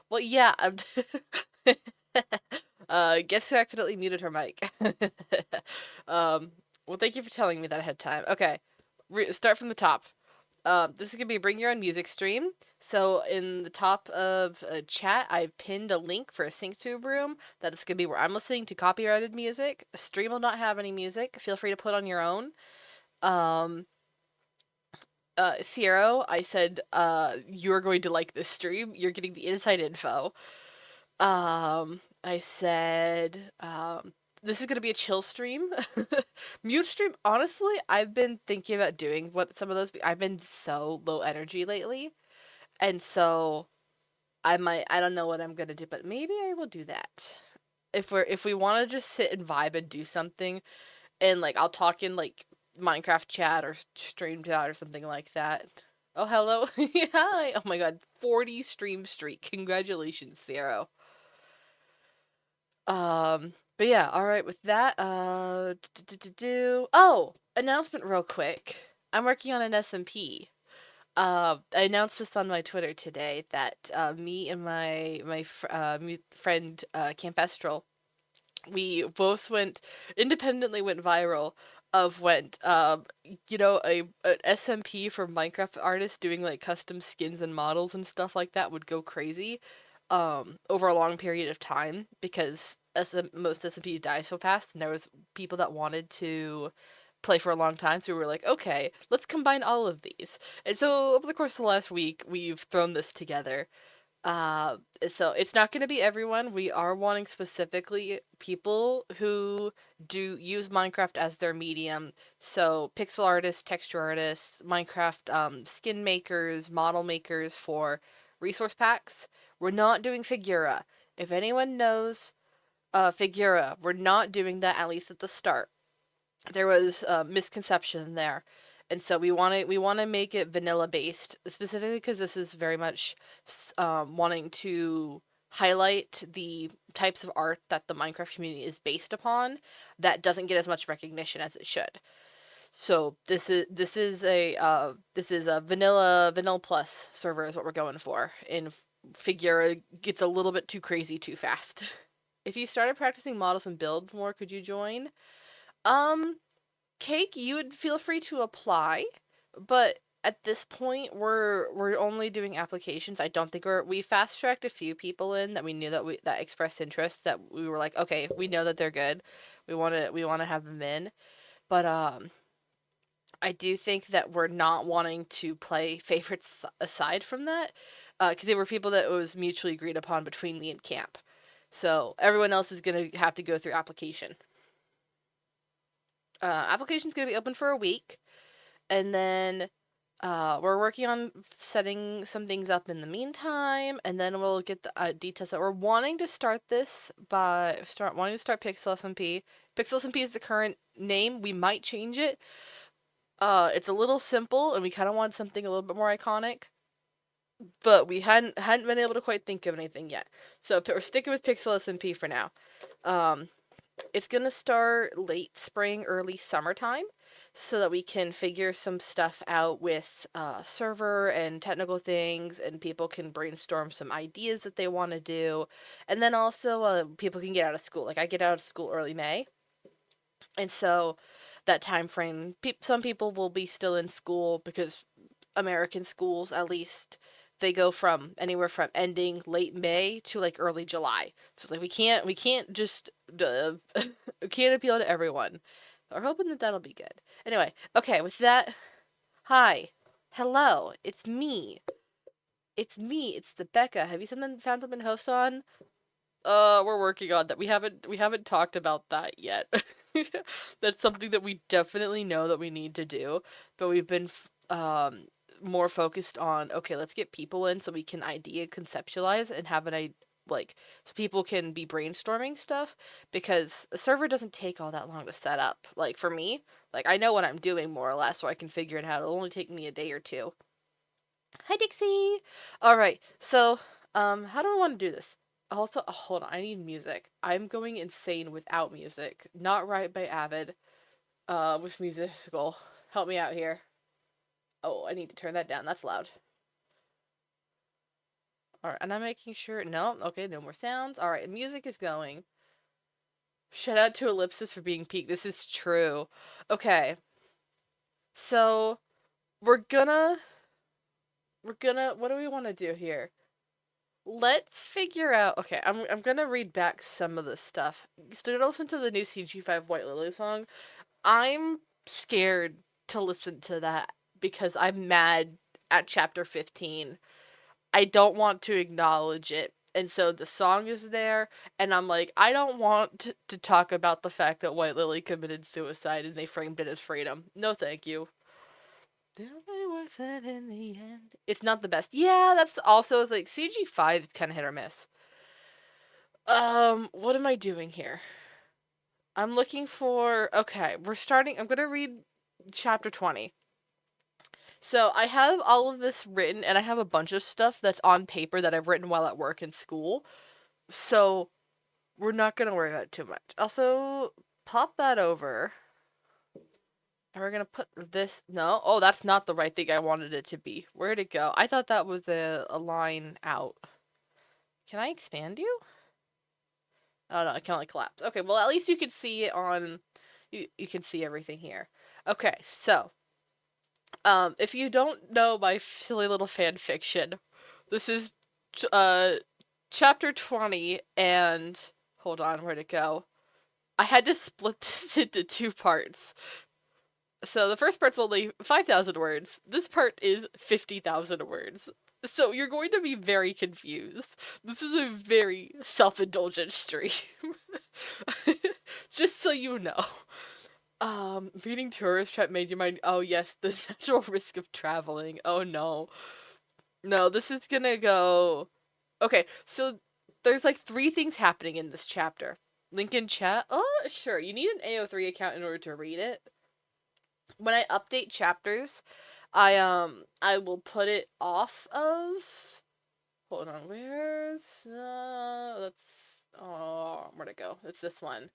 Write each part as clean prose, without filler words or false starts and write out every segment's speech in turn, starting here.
Well, yeah. Guess who accidentally muted her mic? um, well, thank you for telling me that ahead of time. Okay, start from the top. This is gonna be a bring your own music stream. So in the top of chat, I've pinned a link for a SyncTube room. That is gonna be where I'm listening to copyrighted music. A stream will not have any music. Feel free to put on your own. Um, Ciero, I said, you're going to like this stream. You're getting the inside info. I said, this is gonna be a chill stream. Mute stream, honestly, I've been thinking about doing what some of those I've been so low energy lately. And so I don't know what I'm gonna do, but maybe I will do that. If we wanna just sit and vibe and do something and like I'll talk in like Minecraft chat or stream chat or something like that. Oh hello. Hi. Oh my god. 40 stream streak. Congratulations, Zero. But yeah, all right with that. Oh, announcement real quick. I'm working on an SMP. I announced this on my Twitter today that me and my friend Campestral, we both went independently went viral of went an SMP for Minecraft artists doing like custom skins and models and stuff like that would go crazy over a long period of time because most SMP die so fast, and there was people that wanted to play for a long time, so we were like, okay, let's combine all of these. And so over the course of the last week, we've thrown this together. So it's not going to be everyone. We are wanting specifically people who do use Minecraft as their medium. So pixel artists, texture artists, Minecraft skin makers, model makers for resource packs. We're not doing Figura. If anyone knows Figura, we're not doing that, at least at the start. There was a misconception there. And so we want to make it vanilla based, specifically because this is very much wanting to highlight the types of art that the Minecraft community is based upon that doesn't get as much recognition as it should. So this is a vanilla plus server is what we're going for. And Figura gets a little bit too crazy too fast. If you started practicing models and builds more, could you join? Um, Cake, you would feel free to apply, but at this point we're only doing applications. I don't think we fast tracked a few people in that we knew that expressed interest, that we were like, okay, we know that they're good. We want to have them in. But I do think that we're not wanting to play favorites aside from that, because they were people that it was mutually agreed upon between me and Camp. So everyone else is gonna have to go through application. Application's gonna be open for a week, and then we're working on setting some things up in the meantime, and then we'll get the details that we're wanting to start this by wanting to start Pixel SMP. Pixel SMP is the current name. We might change it. It's a little simple, and we kind of want something a little bit more iconic, but we hadn't been able to quite think of anything yet. So we're sticking with Pixel SMP for now. Um, it's gonna start late spring, early summertime, so that we can figure some stuff out with server and technical things, and people can brainstorm some ideas that they want to do, and then also people can get out of school. Like I get out of school early May, and so that time frame, some people will be still in school because American schools, at least, they go from anywhere from ending late May to like early July. So it's like we can't just we can't appeal to everyone. We're hoping that that'll be good. Anyway, okay. With that, hi, hello, it's me. It's me. It's the Becca. Have you found something to host on? We're working on that. We haven't talked about that yet. That's something that we definitely know that we need to do, but we've been more focused on, okay, let's get people in so we can idea conceptualize and have like so people can be brainstorming stuff, because a server doesn't take all that long to set up. Like for me, like I know what I'm doing more or less, so I can figure it out. It'll only take me a day or two. Hi Dixie. All right. So, how do I want to do this? Also, hold on. I need music. I'm going insane without music. Not right by Avid. With musical. Help me out here. Oh, I need to turn that down. That's loud. Alright, and I'm making sure. No, okay, no more sounds. Alright, music is going. Shout out to Ellipsis for being peak. This is true. Okay. So, we're gonna. What do we want to do here? Let's figure out. Okay, I'm gonna read back some of this stuff. So, to listen to the new CG5 White Lily song, I'm scared to listen to that because I'm mad at chapter 15. I don't want to acknowledge it. And so the song is there, and I'm like, I don't want to talk about the fact that White Lily committed suicide and they framed it as freedom. No, thank you. It'll be worth it in the end. It's not the best. Yeah, that's also like CG5 is kind of hit or miss. What am I doing here? I'm looking for. Okay, we're starting. I'm gonna read chapter 20. So I have all of this written, and I have a bunch of stuff that's on paper that I've written while at work and school. So we're not gonna worry about it too much. Also, pop that over. And we're gonna put this. No, oh, that's not the right thing I wanted it to be. Where'd it go? I thought that was a line out. Can I expand you? Oh no, I can only collapse. Okay, well at least you can see it on. You can see everything here. Okay, so if you don't know my silly little fan fiction, this is chapter 20, and hold on, where'd it go? I had to split this into two parts. So the first part's only 5,000 words. This part is 50,000 words. So you're going to be very confused. This is a very self-indulgent stream. Just so you know. Reading tourist trap made you mind. Oh yes, the natural risk of traveling. Oh no. No, this is gonna go. Okay, so there's like 3 things happening in this chapter. Link in chat. Oh, sure. You need an AO3 account in order to read it. When I update chapters, I will put it off of. Hold on, where's let's where'd it go? It's this one.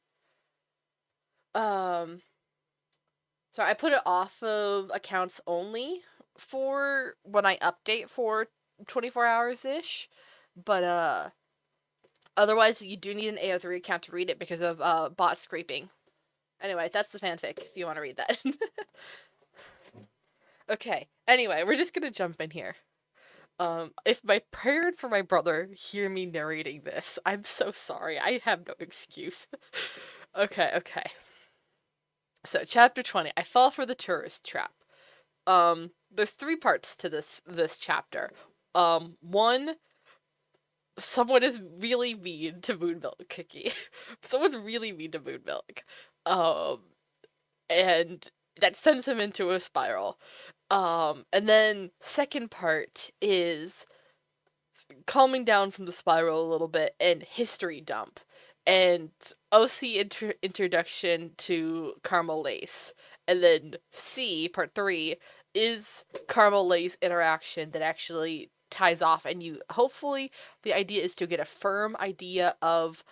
So I put it off of accounts only for when I update for 24 hours ish, but otherwise you do need an AO3 account to read it because of bot scraping. Anyway, that's the fanfic if you want to read that. Okay. Anyway, we're just gonna jump in here. If my parents or my brother hear me narrating this, I'm so sorry. I have no excuse. Okay. So, chapter 20. I fall for the tourist trap. There's 3 parts to this chapter. One, someone is really mean to Moon Milk Cookie. Someone's really mean to Moon Milk. And that sends him into a spiral. And then second part is calming down from the spiral a little bit and history dump. And OC introduction to Caramel Lace. And then C, part 3, is Caramel Lace interaction that actually ties off. And you, hopefully, the idea is to get a firm idea of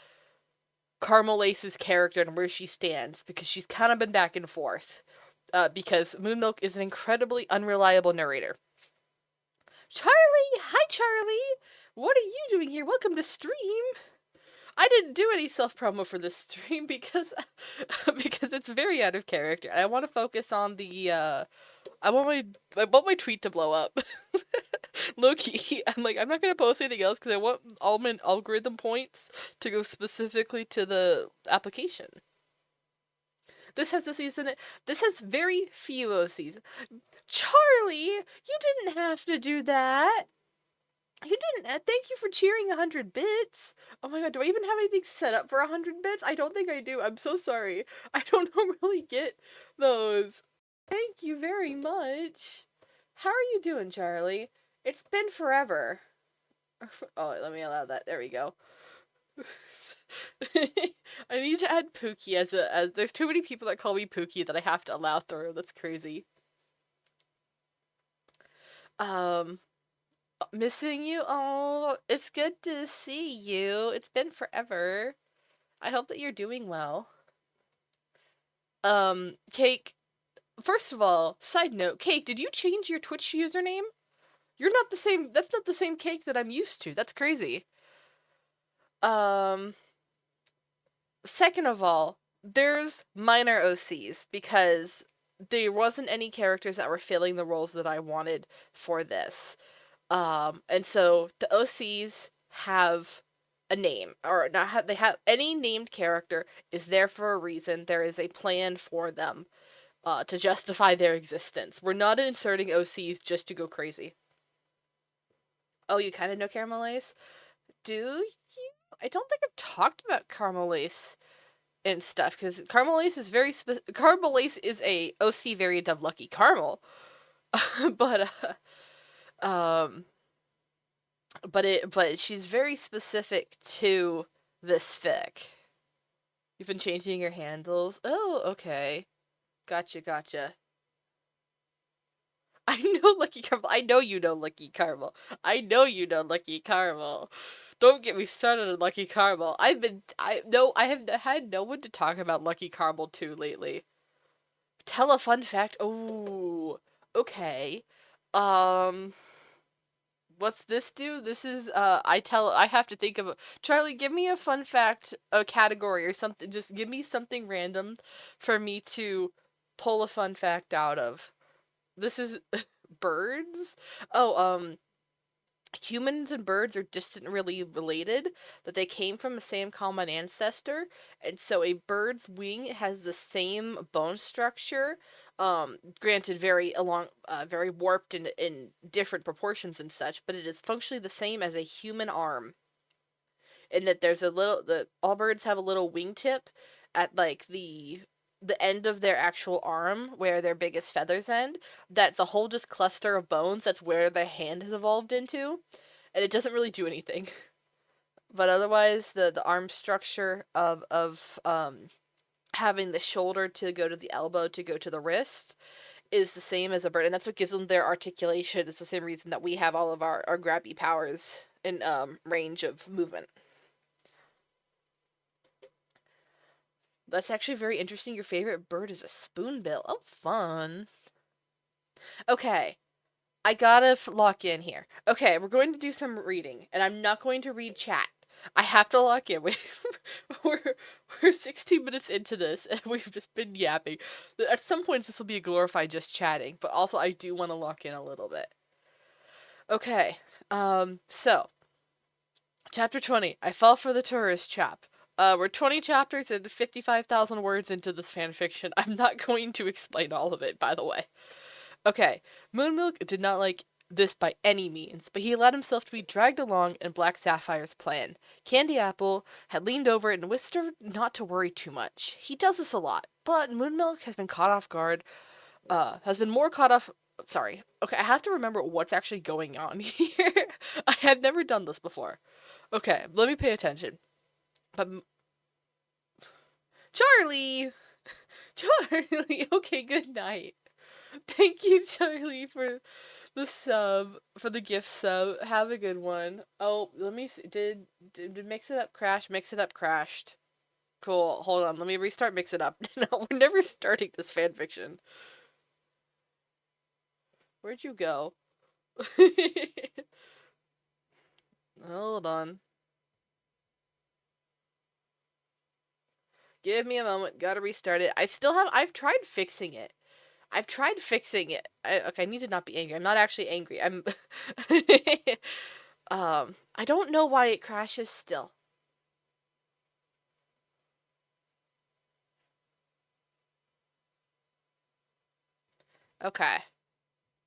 Caramel Lace's character and where she stands. Because she's kind of been back and forth. Because Moon Milk is an incredibly unreliable narrator. Charlie! Hi, Charlie! What are you doing here? Welcome to stream! I didn't do any self-promo for this stream because it's very out of character. I want to focus on the, I want my tweet to blow up. Low-key, I'm not gonna post anything else because I want all my algorithm points to go specifically to the application. This has this has very few OCs. Charlie, you didn't have to do that. You didn't. Thank you for cheering 100 bits. Oh my god, do I even have anything set up for 100 bits? I don't think I do. I'm so sorry. I don't really get those. Thank you very much. How are you doing, Charlie? It's been forever. Oh, let me allow that. There we go. I need to add Pookie as there's too many people that call me Pookie that I have to allow through. That's crazy. Missing you? Oh, it's good to see you. It's been forever. I hope that you're doing well. Cake, first of all, side note, Cake, did you change your Twitch username? You're not the same. That's not the same cake that I'm used to. That's crazy. Um, Second of all, there's minor OCs because there wasn't any characters that were filling the roles that I wanted for this. And so the OCs have a name, or not have, they have any named character is there for a reason. There is a plan for them, to justify their existence. We're not inserting OCs just to go crazy. Oh, you kind of know Caramelace? Do you? I don't think I've talked about Caramelace and stuff because Caramelace is Caramelace is a OC variant of Lucky Caramel, but um, but she's very specific to this fic. You've been changing your handles. Oh, okay. Gotcha. I know Lucky Caramel. I know you know Lucky Caramel. I know you know Lucky Caramel. Don't get me started on Lucky Caramel. I have had no one to talk about Lucky Caramel to lately. Tell a fun fact. Oh, okay. Um, what's this do? This is I have to think of Charlie, give me a fun fact, a category or something. Just give me something random for me to pull a fun fact out of. This is birds? Oh, humans and birds are distantly related, that they came from the same common ancestor, and so a bird's wing has the same bone structure, granted very warped in different proportions and such, but it is functionally the same as a human arm. In that all birds have a little wingtip at like the end of their actual arm where their biggest feathers end. That's a whole just cluster of bones. That's where their hand has evolved into, and it doesn't really do anything. But otherwise, the arm structure of having the shoulder to go to the elbow to go to the wrist is the same as a bird, and that's what gives them their articulation. It's the same reason that we have all of our grabby powers in range of movement. That's actually very interesting. Your favorite bird is a spoonbill. Oh, fun. Okay, I gotta lock in here. Okay, we're going to do some reading, and I'm not going to read chat. I have to lock in. We're 16 minutes into this, and we've just been yapping. At some points, this will be a glorified just chatting, but also I do want to lock in a little bit. Okay, so chapter 20. I fell for the tourist trap. We're 20 chapters and 55,000 words into this fanfiction. I'm not going to explain all of it, by the way. Okay, Moonmilk did not like this by any means, but he allowed himself to be dragged along in Black Sapphire's plan. Candy Apple had leaned over and whispered not to worry too much. He does this a lot, but Moonmilk has been caught off guard, has been more caught off. Sorry. Okay, I have to remember what's actually going on here. I have never done this before. Okay, let me pay attention. But Charlie! Charlie! Okay, good night. Thank you, Charlie, for the sub, for the gift sub. Have a good one. Oh, let me see. Did Mix It Up crash? Mix It Up crashed. Cool. Hold on. Let me restart Mix It Up. No, we're never starting this fanfiction. Where'd you go? Hold on. Give me a moment. Gotta restart it. I've tried fixing it. Okay, I need to not be angry. I'm not actually angry. I don't know why it crashes still. Okay.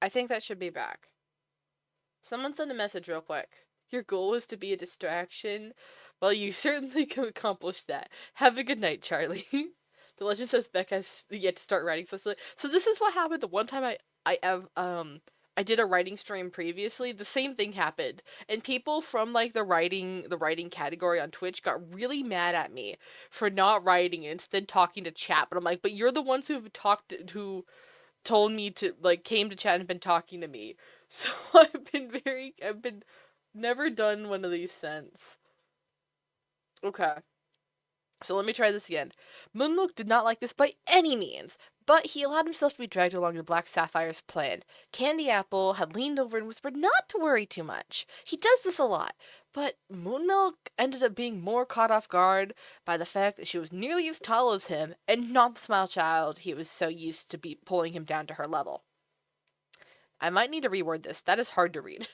I think that should be back. Someone send a message real quick. Your goal was to be a distraction? Well, you certainly can accomplish that. Have a good night, Charlie. The legend says Becca's yet to start writing. So this is what happened the one time I did a writing stream previously. The same thing happened, and people from like the writing category on Twitch got really mad at me for not writing and instead talking to chat. But I'm like, but you're the ones who told me to like came to chat and been talking to me. So I've been never done one of these since. Okay. So let me try this again. Moonmilk did not like this by any means, But he allowed himself to be dragged along to Black Sapphire's plan. Candy Apple had leaned over and whispered not to worry too much. He does this a lot. But Moonmilk ended up being more caught off guard by the fact that she was nearly as tall as him, and not the smile child he was so used to be pulling him down to her level. I might need to reword this. That is hard to read.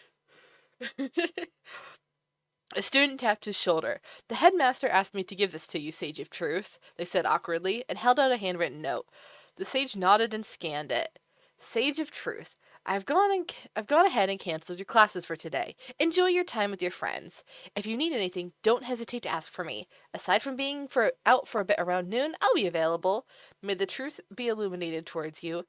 A student tapped his shoulder. The headmaster asked me to give this to you, Sage of Truth, they said awkwardly, and held out a handwritten note. The sage nodded and scanned it. Sage of Truth, I've gone ahead and canceled your classes for today. Enjoy your time with your friends. If you need anything, don't hesitate to ask for me. Aside from being out for a bit around noon, I'll be available. May the truth be illuminated towards you.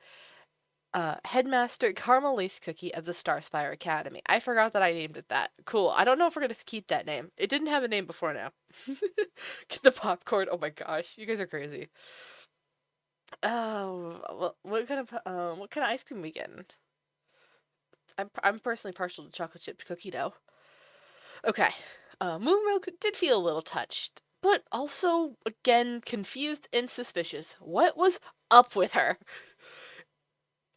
Headmaster Caramel Lace Cookie of the Starspire Academy. I forgot that I named it that. Cool. I don't know if we're going to keep that name. It didn't have a name before now. Get the popcorn. Oh my gosh. You guys are crazy. Well, what kind of ice cream we getting? I'm personally partial to chocolate chip cookie dough. Okay. Moonmilk did feel a little touched, but also, again, confused and suspicious. What was up with her?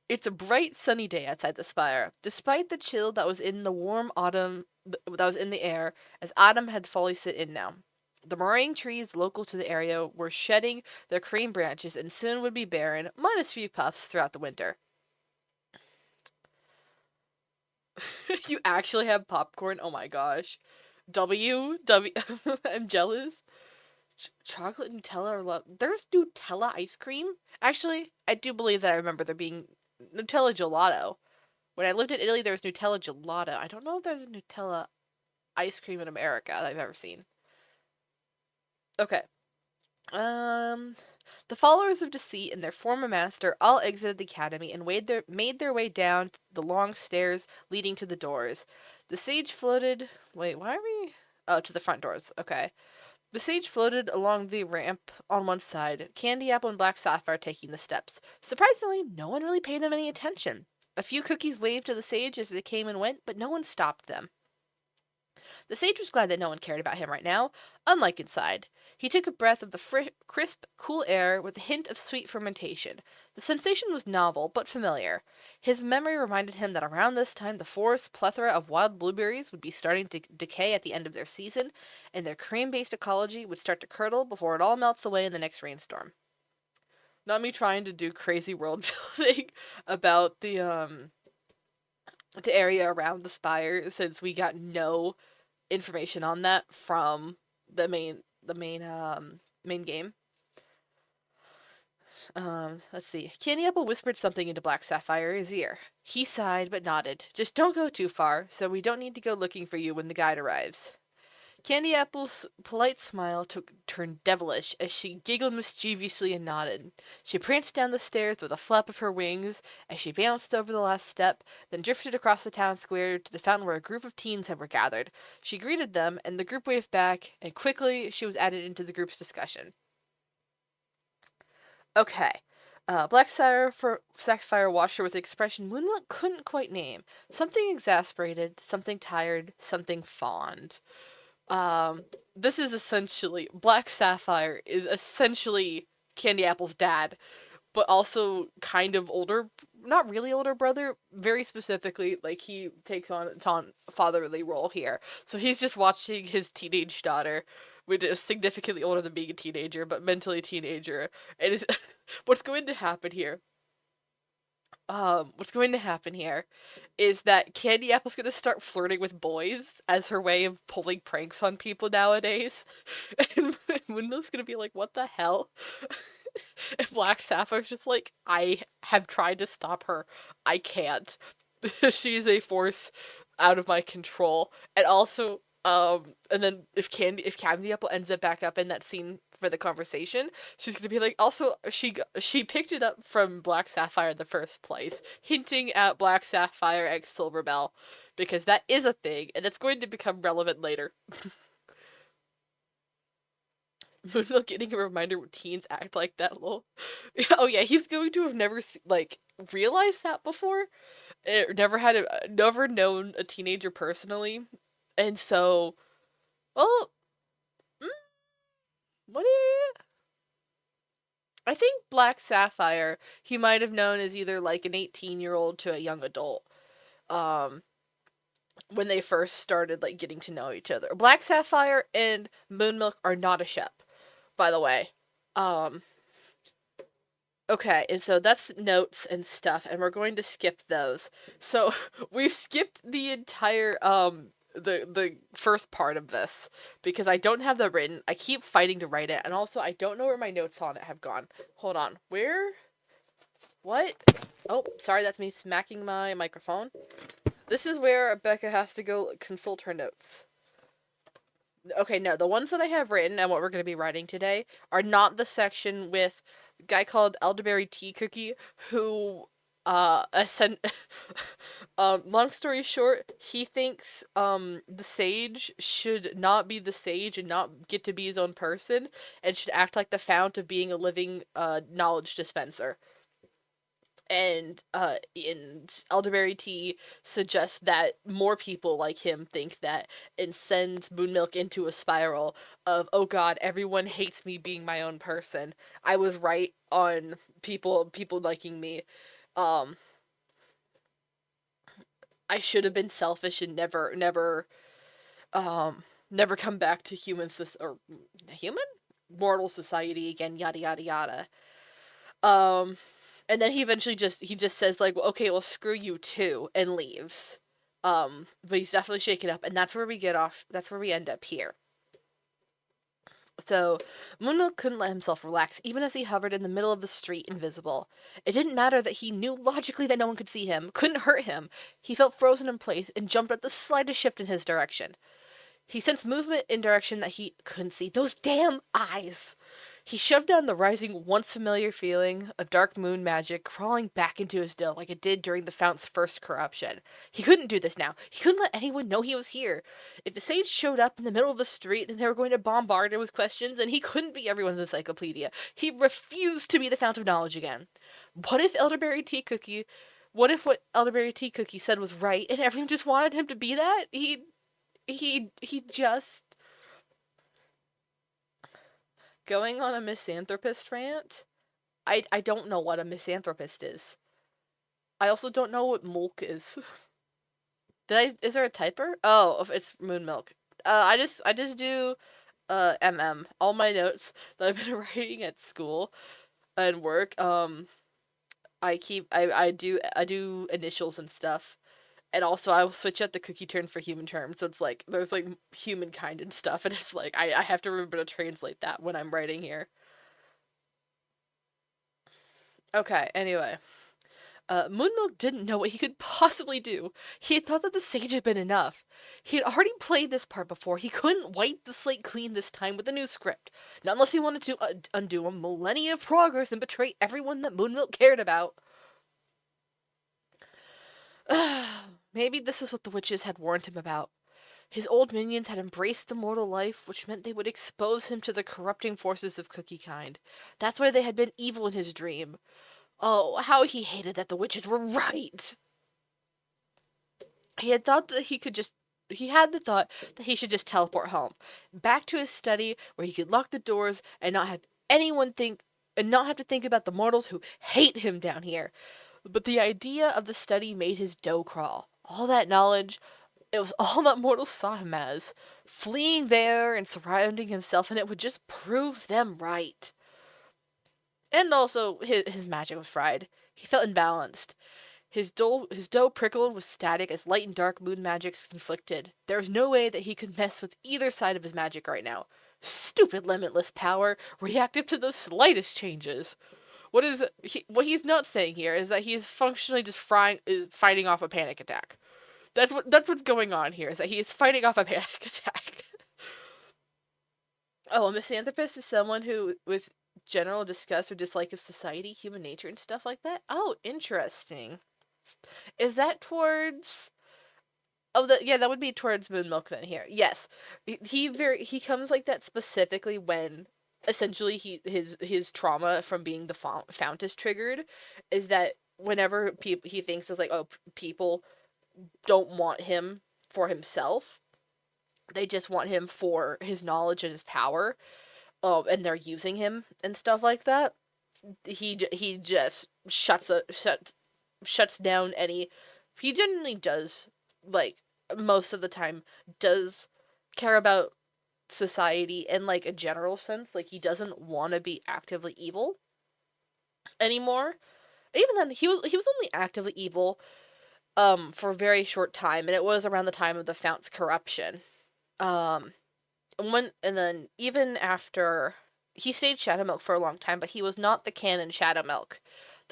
It's a bright, sunny day outside the spire. Despite the chill that was in the warm autumn that was in the air, as autumn had fully set in now. The meringue trees local to the area were shedding their cream branches and soon would be barren, minus few puffs throughout the winter. You actually have popcorn? Oh my gosh. I'm jealous. Chocolate Nutella or love. There's Nutella ice cream? Actually, I do believe that I remember there being Nutella gelato. When I lived in Italy, there was Nutella gelato. I don't know if there's a Nutella ice cream in America that I've ever seen. Okay. The followers of Deceit and their former master all exited the academy and made their way down the long stairs leading to the doors. The sage floated... Wait, why are we... Oh, to the front doors. Okay. The sage floated along the ramp on one side, Candy Apple and Black Sapphire taking the steps. Surprisingly, no one really paid them any attention. A few cookies waved to the sage as they came and went, but no one stopped them. The sage was glad that no one cared about him right now, unlike inside. He took a breath of the crisp, cool air with a hint of sweet fermentation. The sensation was novel, but familiar. His memory reminded him that around this time the forest's plethora of wild blueberries would be starting to decay at the end of their season, and their cream-based ecology would start to curdle before it all melts away in the next rainstorm. Not me trying to do crazy world building about the area around the spire, since we got no information on that from the main game. Let's see. Candy Apple whispered something into Black Sapphire's ear. He sighed but nodded. Just don't go too far, so we don't need to go looking for you when the guide arrives. Candy Apple's polite smile turned devilish as she giggled mischievously and nodded. She pranced down the stairs with a flap of her wings as she bounced over the last step, then drifted across the town square to the fountain where a group of teens were gathered. She greeted them, and the group waved back, and quickly she was added into the group's discussion. Okay. Black Sapphire watched her with an expression Moonlight couldn't quite name. Something exasperated, something tired, something fond. This is essentially... Black Sapphire is essentially Candy Apple's dad, but also kind of older... Not really older brother, very specifically, like, he takes on a fatherly role here. So he's just watching his teenage daughter, which is significantly older than being a teenager, but mentally a teenager. And is what's going to happen here is that Candy Apple's gonna start flirting with boys as her way of pulling pranks on people nowadays. And Moonmilk's gonna be like, what the hell? And Black Sapphire's just like, I have tried to stop her. I can't. She's a force out of my control. And also, and then if Candy Apple ends up back up in that scene for the conversation, she's gonna be like, also, she picked it up from Black Sapphire in the first place, hinting at Black Sapphire x Silverbell, because that is a thing, and it's going to become relevant later. Moonmilk getting a reminder when teens act like that, lol. Oh yeah, he's going to have never, realized that before. Never known a teenager personally. And so, well, what do you... I think Black Sapphire, he might have known as either like an 18-year-old to a young adult. Um, when they first started like getting to know each other. Black Sapphire and Moonmilk are not a shep, by the way. Um, okay, and so that's notes and stuff, and we're going to skip those. So we've skipped the entire the first part of this because I don't have that written. I keep fighting to write it, and also I don't know where my notes on it have gone. Hold on. Where? What? Oh, sorry, that's me smacking my microphone. This is where Becca has to go consult her notes. Okay, no, the ones that I have written and what we're going to be writing today are not the section with a guy called Elderberry Tea Cookie who, long story short, he thinks, the sage should not be the sage and not get to be his own person and should act like the fount of being a living, knowledge dispenser. And Elderberry Tea suggests that more people like him think that and sends Moonmilk into a spiral of, oh god, everyone hates me being my own person. I was right on people liking me. Um, I should have been selfish and never come back to human? Mortal society again, yada yada yada. Um, and then he eventually just says like, well, okay, well, screw you too, and leaves. But he's definitely shaken up, and that's where we get off. That's where we end up here. So, Moonmilk couldn't let himself relax, even as he hovered in the middle of the street, invisible. It didn't matter that he knew logically that no one could see him, couldn't hurt him. He felt frozen in place and jumped at the slightest shift in his direction. He sensed movement in direction that he couldn't see. Those damn eyes! He shoved down the rising, once familiar feeling of dark moon magic crawling back into his dough like it did during the fount's first corruption. He couldn't do this now. He couldn't let anyone know he was here. If the sage showed up in the middle of the street, then they were going to bombard him with questions, and he couldn't be everyone's encyclopedia. He refused to be the fount of knowledge again. What if what Elderberry Tea Cookie said was right, and everyone just wanted him to be that? He just... Going on a misanthropist rant, I don't know what a misanthropist is. I also don't know what mulk is. Is there a typer? Oh, it's Moonmilk. I just do, all my notes that I've been writing at school and work, I do initials and stuff. And also, I will switch out the cookie terms for human terms. So it's like, there's like humankind and stuff. And it's like, I have to remember to translate that when I'm writing here. Okay, anyway. Moonmilk didn't know what he could possibly do. He had thought that the sage had been enough. He had already played this part before. He couldn't wipe the slate clean this time with a new script. Not unless he wanted to undo a millennia of progress and betray everyone that Moonmilk cared about. Maybe this is what the witches had warned him about. His old minions had embraced the mortal life, which meant they would expose him to the corrupting forces of cookie kind. That's why they had been evil in his dream. Oh, how he hated that the witches were right! He had thought that he had the thought that he should just teleport home, back to his study where he could lock the doors and not have not have to think about the mortals who hate him down here. But the idea of the study made his dough crawl. All that knowledge, it was all that mortals saw him as. Fleeing there and surrounding himself, and it would just prove them right. And also, his magic was fried. He felt imbalanced. His dough prickled with static as light and dark moon magics conflicted. There was no way that he could mess with either side of his magic right now. Stupid limitless power, reactive to the slightest changes. What he's not saying here is that he's functionally just fighting off a panic attack. That's what's going on here, is that he is fighting off a panic attack. Oh, a misanthropist is someone who, with general disgust or dislike of society, human nature, and stuff like that? Oh, interesting. Is that towards... Oh, that would be towards Moonmilk then here. Yes. He comes like that specifically when essentially his trauma from being the fount is triggered, is that whenever he thinks is like, oh, people don't want him for himself, they just want him for his knowledge and his power, and they're using him and stuff like that. he just shuts down any. He generally does, like, most of the time, does care about society in, like, a general sense. Like, he doesn't want to be actively evil anymore. Even then, he was only actively evil for a very short time, and it was around the time of the Fount's corruption. Um, and then even after, he stayed Shadowmilk for a long time, but he was not the canon Shadowmilk.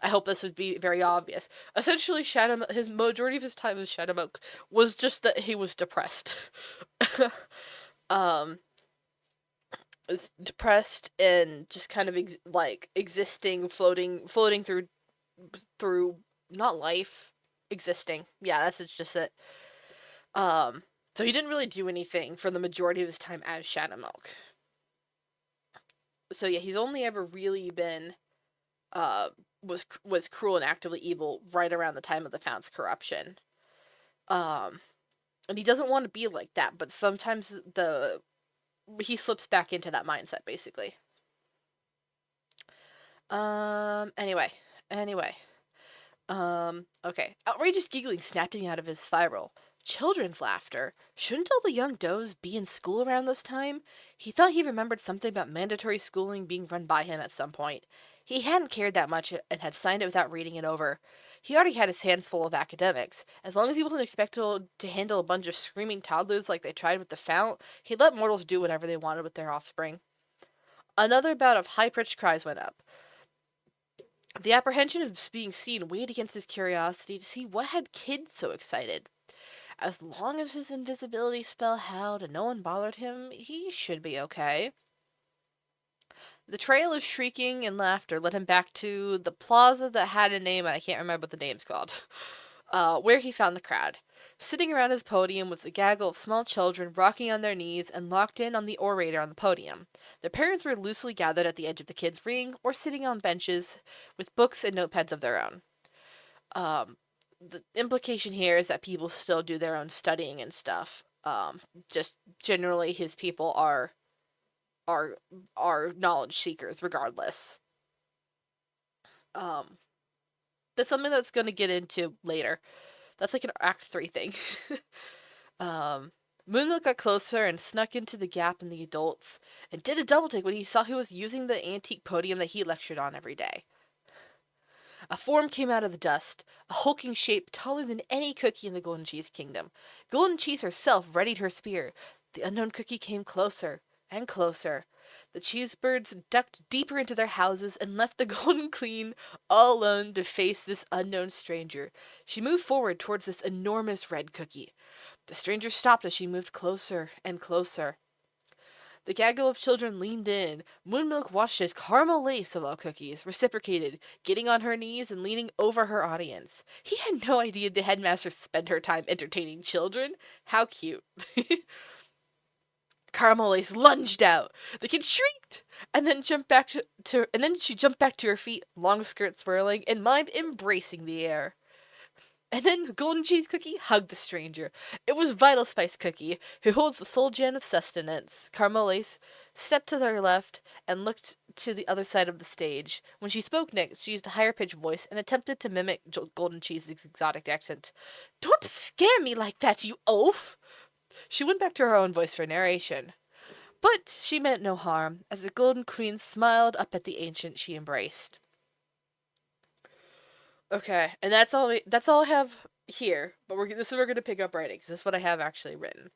I hope this would be very obvious. Essentially, his majority of his time as Shadowmilk was just that he was depressed. um, was depressed and just kind of existing, floating through not life, existing. Yeah, that's just it. So he didn't really do anything for the majority of his time as Shadowmilk. So yeah, he's only ever really been was cruel and actively evil right around the time of the Fount's corruption. And he doesn't want to be like that, but sometimes he slips back into that mindset, basically. Anyway. Okay. Outrageous giggling snapped him out of his spiral. Children's laughter. Shouldn't all the young does be in school around this time? He thought he remembered something about mandatory schooling being run by him at some point. He hadn't cared that much and had signed it without reading it over. He already had his hands full of academics. As long as he wasn't expected to handle a bunch of screaming toddlers like they tried with the Fount, he'd let mortals do whatever they wanted with their offspring. Another bout of high-pitched cries went up. The apprehension of being seen weighed against his curiosity to see what had kids so excited. As long as his invisibility spell held and no one bothered him, he should be okay. The trail of shrieking and laughter led him back to the plaza that had a name, and I can't remember what the name's called, where he found the crowd. Sitting around his podium was a gaggle of small children rocking on their knees and locked in on the orator on the podium. Their parents were loosely gathered at the edge of the kids' ring or sitting on benches with books and notepads of their own. The implication here is that people still do their own studying and stuff. Just generally, his people are knowledge seekers, regardless. That's something that's going to get into later. That's like an Act 3 thing. Moonmilk got closer and snuck into the gap in the adults, and did a double take when he saw who was using the antique podium that he lectured on every day. A form came out of the dust, a hulking shape taller than any cookie in the Golden Cheese Kingdom. Golden Cheese herself readied her spear. The unknown cookie came closer and closer. The cheese birds ducked deeper into their houses and left the Golden Queen all alone to face this unknown stranger. She moved forward towards this enormous red cookie. The stranger stopped as she moved closer and closer. The gaggle of children leaned in. Moonmilk watched as caramel lace of all cookies reciprocated, getting on her knees and leaning over her audience. He had no idea the headmaster spent her time entertaining children. How cute. Caramel lace lunged out. The kid shrieked, and then she jumped back to her feet, long skirt swirling, and mind embracing the air. And then the Golden Cheese Cookie hugged the stranger. It was Vital Spice Cookie, who holds the sole gem of sustenance. Caramel Lace stepped to their left and looked to the other side of the stage. When she spoke next, she used a higher-pitched voice and attempted to mimic Golden Cheese's exotic accent. "Don't scare me like that, you oaf!" She went back to her own voice for narration. But she meant no harm, as the Golden Queen smiled up at the ancient she embraced. Okay, and that's all I have here, but this is where we're going to pick up writing, because this is what I have actually written.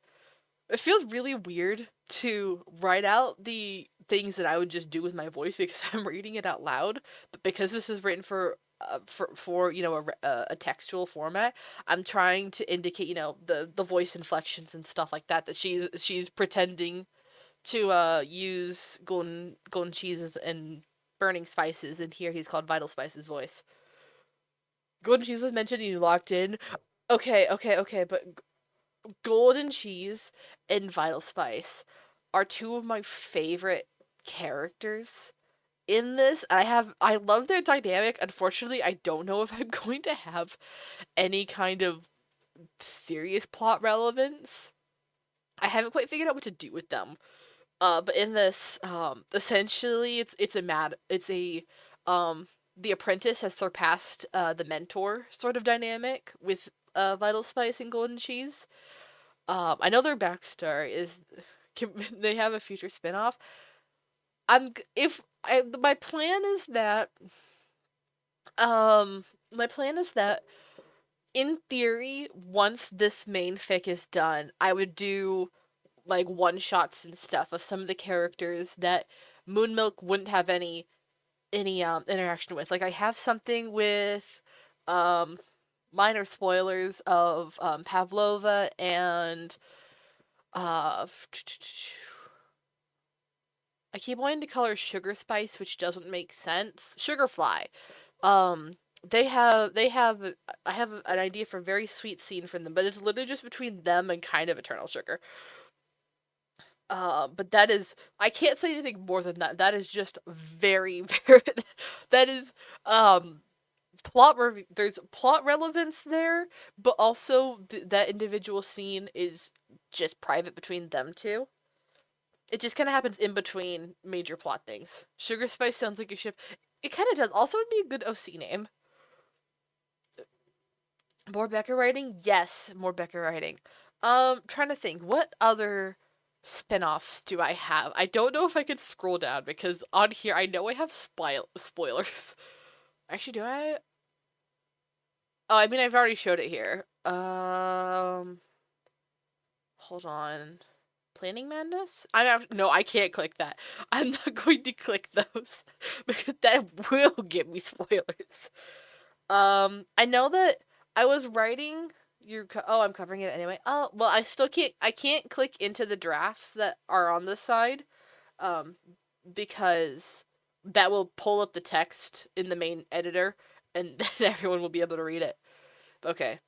It feels really weird to write out the things that I would just do with my voice because I'm reading it out loud, but because this is written for a textual format, I'm trying to indicate, the voice inflections and stuff like that she's pretending to use golden cheeses and burning spices, and here he's called Vital Spice's voice. Golden Cheese was mentioned and you locked in. Okay, but Golden Cheese and Vital Spice are two of my favorite characters in this. I love their dynamic. Unfortunately, I don't know if I'm going to have any kind of serious plot relevance. I haven't quite figured out what to do with them. But in this, essentially, it's a the apprentice has surpassed the mentor sort of dynamic with Vital Spice and Golden Cheese. I know their backstory is they have a future spinoff. My plan is that my plan is that in theory, once this main fic is done, I would do like one shots and stuff of some of the characters that Moon Milk wouldn't have any interaction with. Like I have something with um minor spoilers of Pavlova and uh I keep wanting to call her Sugar Spice, which doesn't make sense. Sugarfly. Um they have I have an idea for a very sweet scene from them, but it's literally just between them and kind of Eternal Sugar. But that is I can't say anything more than that. That is just very very that is um there's plot relevance there, but also that individual scene is just private between them two. It just kind of happens in between major plot things. Sugar Spice sounds like a ship. It kind of does. Also, would be a good OC name. More Becker writing? Yes, more Becker writing. Trying to think. What other spin-offs do I have? I don't know if I can scroll down because on here I know I have spoilers. Actually, do I? Oh, I mean I've already showed it here. Hold on. Planning Madness? No, I can't click that. I'm not going to click those because that will give me spoilers. I know that I was writing I'm covering it anyway. Oh, well, I can't click into the drafts that are on this side um because that will pull up the text in the main editor and then everyone will be able to read it. Okay.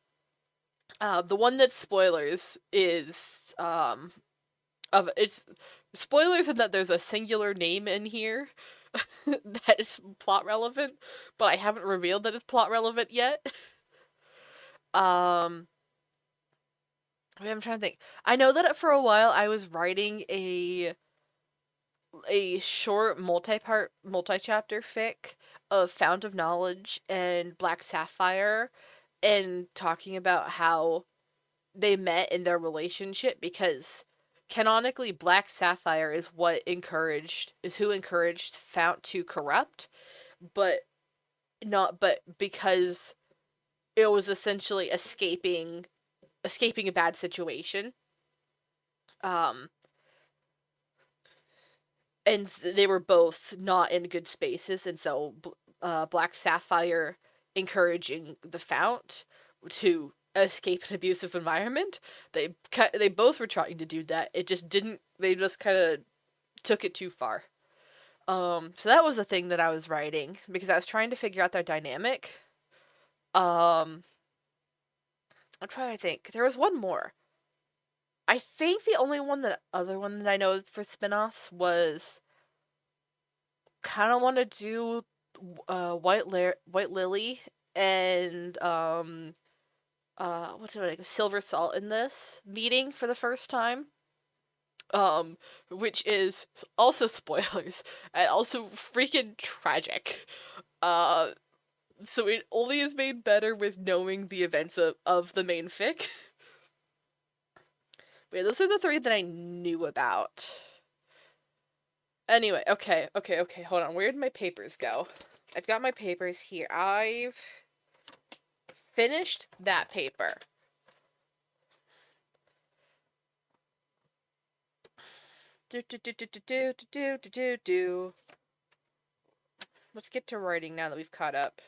The one that's spoilers is of it's spoilers in that there's a singular name in here that is plot relevant, but I haven't revealed that it's plot relevant yet. Um, I'm trying to think. I know that for a while I was writing a short multi-part multi-chapter fic of Fount of Knowledge and Black Sapphire and talking about how they met in their relationship because canonically Black Sapphire is who encouraged Fount to corrupt, but not but because it was essentially escaping a bad situation. Um and they were both not in good spaces, and so Black Sapphire encouraging the Fount to escape an abusive environment. They both were trying to do that. It just didn't. They just kind of took it too far. So that was a thing that I was writing because I was trying to figure out their dynamic. Um, I'm trying to think. There was one more. I think the only other one that I know for spinoffs was kind of want to do White Lily and what's it Silver Salt in this meeting for the first time. Which is also spoilers and also freaking tragic. Uh so it only is made better with knowing the events of the main fic. Wait, those are the three that I knew about. Anyway, okay, hold on. Where did my papers go? I've got my papers here. I've finished that paper. Let's get to writing now that we've caught up.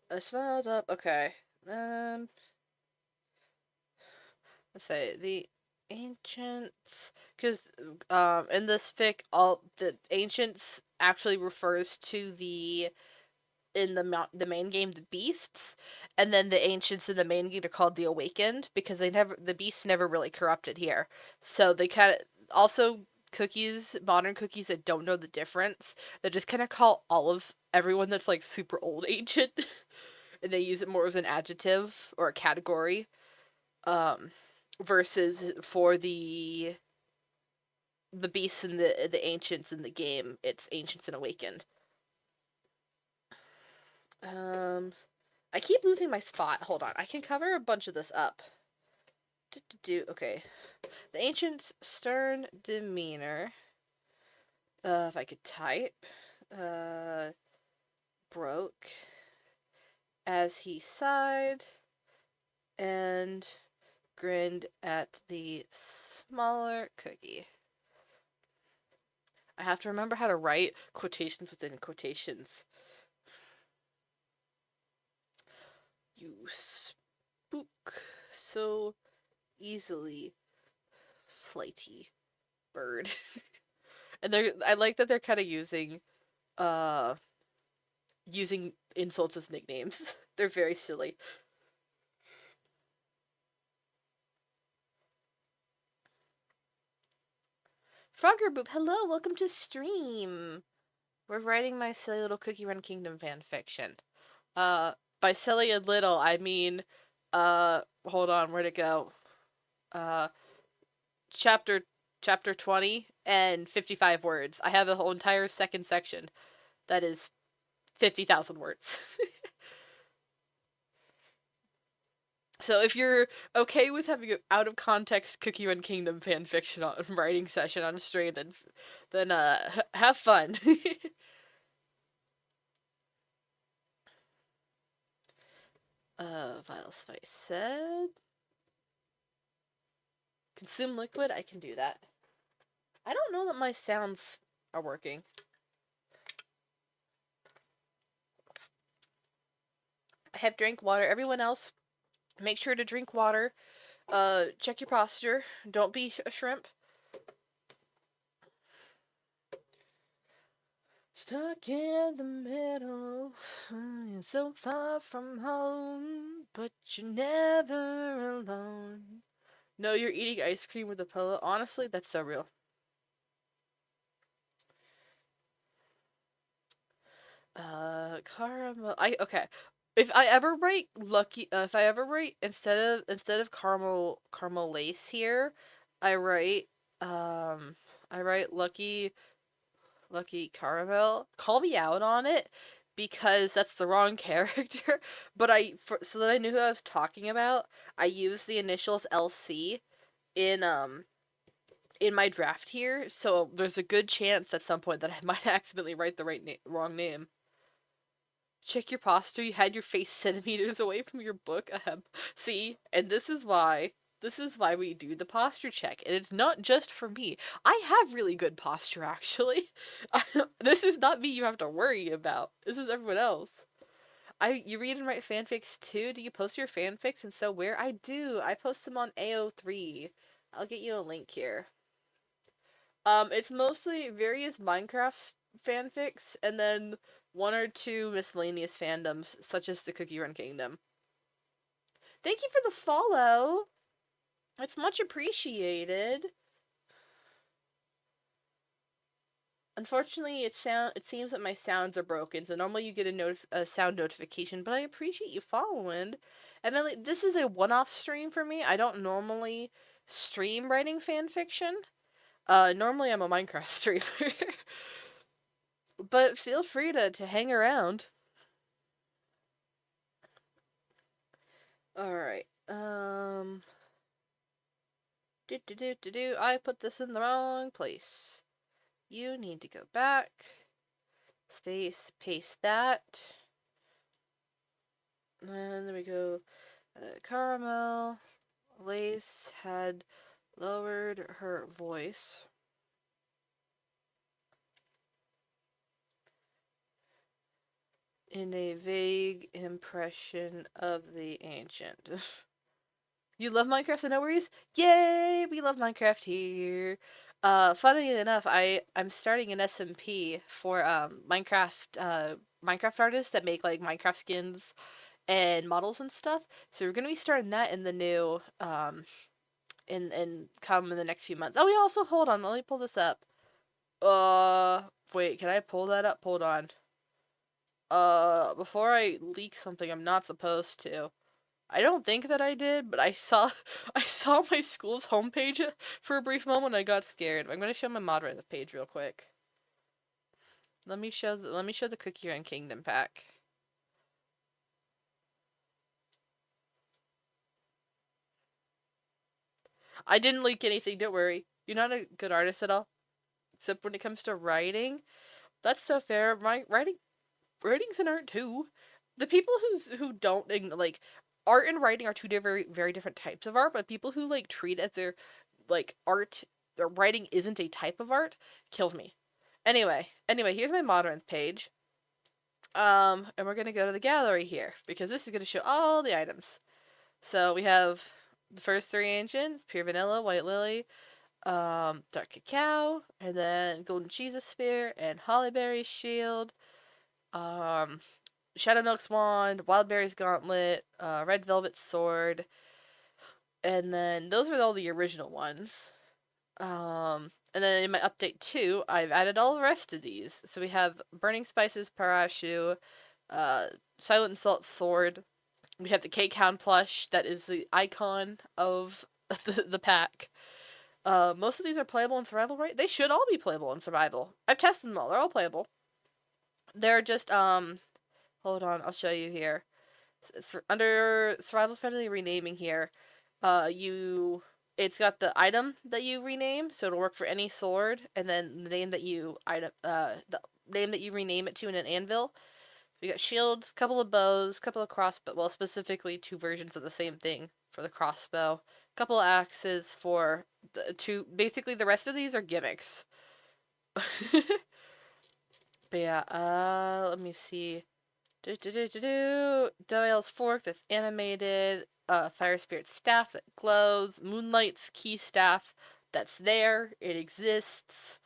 Let's filed up. Okay. Let's say the ancients, because in this fic, all the ancients actually refers to the main game the beasts, and then the ancients in the main game are called the awakened because the beasts never really corrupted here. So they kind of also modern cookies that don't know the difference, they just kind of call everyone that's like super old ancient and they use it more as an adjective or a category. versus for the beasts and the ancients in the game, it's ancients and awakened. I keep losing my spot. Hold on, I can cover a bunch of this up. Okay. The ancient's stern demeanor. If I could type. Broke as he sighed and grinned at the smaller cookie. I have to remember how to write quotations within quotations. You spook so easily, flighty bird. And I like that they're kind of using insults as nicknames. They're very silly. Frogger Boop, hello, welcome to stream. We're writing my silly little Cookie Run Kingdom fanfiction. By silly and little, I mean, hold on, where'd it go? Chapter 20 and 55 words. I have a whole entire second section that is 50,000 words. So if you're okay with having an out of context Cookie Run Kingdom fanfiction writing session on stream, then have fun. Vital Spice said, consume liquid. I can do that. I don't know that my sounds are working. I have drank water. Everyone else, make sure to drink water. Check your posture. Don't be a shrimp. Stuck in the middle, you're so far from home, but you're never alone. No, you're eating ice cream with a pillow. Honestly, that's so real. Caramel. Okay. If I ever write instead of caramel lace here, I write lucky caramel. Call me out on it because that's the wrong character. But so that I knew who I was talking about, I used the initials LC in my draft here. So there's a good chance at some point that I might accidentally write the wrong name. Check your posture. You had your face centimeters away from your book. See, and this is why we do the posture check, and it's not just for me. I have really good posture, actually. This is not me you have to worry about. This is everyone else. You read and write fanfics too? Do you post your fanfics, and so where? I do. I post them on AO3. I'll get you a link here. It's mostly various Minecraft fanfics, and then one or two miscellaneous fandoms, such as the Cookie Run Kingdom. Thank you for the follow. It's much appreciated. Unfortunately, it seems that my sounds are broken, so normally you get a sound notification, but I appreciate you following. Emily, this is a one-off stream for me. I don't normally stream writing fanfiction. Normally I'm a Minecraft streamer. But feel free to hang around. Alright. I put this in the wrong place. You need to go back. Space, paste that. And there we go. Caramel. Lace had lowered her voice. In a vague impression of the ancient. You love Minecraft, so no worries? Yay! We love Minecraft here. Funny enough, I'm starting an SMP for Minecraft artists that make like Minecraft skins and models and stuff. So we're gonna be starting that in the new in come in the next few months. Oh, we also hold on. Let me pull this up. Wait, can I pull that up? Hold on. Before I leak something I'm not supposed to. I don't think that I did, but I saw I saw my school's homepage for a brief moment. I got scared. I'm gonna show my moderator page real quick. Let me show the Cookie Run Kingdom pack. I didn't leak anything. Don't worry. You're not a good artist at all, except when it comes to writing. That's so fair. My writing's an art too. The people who don't like art and writing are two very different types of art, but people who like treat it as their like art, their writing isn't a type of art, kills me. Anyway, here's my modern page. And we're gonna go to the gallery here because this is gonna show all the items. So we have the first three ancients: pure vanilla, white lily, dark cacao, and then golden Jesus spear and hollyberry shield. Um, Shadow Milk's wand, Wildberry's gauntlet, red velvet sword, and then those were all the original ones. And then in my update 2, I've added all the rest of these. So we have Burning Spices Parashu, Silent Salt Sword. We have the Cake Hound plush that is the icon of the pack. Most of these are playable in survival, right? They should all be playable in survival. I've tested them all. They're all playable. They're just, hold on, I'll show you here. It's under survival friendly renaming here. It's got the item that you rename, so it'll work for any sword, and then the name that you rename it to in an anvil. We got shields, couple of bows, couple of crossbow. Well, specifically 2 versions of the same thing for the crossbow. Couple of axes for the 2. Basically, the rest of these are gimmicks. But yeah, let me see. Doyle's fork that's animated. Fire Spirit staff that glows. Moonlight's key staff that's there. It exists.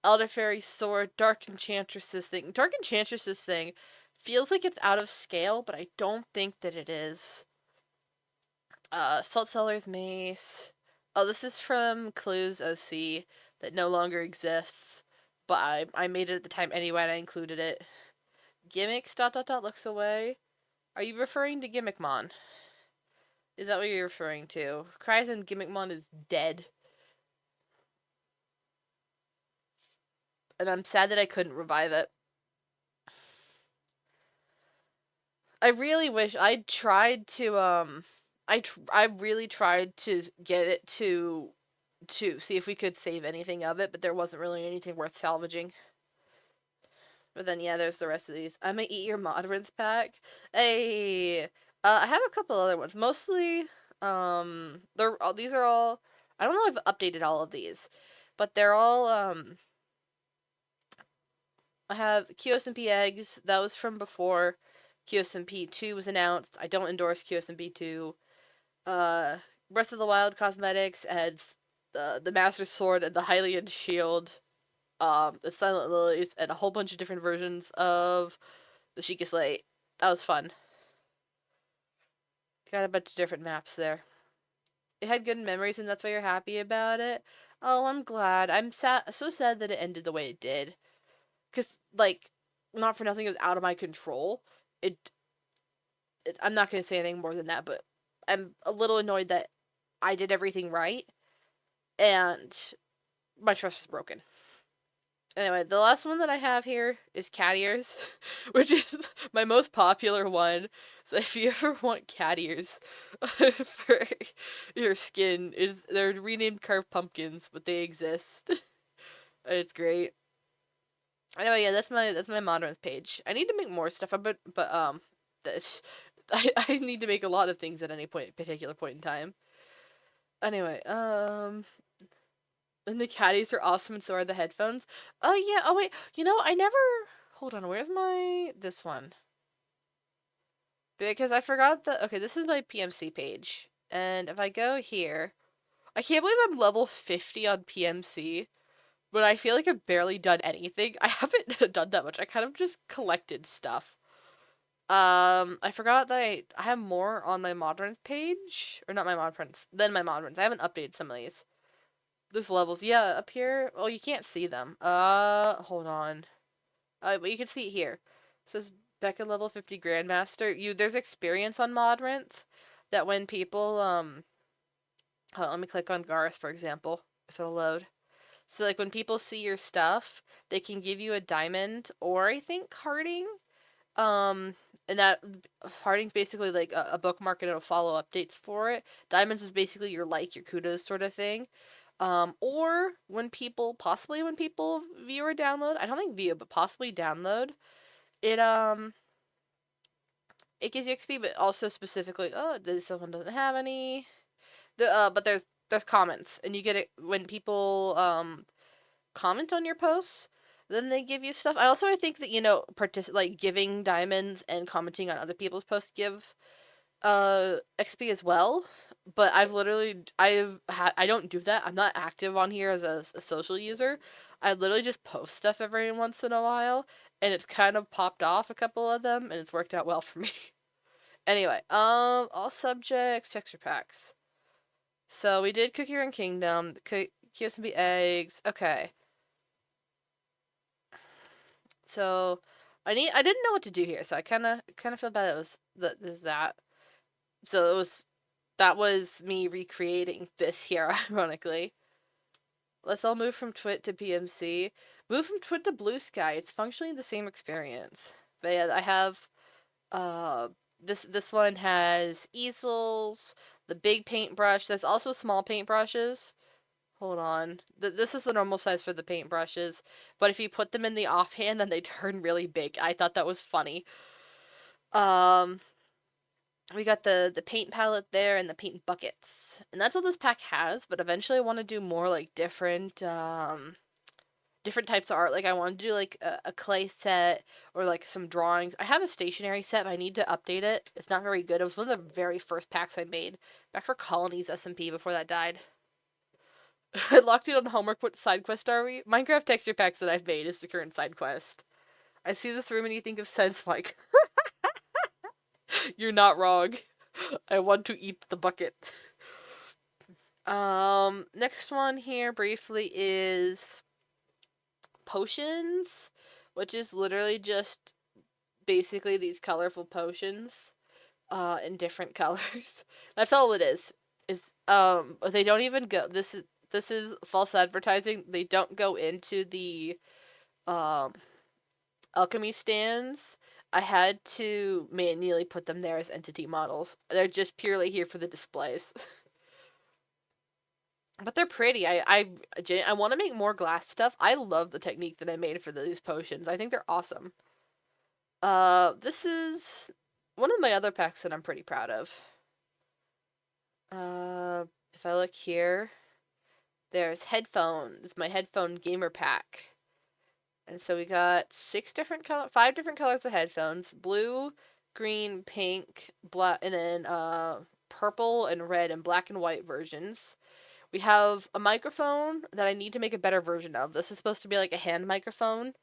Elder Fairy sword. Dark Enchantress's thing. Dark Enchantress's thing feels like it's out of scale, but I don't think that it is. Salt Cellar's mace. Oh, this is from Clue's OC that no longer exists, but I made it at the time anyway and I included it. Gimmicks ... looks away. Are you referring to Gimmickmon? Is that what you're referring to? Cries and Gimmickmon is dead. And I'm sad that I couldn't revive it. I really wish I tried to I really tried to get it to see if we could save anything of it, but there wasn't really anything worth salvaging. But then yeah, there's the rest of these. I'm gonna eat your Modrinth pack. Hey, I have a couple other ones. Mostly, these are all. I don't know if I've updated all of these, but they're all I have QSMP eggs. That was from before QSMP 2 was announced. I don't endorse QSMP 2. Breath of the Wild cosmetics adds the Master Sword and the Hylian Shield. The Silent Lilies, and a whole bunch of different versions of the Sheikah Slate. That was fun. Got a bunch of different maps there. It had good memories, and that's why you're happy about it. Oh, I'm glad. I'm so sad that it ended the way it did. Because, like, not for nothing, it was out of my control. I'm not going to say anything more than that, but I'm a little annoyed that I did everything right, and my trust was broken. Anyway, the last one that I have here is cat ears, which is my most popular one. So if you ever want cat ears for your skin, they're renamed carved pumpkins, but they exist. It's great. Anyway, yeah, that's my Monolith page. I need to make more stuff, but I need to make a lot of things at any particular point in time. Anyway, and the caddies are awesome, and so are the headphones. Oh, yeah. Oh, wait. I never... Hold on. Where's this one? Because I forgot okay, this is my PMC page. And if I go here... I can't believe I'm level 50 on PMC. But I feel like I've barely done anything. I haven't done that much. I kind of just collected stuff. I forgot that I have more on my Modern page. Or not my Modrons. Than my Modrons. I haven't updated some of these. This levels, yeah, up here. You can't see them. Hold on. But you can see it here. It says Becca level 50 Grandmaster. There's experience on Modrinth that when people hold on, let me click on Garth, for example, if it'll load. So like when people see your stuff, they can give you a diamond or I think hearting. Um, and that hearting's basically like a bookmark and it'll follow updates for it. Diamonds is basically your like, your kudos sort of thing. Or possibly when people view or download, I don't think view, but possibly download, it it gives you XP, but also specifically, oh, this one doesn't have any. But there's comments, and you get it when people comment on your posts. Then they give you stuff. I think that like giving diamonds and commenting on other people's posts give XP as well. But I don't do that. I'm not active on here as a social user. I literally just post stuff every once in a while, and it's kind of popped off a couple of them, and it's worked out well for me. Anyway, all subjects, texture packs. So we did Cookie Run Kingdom, QSMB eggs. Okay. So I didn't know what to do here, so I kind of feel bad it was that. So that was me recreating this here, ironically. Let's all move from Twit to PMC. Move from Twit to Blue Sky. It's functionally the same experience. But yeah, I have this one has easels, the big paintbrush. There's also small paintbrushes. Hold on. This is the normal size for the paintbrushes, but if you put them in the offhand, then they turn really big. I thought that was funny. We got the paint palette there and the paint buckets. And that's all this pack has, but eventually I want to do more like different types of art. Like I want to do like a clay set or like some drawings. I have a stationery set, but I need to update it. It's not very good. It was one of the very first packs I made back for Colonies SMP before that died. I locked it on homework. What side quest are we? Minecraft texture packs that I've made is the current side quest. I see this room and you think of sense, Mike. You're not wrong. I want to eat the bucket. Next one here briefly is potions, which is literally just basically these colorful potions, in different colors. That's all it is. They don't even go. This is false advertising. They don't go into the alchemy stands. I had to manually put them there as entity models. They're just purely here for the displays. But they're pretty. I want to make more glass stuff. I love the technique that I made for these potions. I think they're awesome. This is one of my other packs that I'm pretty proud of. If I look here, there's headphones. My headphone gamer pack. And so we got 5 different colors of headphones: blue, green, pink, black, and then purple and red and black and white versions. We have a microphone that I need to make a better version of. This is supposed to be like a hand microphone,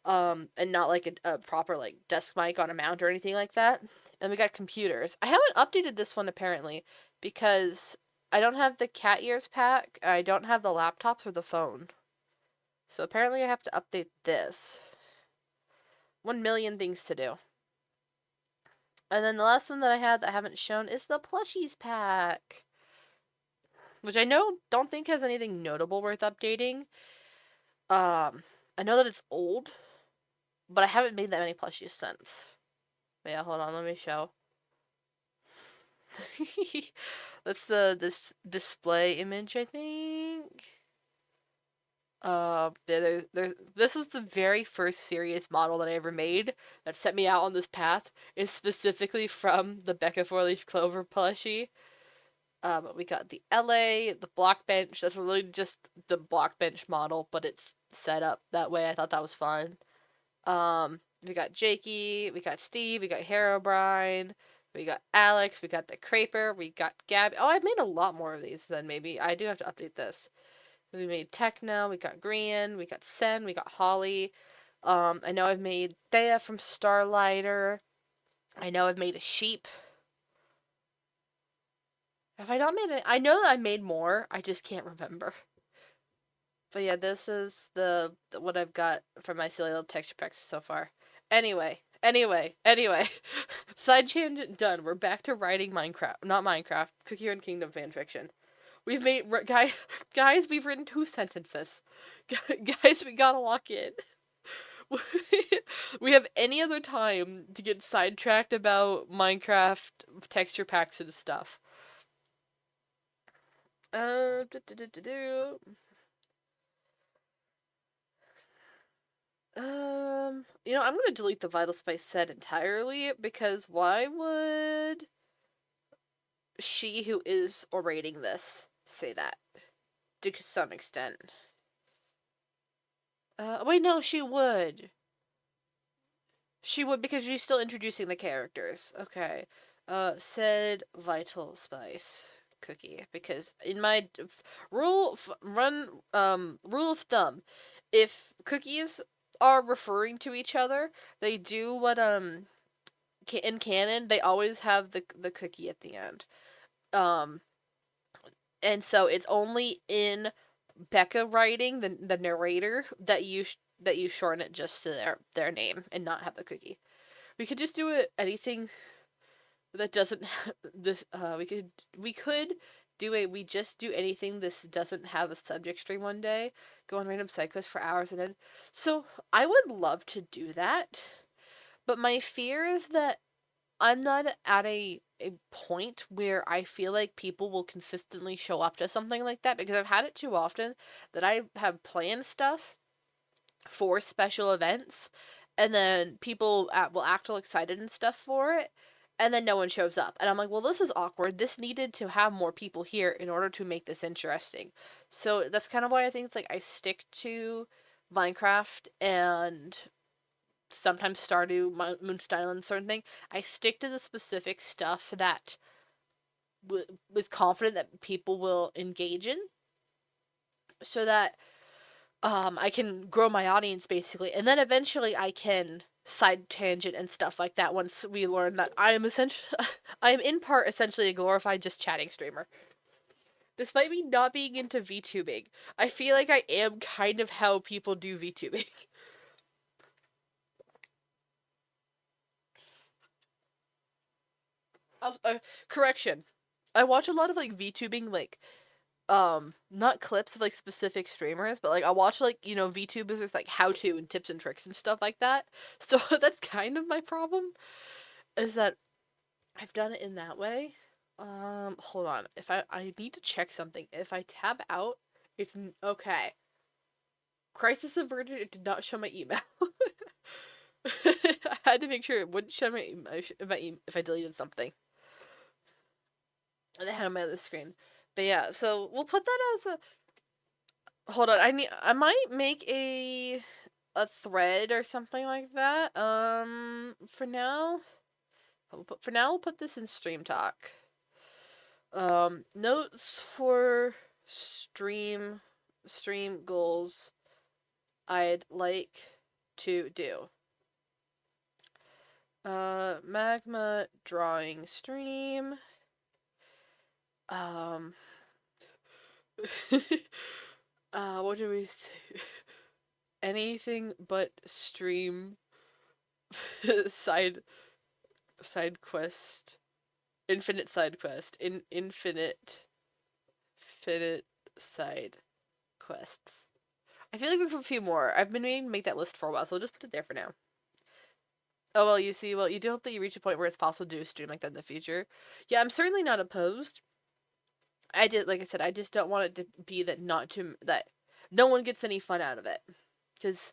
and not like a proper like desk mic on a mount or anything like that. And we got computers. I haven't updated this one apparently because I don't have the cat ears pack. I don't have the laptops or the phone. So apparently I have to update this. 1,000,000 things to do. And then the last one that I had that I haven't shown is the plushies pack, which I don't think has anything notable worth updating. I know that it's old, but I haven't made that many plushies since. But yeah, hold on, let me show. That's this display image, I think. This was the very first serious model that I ever made that set me out on this path. Is specifically from the Becca 4-Leaf Clover plushie. But we got the LA, the block bench. That's really just the block bench model, but it's set up that way. I thought that was fun. We got Jakey, we got Steve, we got Herobrine, we got Alex, we got the Craper, we got Gabby. Oh, I've made a lot more of these than maybe. I do have to update this. We made Techno, we got Grian, we got Sen, we got Holly. I know I've made Thea from Starlighter. I know I've made a sheep. Have I not made it? I know that I made more. I just can't remember. But yeah, this is what I've got from my silly little texture packs so far. Anyway, Anyway, side tangent done. We're back to writing Minecraft, not Minecraft, Cookie Run Kingdom fanfiction. We've made guys. We've written 2 sentences. Guys, we gotta lock in. We have any other time to get sidetracked about Minecraft texture packs and stuff. Uh, do, do, do, do, do. I'm gonna delete the Vital Spice set entirely because why would she who is orating this say that? To some extent. Wait, no, she would. She would because she's still introducing the characters. Okay. Said Vital Spice Cookie because in my rule of thumb, if cookies are referring to each other, they do what in canon they always have the cookie at the end. Um and so it's only in Becca writing the narrator that you shorten it just to their name and not have the cookie. We could just do it anything that doesn't this we could do a we just do anything this doesn't have a subject stream one day, go on random side quests for hours and then so I would love to do that, but my fear is that I'm not at a point where I feel like people will consistently show up to something like that because I've had it too often that I have planned stuff for special events and then people will act all excited and stuff for it and then no one shows up and I'm like, well, this is awkward. This needed to have more people here in order to make this interesting. So that's kind of why I think it's like I stick to Minecraft and sometimes Stardew, Moonstyle, and certain thing. I stick to the specific stuff that was confident that people will engage in, so that I can grow my audience basically, and then eventually I can side tangent and stuff like that once we learn that I am essentially, I am in part essentially a glorified just chatting streamer. Despite me not being into VTubing, I feel like I am kind of how people do VTubing. Correction. I watch a lot of like VTubing, like not clips of like specific streamers, but like I watch like VTubers with like how to and tips and tricks and stuff like that. So that's kind of my problem, is that I've done it in that way. Hold on. If I need to check something. If I tab out, it's okay. Crisis averted. It did not show my email. I had to make sure it wouldn't show my email if I deleted something. And I had on my other screen. But yeah, so we'll put that as a. Hold on, I might make a thread or something like that. For now we'll put this in Stream Talk. Notes for stream goals I'd like to do. Magma drawing stream. What do we say? Anything but stream side quest. Infinite side quest. Infinite side quests. I feel like there's a few more. I've been meaning to make that list for a while, so I'll just put it there for now. Oh, well, you do hope that you reach a point where it's possible to do a stream like that in the future. Yeah, I'm certainly not opposed. Like I said, I just don't want it to be that no one gets any fun out of it. Because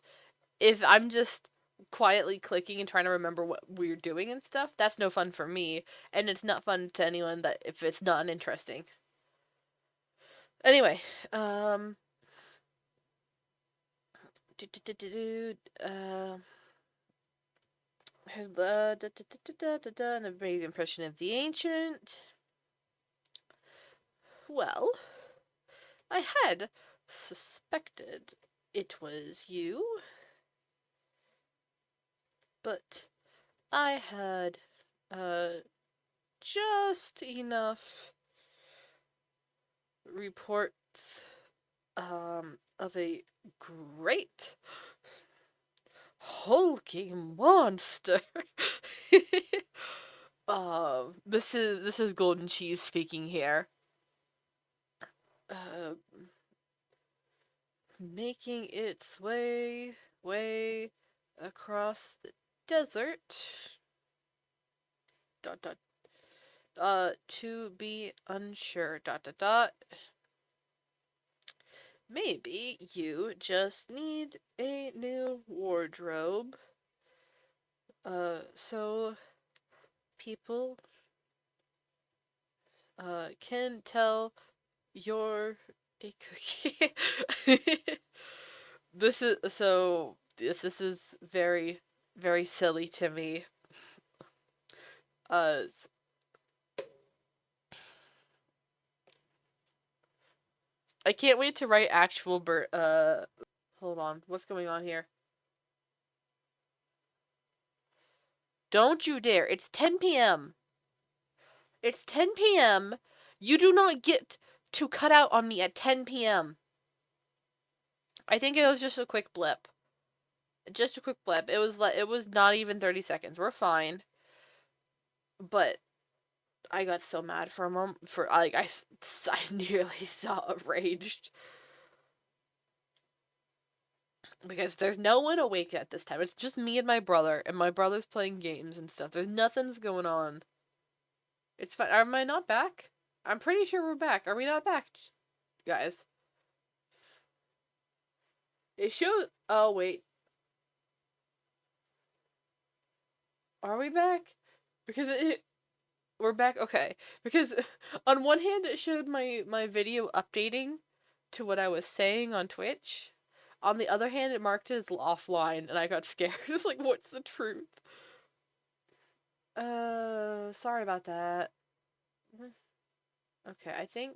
if I'm just quietly clicking and trying to remember what we're doing and stuff, that's no fun for me, and it's not fun to anyone that if it's not uninteresting. Anyway, and a brave impression of the ancient. Well, I had suspected it was you, but I had just enough reports of a great hulking monster. This is Golden Cheese speaking here. Uh, Making its way across the desert. Dot dot. To be unsure. Dot dot dot. Maybe you just need a new wardrobe. So people can tell you're a cookie. This is very very silly to me. Uh I can't wait to write actual hold on. What's going on here? Don't you dare. It's 10 p.m. It's 10 p.m. You do not get to cut out on me at 10 p.m. I think it was just a quick blip. Just a quick blip. It was not even 30 seconds. We're fine. But I got so mad for a moment. For like I nearly saw raged because there's no one awake at this time. It's just me and my brother's playing games and stuff. There's nothing's going on. It's fine. Am I not back? I'm pretty sure we're back. Are we not back, guys? It shows. Oh wait, are we back? Because we're back. Okay, because on one hand it showed my video updating to what I was saying on Twitch. On the other hand, it marked it as offline, and I got scared. It was like, what's the truth? Sorry about that. Okay, I think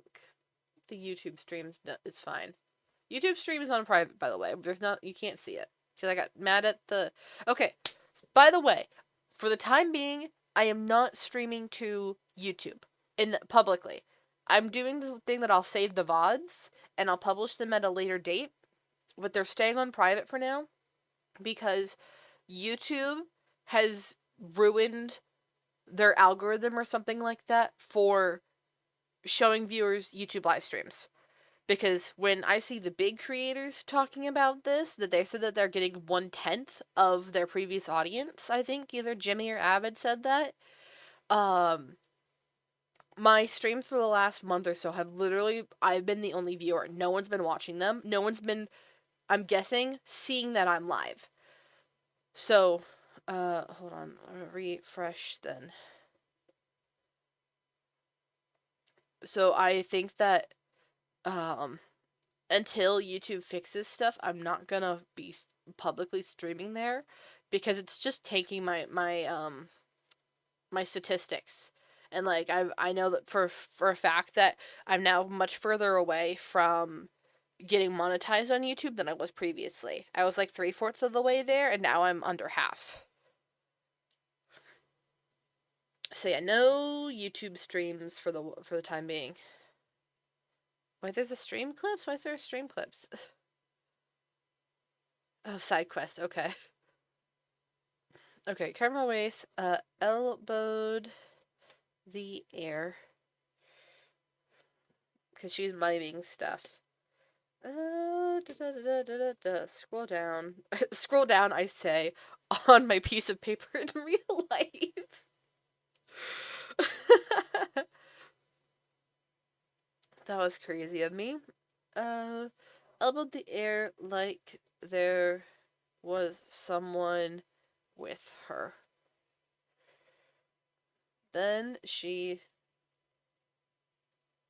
the YouTube stream is fine. YouTube stream is on private, by the way. You can't see it. Because I got mad at the... Okay, by the way, for the time being, I am not streaming to YouTube publicly. I'm doing the thing that I'll save the VODs, and I'll publish them at a later date, but they're staying on private for now, because YouTube has ruined their algorithm or something like that for showing viewers YouTube live streams. Because when I see the big creators talking about this, that they said that they're getting 1/10 of their previous audience, I think either Jimmy or Avid said that. My streams for the last month or so have literally, I've been the only viewer. No one's been watching them. No one's been, I'm guessing, seeing that I'm live. So, hold on, refresh then. So I think that, until YouTube fixes stuff, I'm not gonna be publicly streaming there, because it's just taking my statistics. And like I know that for a fact that I'm now much further away from getting monetized on YouTube than I was previously. I was like 3/4 of the way there, and now I'm under half. So yeah, no YouTube streams for the time being. Wait, there's a stream clips? Why is there a stream clips? Oh, side quest, okay. Okay, Caramel Race, elbowed the air. Because she's miming stuff. Scroll down. Scroll down, I say, on my piece of paper in real life. That was crazy of me. Elbowed the air like there was someone with her. Then she...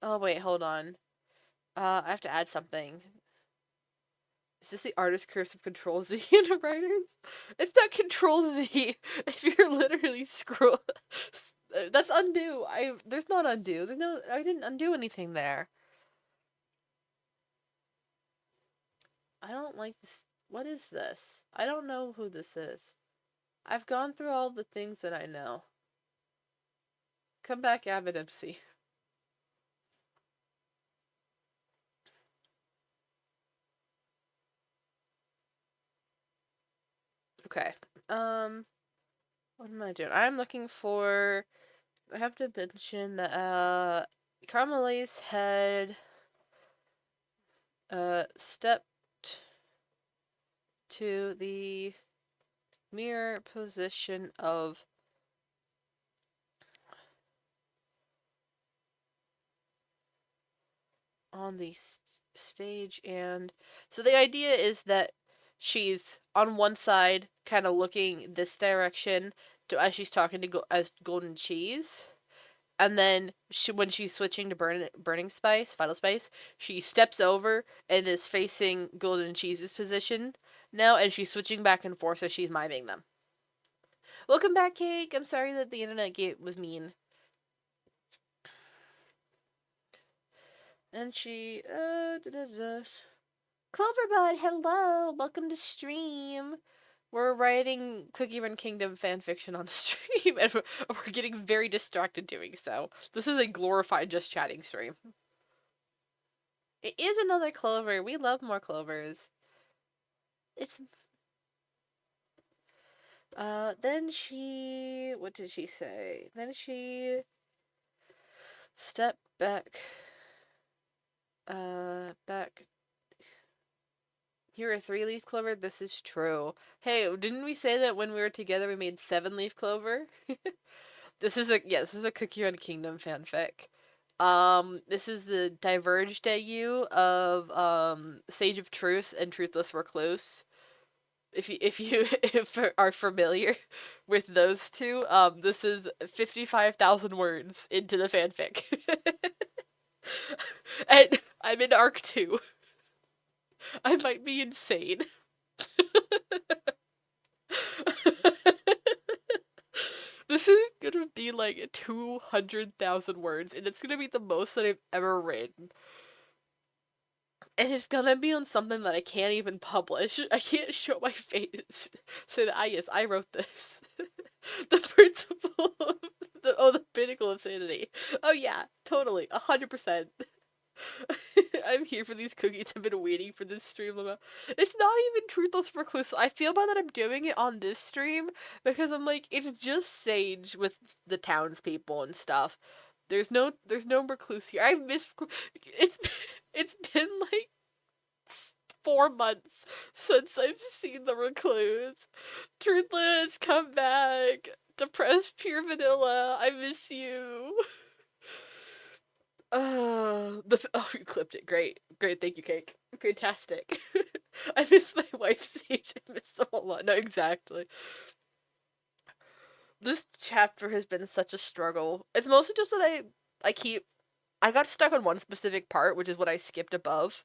Oh, wait, hold on. I have to add something. Is this the artist cursive Control Z in a writer's? It's not Control Z if you're literally scroll. That's undo. There's not undo. I didn't undo anything there. I don't like this. What is this? I don't know who this is. I've gone through all the things that I know. Come back, Avid MC. Okay. What am I doing? I'm looking for. I have to mention that Carmelize had stepped to the mirror position of on the stage, and so the idea is that she's on one side kind of looking this direction to as she's talking to as Golden Cheese, and then when she's switching to burning spice, vital spice, she steps over and is facing Golden Cheese's position now, and she's switching back and forth as she's miming them. Welcome back, Cake. I'm sorry that the internet gate was mean. And she Cloverbud, hello! Welcome to stream. We're writing Cookie Run Kingdom fanfiction on stream, and we're getting very distracted doing so. This is a glorified just chatting stream. It is another Clover. We love more Clovers. It's... then she... What did she say? Then she... stepped back... back... You're a 3-leaf clover? This is true. Hey, didn't we say that when we were together we made 7-leaf clover? This is a Cookie Run Kingdom fanfic. This is the diverged AU of Sage of Truth and Truthless Recluse. If you are familiar with those two, this is 55,000 words into the fanfic. And I'm in arc 2. I might be insane. This is gonna be like 200,000 words, and it's gonna be the most that I've ever written. And it's gonna be on something that I can't even publish. I can't show my face. Say that, yes, I wrote this. The principle of the pinnacle of sanity. Oh yeah, totally, 100%. I'm here for these cookies. I've been waiting for this stream. It's not even Truthless Recluse. I feel bad that I'm doing it on this stream because I'm like, it's just Sage with the townspeople and stuff. There's no Recluse here. I miss. It's been like 4 months since I've seen the Recluse. Truthless, come back. Depressed Pure Vanilla, I miss you. You clipped it. Great. Thank you, Cake. Fantastic. I miss my wife, Sage. I miss them a lot. No, exactly. This chapter has been such a struggle. It's mostly just that I got stuck on one specific part, which is what I skipped above.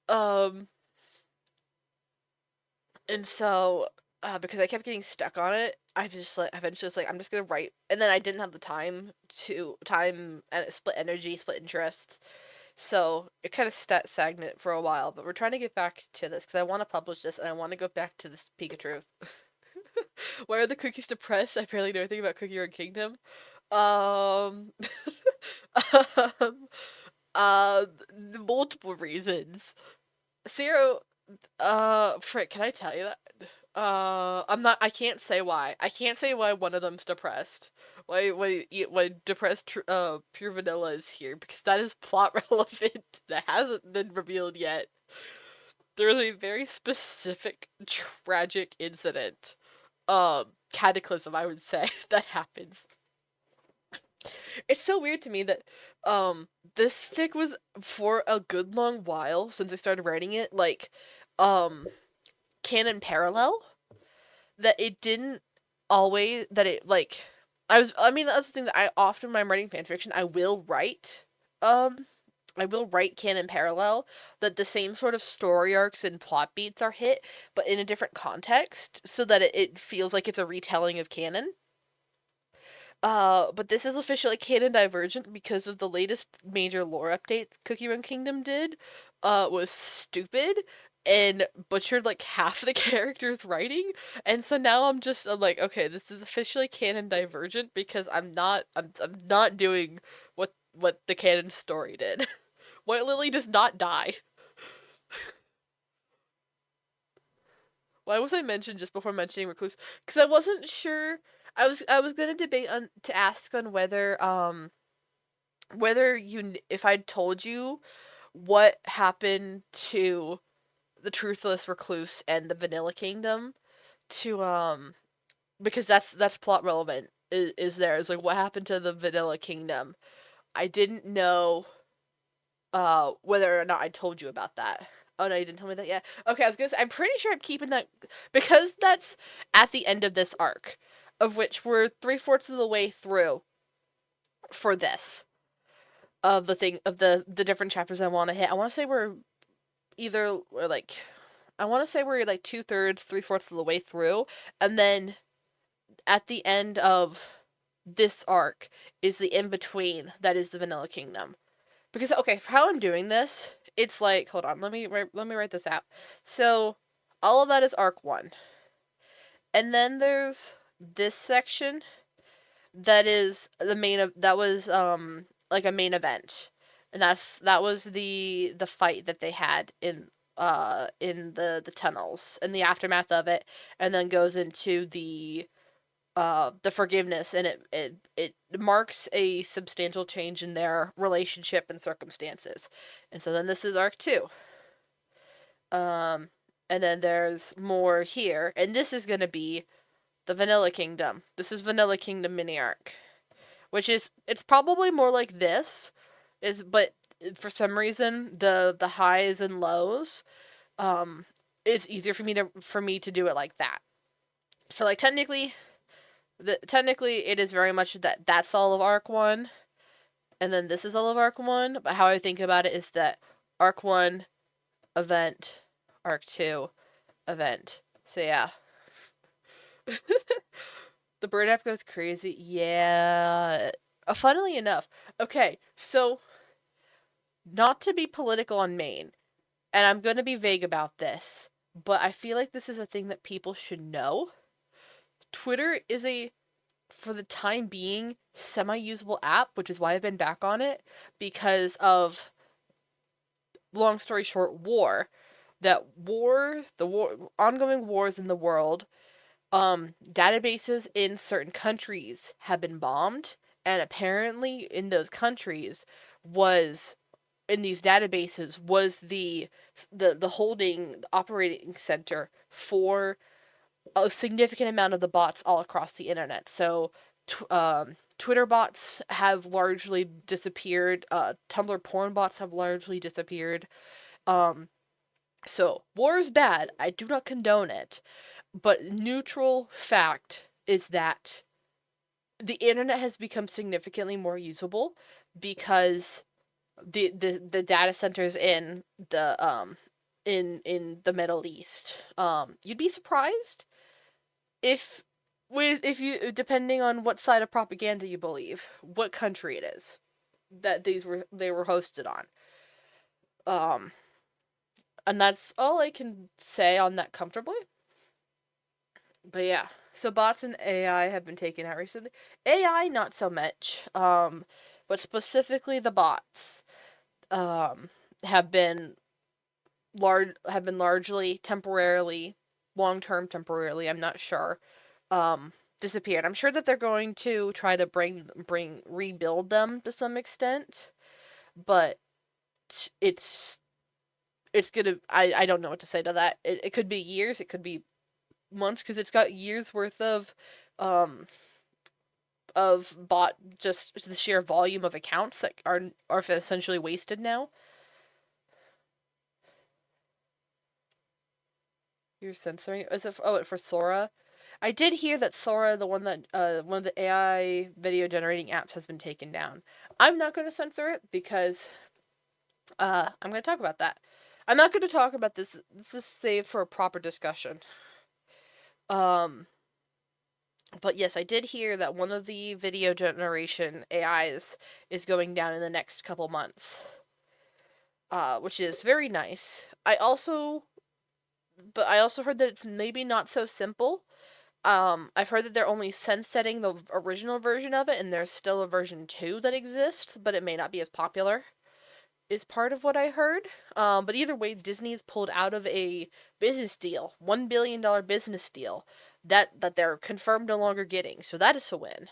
And so, because I kept getting stuck on it, I just like eventually was like, I'm just gonna write, and then I didn't have the time and split energy, split interest, so it kind of stagnant for a while. But we're trying to get back to this because I want to publish this and I want to go back to this peak of truth. Why are the cookies depressed? I barely know anything about Cookie Run Kingdom. Multiple reasons. Zero. Frick, can I tell you that? I can't say why. I can't say why one of them's depressed. Why depressed, Pure Vanilla is here, because that is plot relevant. That hasn't been revealed yet. There is a very specific, tragic incident, cataclysm, I would say, that happens. It's so weird to me that, this fic was for a good long while since I started writing it, like, canon parallel, that it didn't always, that it, like, that's the thing that I often, when I'm writing fanfiction, I will write canon parallel, that the same sort of story arcs and plot beats are hit, but in a different context, so that it feels like it's a retelling of canon. But this is officially canon divergent because of the latest major lore update Cookie Run Kingdom did, was stupid, and butchered like half the character's writing, and so now I'm like, okay, this is officially canon divergent because I'm not doing what the canon story did. White Lily does not die. Why was I mentioned just before mentioning recluse? Because I wasn't sure. I was gonna debate on to ask on whether if I'd told you what happened to the Truthless Recluse and the Vanilla Kingdom to because that's plot relevant is there is like what happened to the Vanilla Kingdom. I didn't know whether or not I told you about that. Oh no, you didn't tell me that yet. Okay, I was gonna say I'm pretty sure I'm keeping that because that's at the end of this arc, of which we're 3/4 of the way through for this of the thing of the different chapters I want to hit. I want to say we're like I want to say we're like 2/3, 3/4 of the way through, and then at the end of this arc is the in between that is the Vanilla Kingdom. Because okay, for how I'm doing this, it's like hold on, let me write this out. So all of that is arc 1. And then there's this section that is the main of that was like a main event. And that was the fight that they had in the tunnels and the aftermath of it, and then goes into the forgiveness, and it marks a substantial change in their relationship and circumstances. And so then this is arc 2. And then there's more here, and this is going to be the Vanilla Kingdom. This is Vanilla Kingdom mini arc, which is it's probably more like this but for some reason the highs and lows it's easier for me to do it like that. So like technically it is very much that's all of arc 1, and then this is all of arc 1, but how I think about it is that arc 1 event, arc 2 event. So yeah. The bird app goes crazy. Yeah. Funnily enough. Okay, so not to be political on Maine, and I'm going to be vague about this, but I feel like this is a thing that people should know. Twitter is for the time being, semi-usable app, which is why I've been back on it, because of, long story short, the ongoing wars in the world, databases in certain countries have been bombed, and apparently in those countries in these databases was the holding operating center for a significant amount of the bots all across the internet. So Twitter bots have largely disappeared. Tumblr porn bots have largely disappeared. So war is bad. I do not condone it. But neutral fact is that the internet has become significantly more usable because the data centers in the Middle East. You'd be surprised if you depending on what side of propaganda you believe, what country it is that they were hosted on. And that's all I can say on that comfortably. But yeah, so bots and AI have been taken out recently. AI not so much. But specifically the bots have been largely temporarily, long-term temporarily, I'm not sure, disappeared. I'm sure that they're going to try to rebuild them to some extent, but it's gonna, I don't know what to say to that. It could be years, it could be months, because it's got years worth of bot, just the sheer volume of accounts that are essentially wasted now. You're censoring? Is it for Sora? I did hear that Sora, the one of the AI video generating apps, has been taken down. I'm not going to censor it because I'm going to talk about that. I'm not going to talk about this. This is saved for a proper discussion. But yes, I did hear that one of the video generation AIs is going down in the next couple months. Which is very nice. I also heard that it's maybe not so simple. I've heard that they're only sunsetting the original version of it, and there's still a version 2 that exists, but it may not be as popular. is part of what I heard. But either way, Disney's pulled out of a business deal, $1 billion business deal that they're confirmed no longer getting. So that is a win.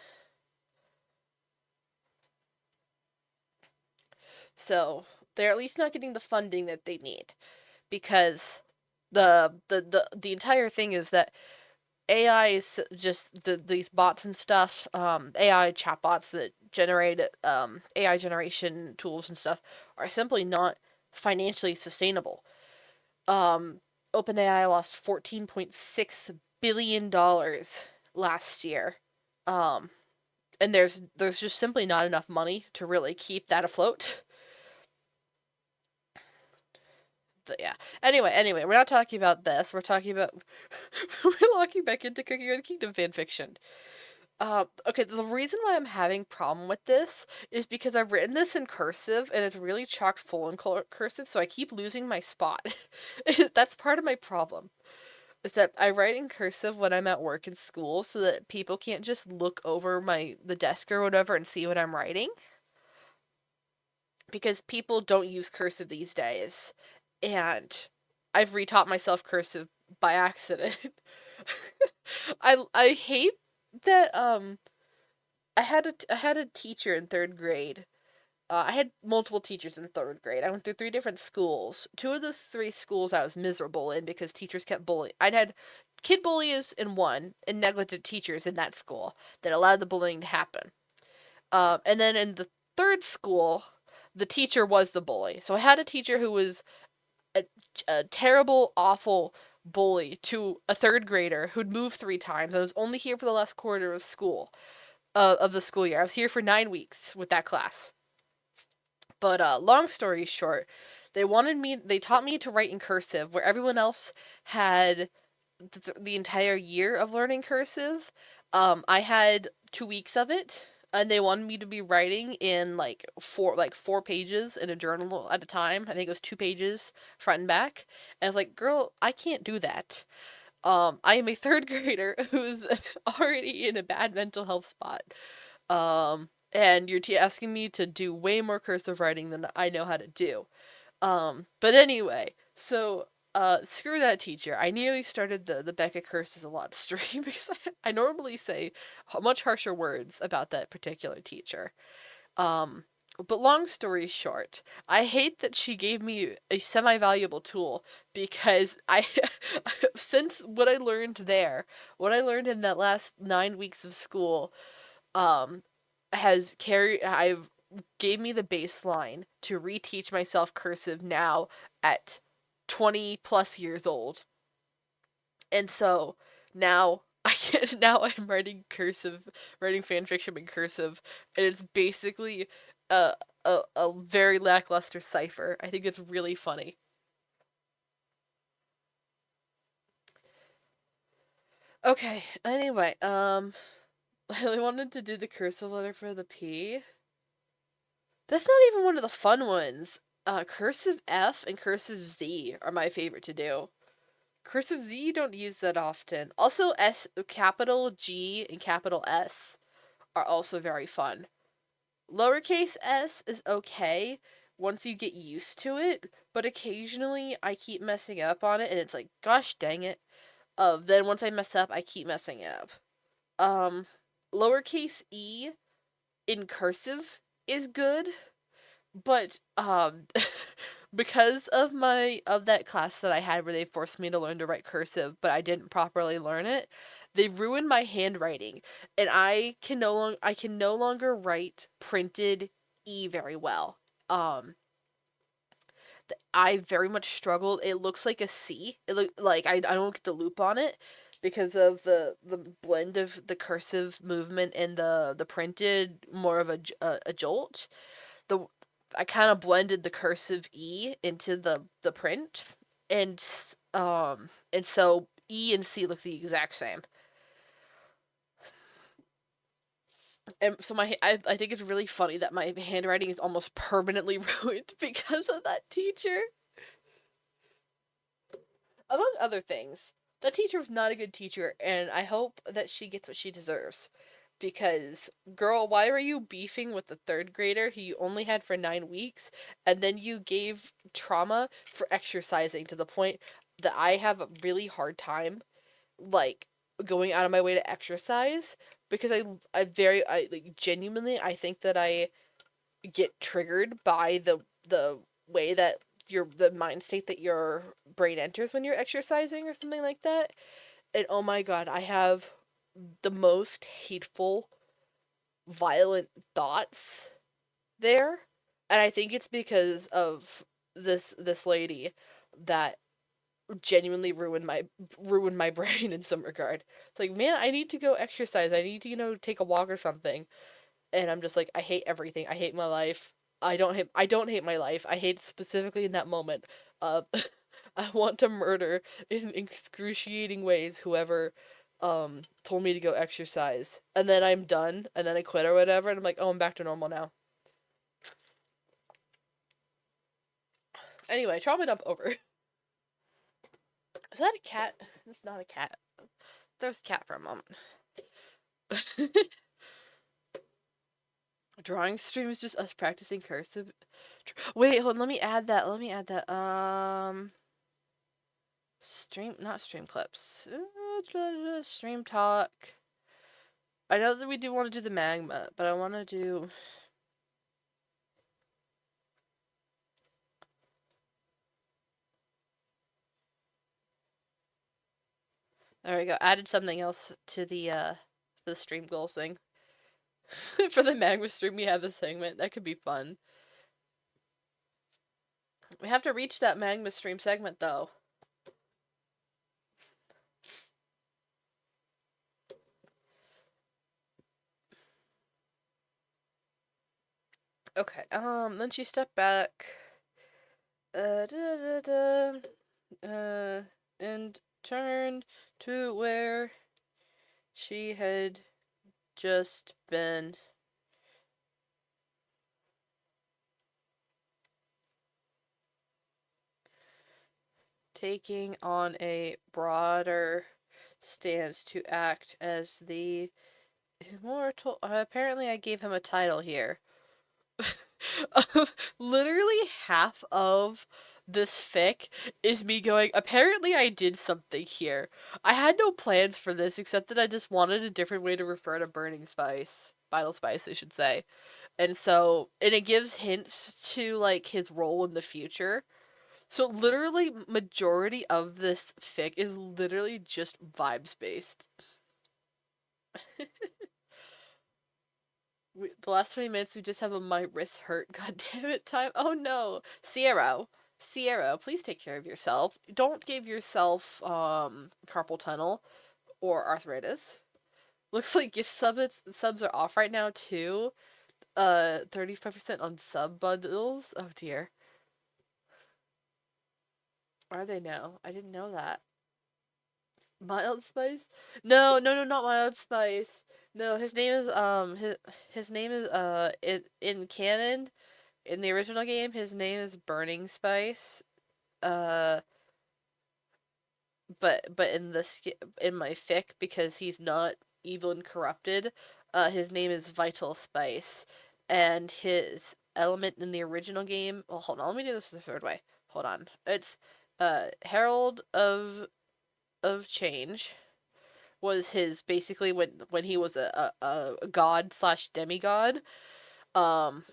So they're at least not getting the funding that they need, because the entire thing is that AI is just these bots and stuff, AI chatbots that generate AI generation tools and stuff are simply not financially sustainable. Um, OpenAI lost $14.6 billion last year. Um, and there's just simply not enough money to really keep that afloat. But yeah. Anyway, we're not talking about this. We're talking about we're locking back into Cookie Run Kingdom fanfiction. Okay, the reason why I'm having problem with this is because I've written this in cursive and it's really chocked full in cursive, so I keep losing my spot. That's part of my problem. Is that I write in cursive when I'm at work and school so that people can't just look over the desk or whatever and see what I'm writing. Because people don't use cursive these days. And I've retaught myself cursive by accident. I hate that I had a teacher in 3rd grade. I had multiple teachers in 3rd grade. I went through 3 different schools. 2 of those 3 schools I was miserable in because teachers kept bullying. I'd had kid bullies in one and negligent teachers in that school that allowed the bullying to happen. And then in the 3rd school, the teacher was the bully. So I had a teacher who was a terrible, awful bully to a 3rd grader who'd moved 3 times and was only here for the last quarter of school, of the school year. I was here for 9 weeks with that class. But long story short, they taught me to write in cursive where everyone else had the entire year of learning cursive. I had 2 weeks of it, and they wanted me to be writing in like 4 pages in a journal at a time. I think it was 2 pages front and back. And I was like, girl, I can't do that. I am a 3rd grader who's already in a bad mental health spot. And you're asking me to do way more cursive writing than I know how to do. But anyway, so screw that teacher. I nearly started the Becca curses a lot stream because I normally say much harsher words about that particular teacher. Um, but long story short, I hate that she gave me a semi-valuable tool because since what I learned there, what I learned in that last 9 weeks of school, um, I've gave me the baseline to reteach myself cursive now at 20 plus years old. And so now now I'm writing cursive, writing fan fiction in cursive, and it's basically a a very lackluster cipher. I think it's really funny. Okay, anyway, I really wanted to do the cursive letter for the P. That's not even one of the fun ones. Cursive F and cursive Z are my favorite to do. Cursive Z you don't use that often. Also, capital G and capital S are also very fun. Lowercase s is okay once you get used to it, but occasionally I keep messing up on it, and it's like, gosh dang it. Then once I mess up, I keep messing it up. Um, Lowercase e in cursive is good, but because of that class that I had where they forced me to learn to write cursive, but I didn't properly learn it, they ruined my handwriting, and I can no longer write printed E very well. Um I very much struggled. It looks like a C. It look like I don't get the loop on it because of the blend of the cursive movement and the printed, more of a jolt. The I kind of blended the cursive E into the print, and and so E and C look the exact same. And so I think it's really funny that my handwriting is almost permanently ruined because of that teacher. Among other things, that teacher was not a good teacher, and I hope that she gets what she deserves. because, girl, why were you beefing with the third grader who you only had for 9 weeks, and then you gave trauma for exercising to the point that I have a really hard time, like, going out of my way to exercise, because I like, genuinely, I think that I get triggered by the way that the mind state that your brain enters when you're exercising or something like that. And oh my god, I have the most hateful, violent thoughts there. And I think it's because of this lady that genuinely ruined my brain in some regard. It's like, man, I need to go exercise. I need to, take a walk or something. And I'm just like, I hate everything. I hate my life. I don't hate my life. I hate specifically in that moment. Uh I want to murder in excruciating ways whoever told me to go exercise. And then I'm done and then I quit or whatever and I'm like, "Oh, I'm back to normal now." Anyway, trauma dump over. Is that a cat? It's not a cat. There's a cat for a moment. Drawing stream is just us practicing cursive. Wait, hold on, let me add that. Stream, not stream clips. Stream talk. I know that we do want to do the magma, but I want to do. There we go. Added something else to the stream goals thing. For the magma stream, we have a segment that could be fun. We have to reach that magma stream segment though. Okay. Then she stepped back. And turned to where she had just been. Taking on a broader stance to act as the immortal. Apparently, I gave him a title here. Literally half of this fic is me going, apparently I did something here. I had no plans for this except that I just wanted a different way to refer to burning spice. Vital spice, I should say. And it gives hints to, like, his role in the future. So literally, majority of this fic is literally just vibes based. The last 20 minutes, we just have a my wrist hurt, god damn it time. Oh no. Sierra, please take care of yourself. Don't give yourself carpal tunnel or arthritis. Looks like gift subs are off right now too. 35% on sub bundles. Oh dear. Are they now? I didn't know that. Mild Spice? No, no, no, not Mild Spice. No, his name is his name is in canon, in the original game, his name is Burning Spice. Uh but in my fic, because he's not evil and corrupted, his name is Vital Spice, and his element in the original game. Well, hold on, let me do this the third way. Hold on. It's Herald of Change was his, basically, when he was a god slash demigod. Um,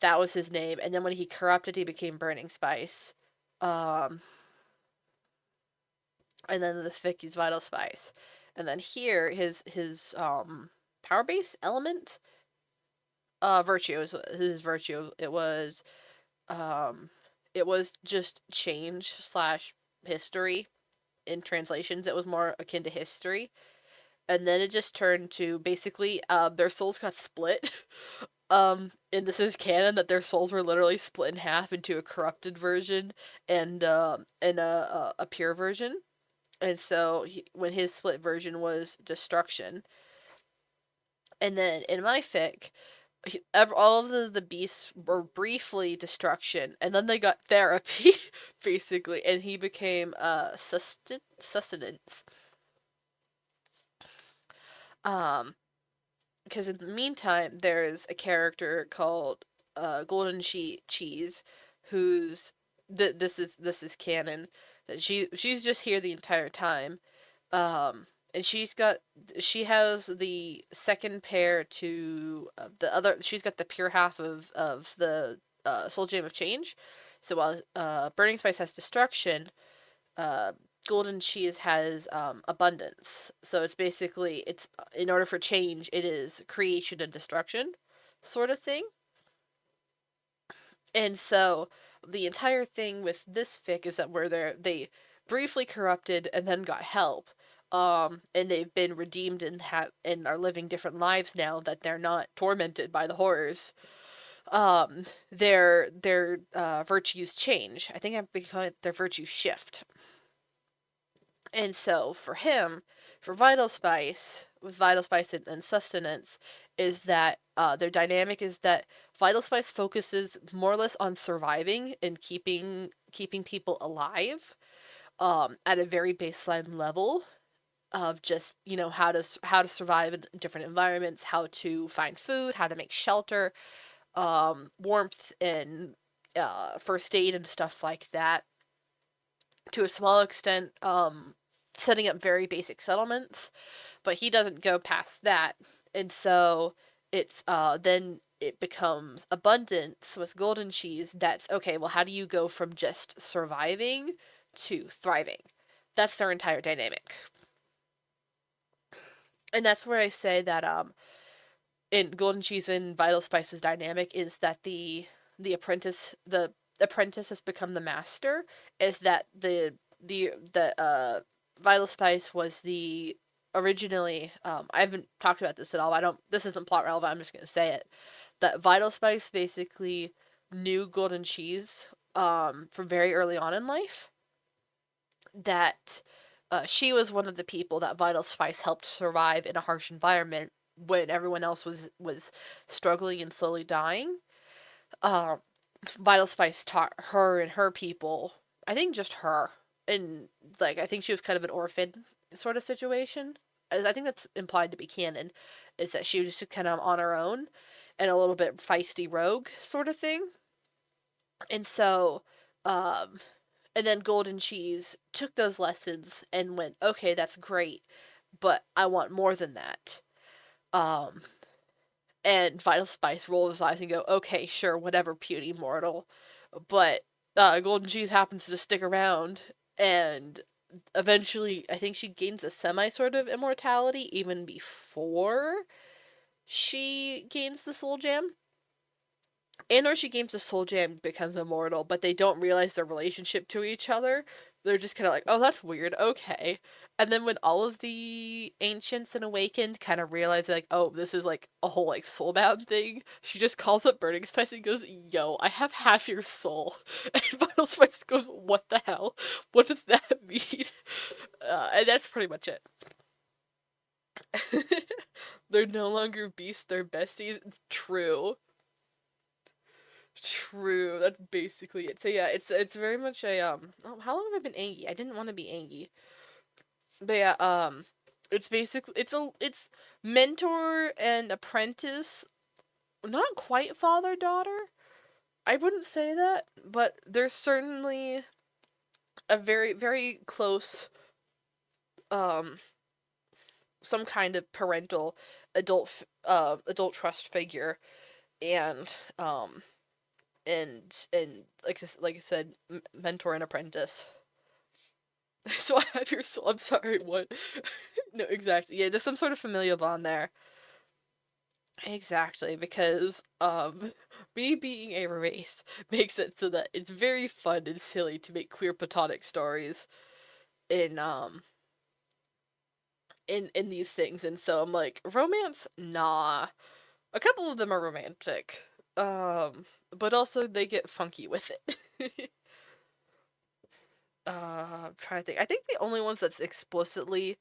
that was his name, and then when he corrupted, he became Burning Spice. Um, and then the fic is Vital Spice, and then here his power base element, virtue is his virtue. It was just change slash history. In translations, it was more akin to history, and then it just turned to, basically, their souls got split. And this is canon, that their souls were literally split in half into a corrupted version and a pure version. And so when his split version was destruction, and then in my fic, all of the beasts were briefly destruction, and then they got therapy, basically, and he became sustenance. Um, because in the meantime, there's a character called Golden Cheese, who's this is canon, that she's just here the entire time, and she has the second pair to the other. She's got the pure half of the Soul Gem of Change. So while Burning Spice has destruction, uh, Golden Cheese has abundance. So it's basically, it's in order for change, it is creation and destruction, sort of thing. And so the entire thing with this fic is that where they briefly corrupted and then got help. And they've been redeemed and are living different lives now that they're not tormented by the horrors. Their virtues change. I think I've become their virtues shift. And so for him, for Vital Spice, with Vital Spice and Sustenance, is that their dynamic is that Vital Spice focuses more or less on surviving and keeping people alive, at a very baseline level of just, how to survive in different environments, how to find food, how to make shelter, warmth, and first aid and stuff like that. To a small extent, setting up very basic settlements, but he doesn't go past that. And so it's then it becomes abundance with Golden Cheese. That's okay, well, how do you go from just surviving to thriving? That's their entire dynamic. And that's where I say that in Golden Cheese and Vital Spice's dynamic is that the apprentice has become the master, is that the Vital Spice was the originally, I haven't talked about this at all. This isn't plot relevant. I'm just going to say it. That Vital Spice basically knew Golden Cheese from very early on in life, that she was one of the people that Vital Spice helped survive in a harsh environment when everyone else was struggling and slowly dying. Um, Vital Spice taught her and her people, I think just her, and like I think she was kind of an orphan sort of situation. I think that's implied to be canon, is that she was just kind of on her own and a little bit feisty rogue sort of thing. And so, um, and then Golden Cheese took those lessons and went, okay, that's great, but I want more than that. Um, and Vital Spice rolls his eyes and go, okay, sure, whatever, puny mortal. But Golden Cheese happens to stick around, and eventually, I think she gains a semi sort of immortality even before she gains the soul gem. And or she gains the soul gem, becomes immortal, but they don't realize their relationship to each other. They're just kind of like, oh, that's weird, okay. And then when all of the ancients and awakened kind of realize, like, oh, this is like a whole like soulbound thing, she just calls up Burning Spice and goes, yo, I have half your soul. And Vital Spice goes, what the hell? What does that mean? And that's pretty much it. They're no longer beasts, they're besties. True. True, that's basically it. So yeah, it's very much a oh, how long have I been Angie? I didn't want to be Angie. But yeah, it's basically it's mentor and apprentice, not quite father daughter. I wouldn't say that, but there's certainly a very very close um some kind of parental adult trust figure, and and like I said, mentor and apprentice. So I have your soul. I'm sorry. What? No, exactly. Yeah, there's some sort of familial bond there. Exactly, because me being a race makes it so that it's very fun and silly to make queer platonic stories in in these things, and so I'm like, romance, nah. A couple of them are romantic, but also they get funky with it. I'm trying to think. I think the only ones that's explicitly,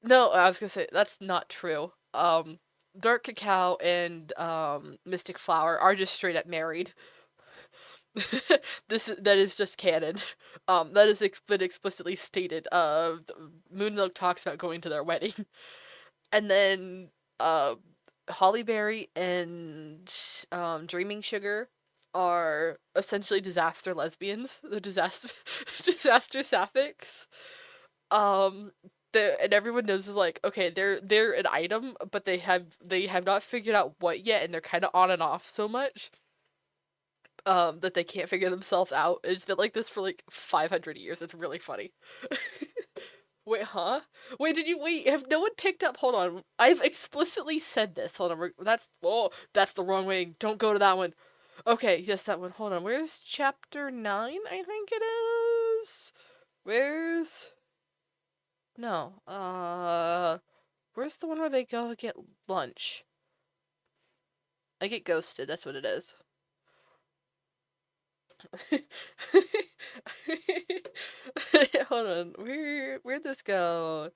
no, I was gonna say that's not true. Dark Cacao and Mystic Flower are just straight up married. That is just canon. That is been explicitly stated. Moonmilk talks about going to their wedding, and then Hollyberry and Dreaming Sugar are essentially disaster lesbians. The disaster disaster sapphics. Um, and everyone knows is like, okay, they're an item, but they have not figured out what yet, and they're kind of on and off so much that they can't figure themselves out. It's been like this for like 500 years. It's really funny. Wait, huh? Wait, did you wait? Have no one picked up? Hold on. I've explicitly said this. Hold on. That's the wrong way. Don't go to that one. Okay, yes, that one. Hold on. Where's chapter 9? I think it is. Where's No. Where's the one where they go get lunch? I get ghosted. That's what it is. Hold on. Where'd this go?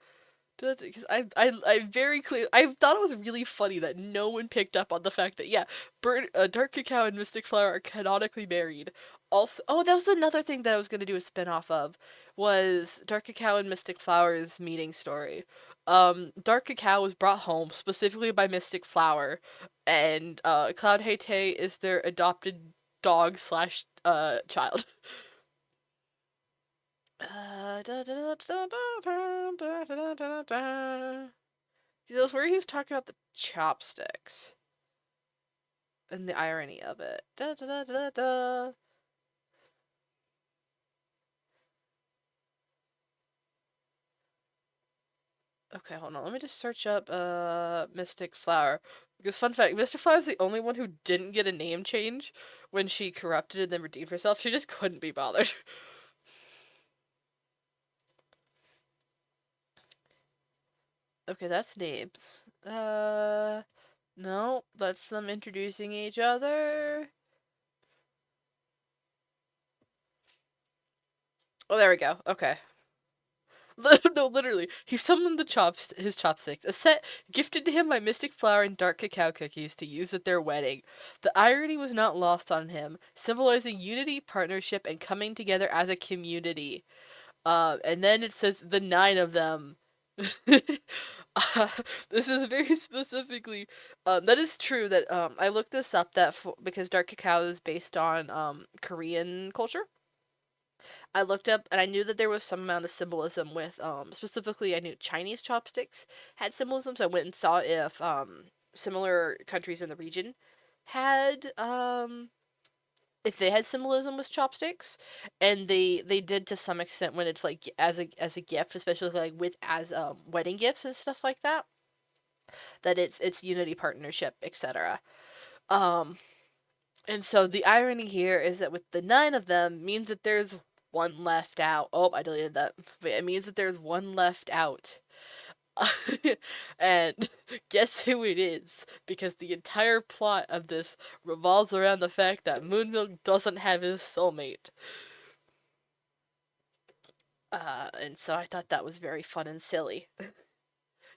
Because I very clear. I thought it was really funny that no one picked up on the fact that, yeah, Dark Cacao and Mystic Flower are canonically married. Also, oh, that was another thing that I was gonna do a spin-off of, was Dark Cacao and Mystic Flower's meeting story. Dark Cacao was brought home specifically by Mystic Flower, and Cloud Hate is their adopted dog slash child. That's where he was talking about the chopsticks and the irony of it. Okay, hold on. Let me just search up Mystic Flower. Because fun fact, Mystic Flower is the only one who didn't get a name change when she corrupted and then redeemed herself. She just couldn't be bothered. Okay, that's names. No, that's them introducing each other. Oh, there we go. Okay. No, literally, he summoned his chopsticks, a set gifted to him by Mystic Flower and Dark Cacao cookies to use at their wedding. The irony was not lost on him, symbolizing unity, partnership, and coming together as a community. And then it says the 9 of them. This is very specifically. That is true. That I looked this up because Dark Cacao is based on Korean culture. I looked up and I knew that there was some amount of symbolism with specifically I knew Chinese chopsticks had symbolism, so I went and saw if similar countries in the region had if they had symbolism with chopsticks, and they did to some extent when it's like as a gift, especially like with as wedding gifts and stuff like that. That it's unity, partnership, etc. Um, and so the irony here is that with the 9 of them means that there's one left out. Oh, I deleted that. But it means that there's one left out. And guess who it is? Because the entire plot of this revolves around the fact that Moonmilk doesn't have his soulmate. And so I thought that was very fun and silly.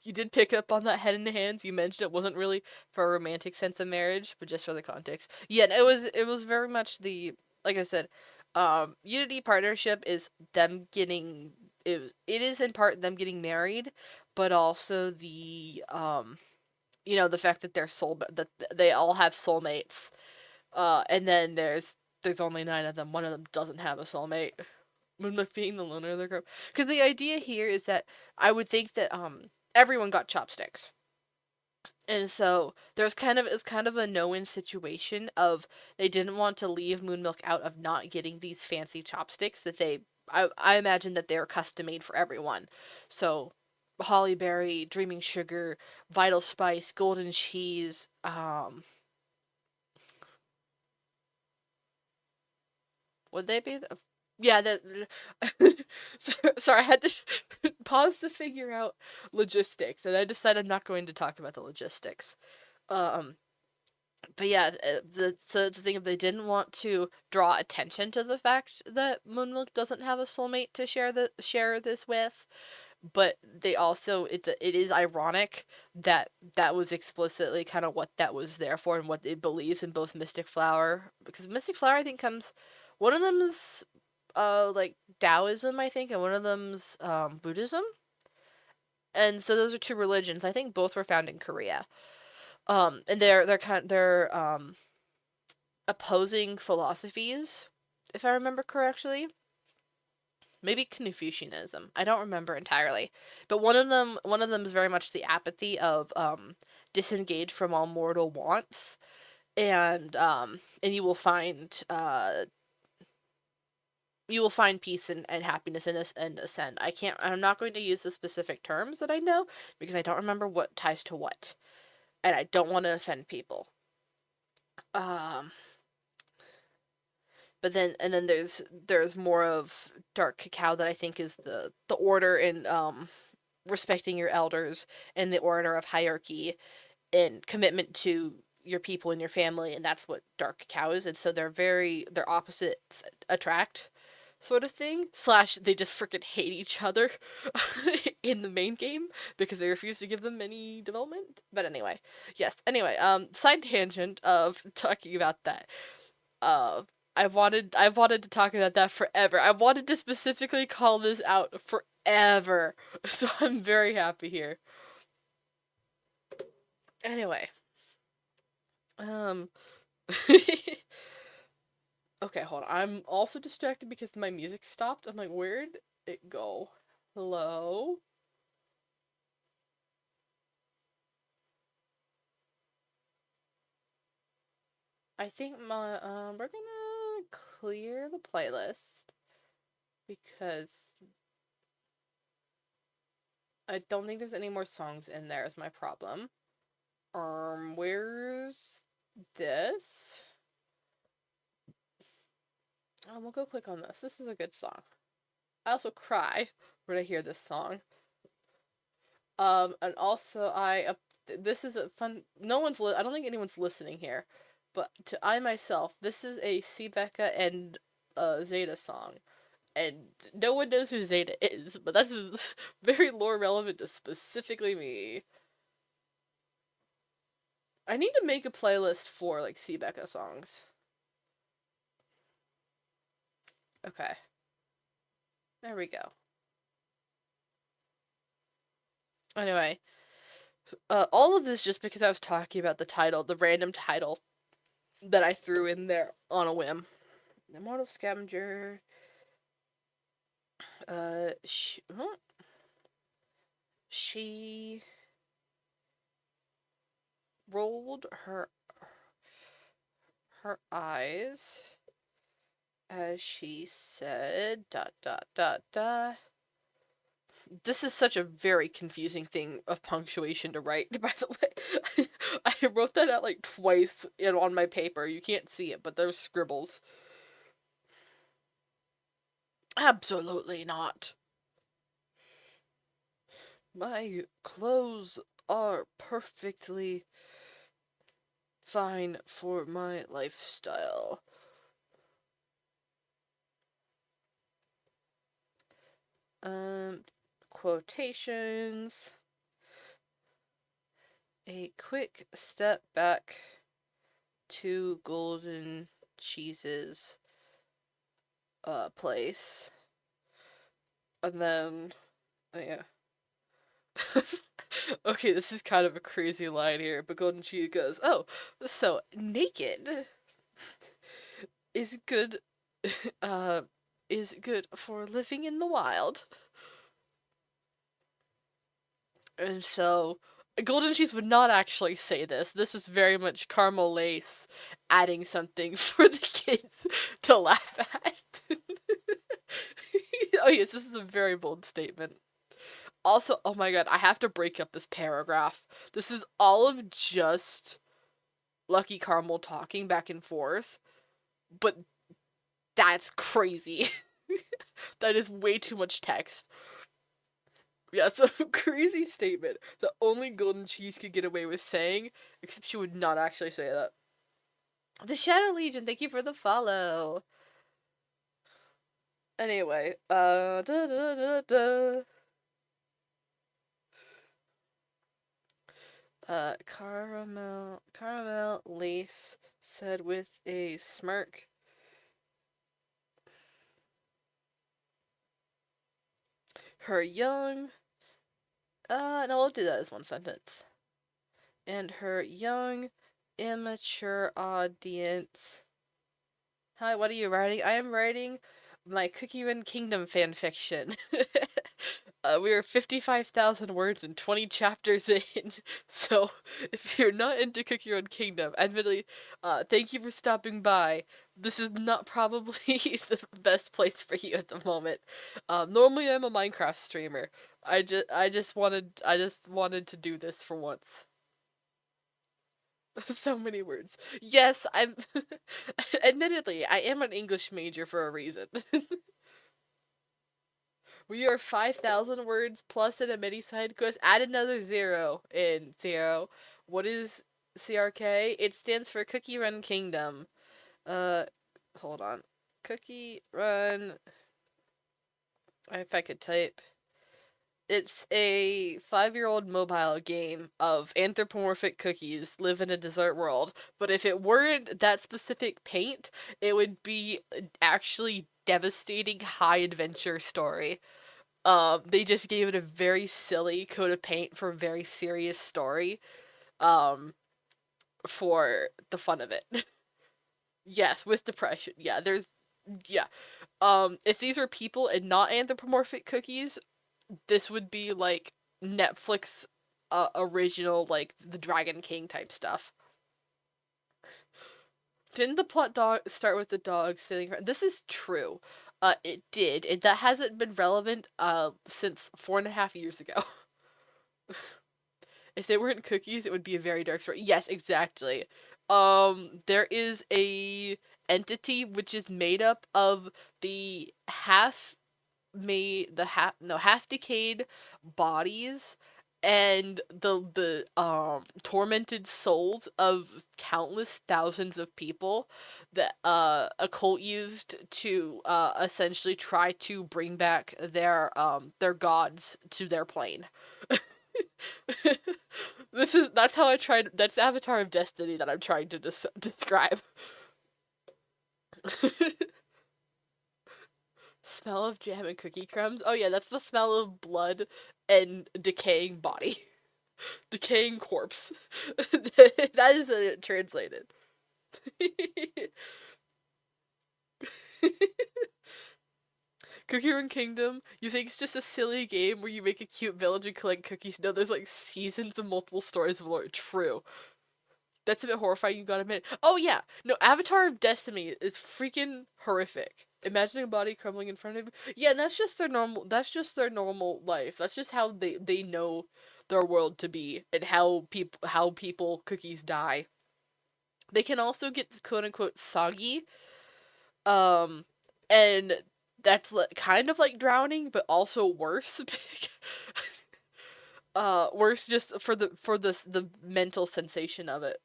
You did pick up on that head in the hands. You mentioned it wasn't really for a romantic sense of marriage, but just for the context. Yeah, it was very much the, like I said, unity, partnership is them getting it is in part them getting married, but also the fact that that they all have soulmates. And then there's only 9 of them. One of them doesn't have a soulmate. Moonlight being the loner of the group. Because the idea here is that I would think that everyone got chopsticks. And so it's kind of a no-win situation of they didn't want to leave Moonmilk out of not getting these fancy chopsticks that I imagine that they're custom made for everyone. So Hollyberry, Dreaming Sugar, Vital Spice, Golden Cheese, would they be yeah, that sorry, I had to pause to figure out logistics, and I decided I'm not going to talk about the logistics. Um, but yeah, the thing, if they didn't want to draw attention to the fact that Moonmilk doesn't have a soulmate to share this with, but they also it is ironic that that was explicitly kind of what that was there for and what it believes in both Mystic Flower, because Mystic Flower I think comes one of them's like Taoism, I think, and one of them's Buddhism. And so those are two religions. I think both were found in Korea. And they're opposing philosophies, if I remember correctly. Maybe Confucianism. I don't remember entirely, but one of them is very much the apathy of disengage from all mortal wants, and you will find peace and happiness in this and ascend. I'm not going to use the specific terms that I know because I don't remember what ties to what, and I don't want to offend people. Um, but then there's more of dark cacao that I think is the order in respecting your elders and the order of hierarchy and commitment to your people and your family, and that's what dark cacao is. And so their opposites attract, sort of thing. Slash, they just freaking hate each other in the main game because they refuse to give them any development. But anyway, yes. Anyway, side tangent of talking about that. Uh, I've wanted to talk about that forever. I wanted to specifically call this out forever, so I'm very happy here. Anyway, um, okay, hold on. I'm also distracted because my music stopped. I'm like, where'd it go? Hello? I think we're gonna clear the playlist because I don't think there's any more songs in there is my problem. Where's this? We'll go click on this. This is a good song. I also cry when I hear this song. And also this is a fun. I don't think anyone's listening here, but to I myself, this is a Sebeka and Zeta song, and no one knows who Zeta is, but that's very lore relevant to specifically me. I need to make a playlist for like Sebeka songs. Okay, there we go. Anyway, all of this just because I was talking about the random title that I threw in there on a whim. Immortal Scavenger. She rolled her eyes as she said dot dot dot dot. This is such a very confusing thing of punctuation to write, by the way. I wrote that out like twice on my paper. You can't see it, but there's scribbles. Absolutely not. My clothes are perfectly fine for my lifestyle. Um, Quotations. A quick step back to Golden Cheese's place. And then, oh yeah. Okay, this is kind of a crazy line here, but Golden Cheese goes, "Oh, so naked is good, uh, is good for living in the wild." And so, Golden Cheese would not actually say this. This is very much Caramel Lace adding something for the kids to laugh at. Oh yes, this is a very bold statement. Also, oh my god, I have to break up this paragraph. This is all of just Lucky Caramel talking back and forth, but that's crazy. That is way too much text. Yeah, so crazy statement that only Golden Cheese could get away with saying, except she would not actually say that. The Shadow Legion, thank you for the follow. Anyway, da da da da. Caramel Lace said with a smirk. Her young. No, we'll do that as one sentence. and her young, immature audience. Hi, what are you writing? I am writing my Cookie Run Kingdom fanfiction. We are 55,000 words and 20 chapters in, so if you're not into Cookie Run Kingdom, admittedly, thank you for stopping by. This is not probably the best place for you at the moment. Normally I'm a Minecraft streamer. I just wanted to do this for once. So many words. Yes, I'm. Admittedly, I am an English major for a reason. We are 5,000 words plus in a mini side quest. Add another zero in zero. What is CRK? It stands for Cookie Run Kingdom. Uh, hold on. Cookie Run. If I could type. It's a 5-year-old mobile game of anthropomorphic cookies live in a desert world. But if it weren't that specific paint, it would be actually devastating high adventure story. They just gave it a very silly coat of paint for a very serious story. Um, for the fun of it. Yes, with depression. Yeah. If these were people and not anthropomorphic cookies, this would be like Netflix original, like the Dragon King type stuff. Didn't the plot start with the dog sitting? This is true. It did. That hasn't been relevant since 4.5 years ago. If they weren't cookies, it would be a very dark story. Yes, exactly. There is a entity which is made up of the half decayed bodies and the tormented souls of countless thousands of people that a cult used to essentially try to bring back their gods to their plane. That's how I tried. That's Avatar of Destiny that I'm trying to describe. Smell of jam and cookie crumbs. Oh yeah, that's the smell of blood and decaying body, decaying corpse. That is translated. Cookie Run Kingdom, you think it's just a silly game where you make a cute village and collect cookies? No, there's like seasons of multiple stories of lore. True. That's a bit horrifying, you gotta admit. Oh yeah, no, Avatar of Destiny is freaking horrific. Imagining a body crumbling in front of you. Yeah, and that's just their normal. That's just their normal life. That's just how they know their world to be, and how people cookies die. They can also get quote unquote soggy, um, and that's kind of like drowning, but also worse. Worse just for the mental sensation of it.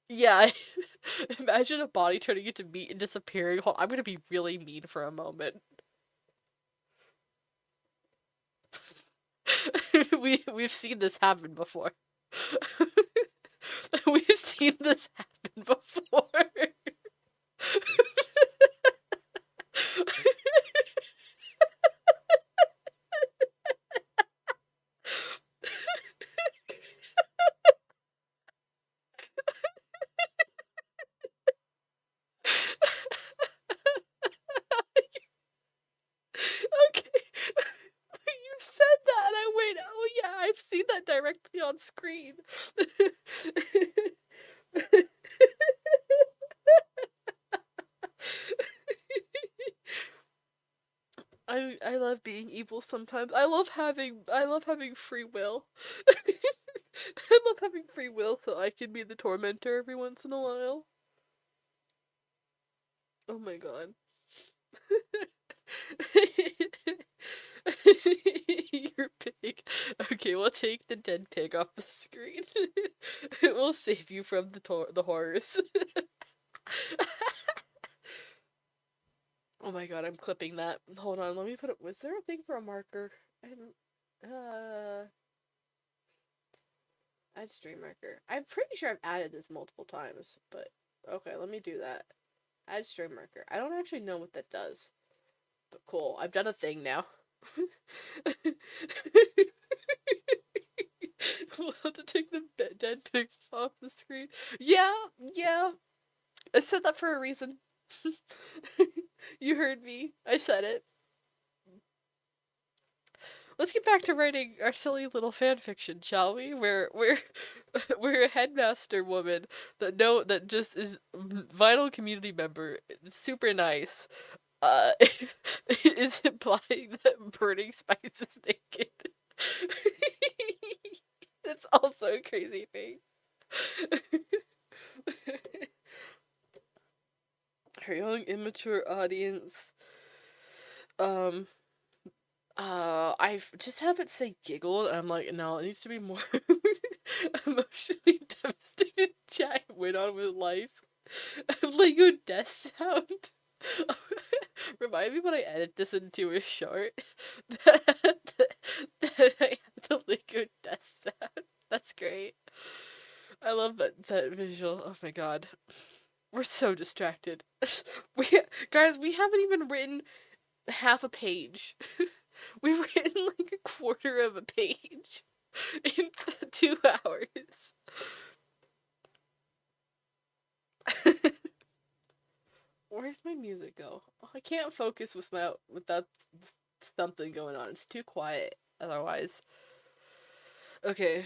Yeah, imagine a body turning into meat and disappearing. Hold, I'm gonna be really mean for a moment. We've seen this happen before. We've seen this happen before. Okay. You said that and I went, oh yeah, I've seen that directly on screen. I love being evil sometimes. I love having free will. I love having free will so I can be the tormentor every once in a while. Oh my god. You're big. Okay, we'll take the dead pig off the screen. It will save you from the horrors. Oh my god, I'm clipping that. Hold on, let me put it. Was there a thing for a marker? I didn't. Add stream marker. I'm pretty sure I've added this multiple times, but okay, let me do that. Add stream marker. I don't actually know what that does, but cool. I've done a thing now. We'll have to take the dead pig off the screen. Yeah, yeah. I said that for a reason. You heard me. I said it. Let's get back to writing our silly little fan fiction, shall we? We're a headmaster woman that just is vital community member, super nice. Uh, is implying that burning spice is naked. It's also a crazy thing. Our young, immature audience. Um, I just have it say giggled, and I'm like, no, it needs to be more emotionally devastated. Jack went on with life. Lego death sound. Remind me when I edit this into a short that I have the Lego death sound. That's great. I love that visual. Oh my god. We're so distracted. We haven't even written half a page. We've written like a quarter of a page in 2 hours. Where's my music go? Oh, I can't focus without something going on. It's too quiet otherwise. Okay.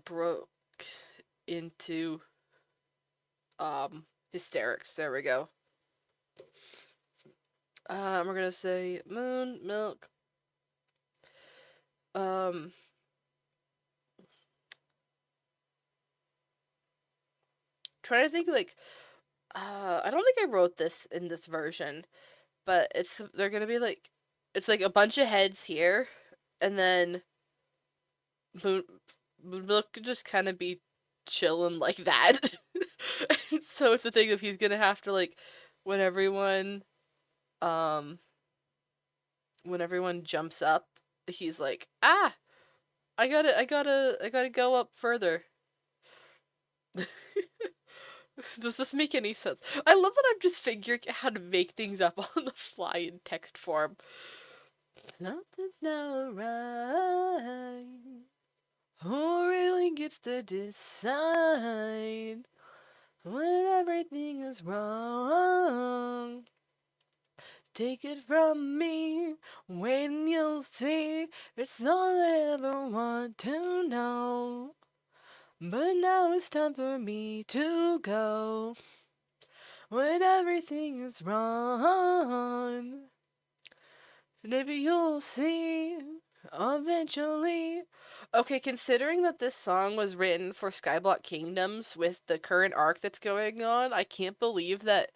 Broke into hysterics. There we go. We're gonna say moon milk. Trying to think like I don't think I wrote this in this version, but they're gonna be like it's like a bunch of heads here, and then moon milk could just kind of be chilling like that. So it's a thing of he's gonna have to like when everyone um when everyone jumps up, he's like, I gotta go up further. Does this make any sense? I love that I'm just figuring out how to make things up on the fly in text form. Something's not right. Who really gets to decide when everything is wrong? Take it from me, wait and you'll see. It's all I ever want to know. But now it's time for me to go. When everything is wrong, maybe you'll see eventually. Okay, considering that this song was written for Skyblock Kingdoms with the current arc that's going on, I can't believe that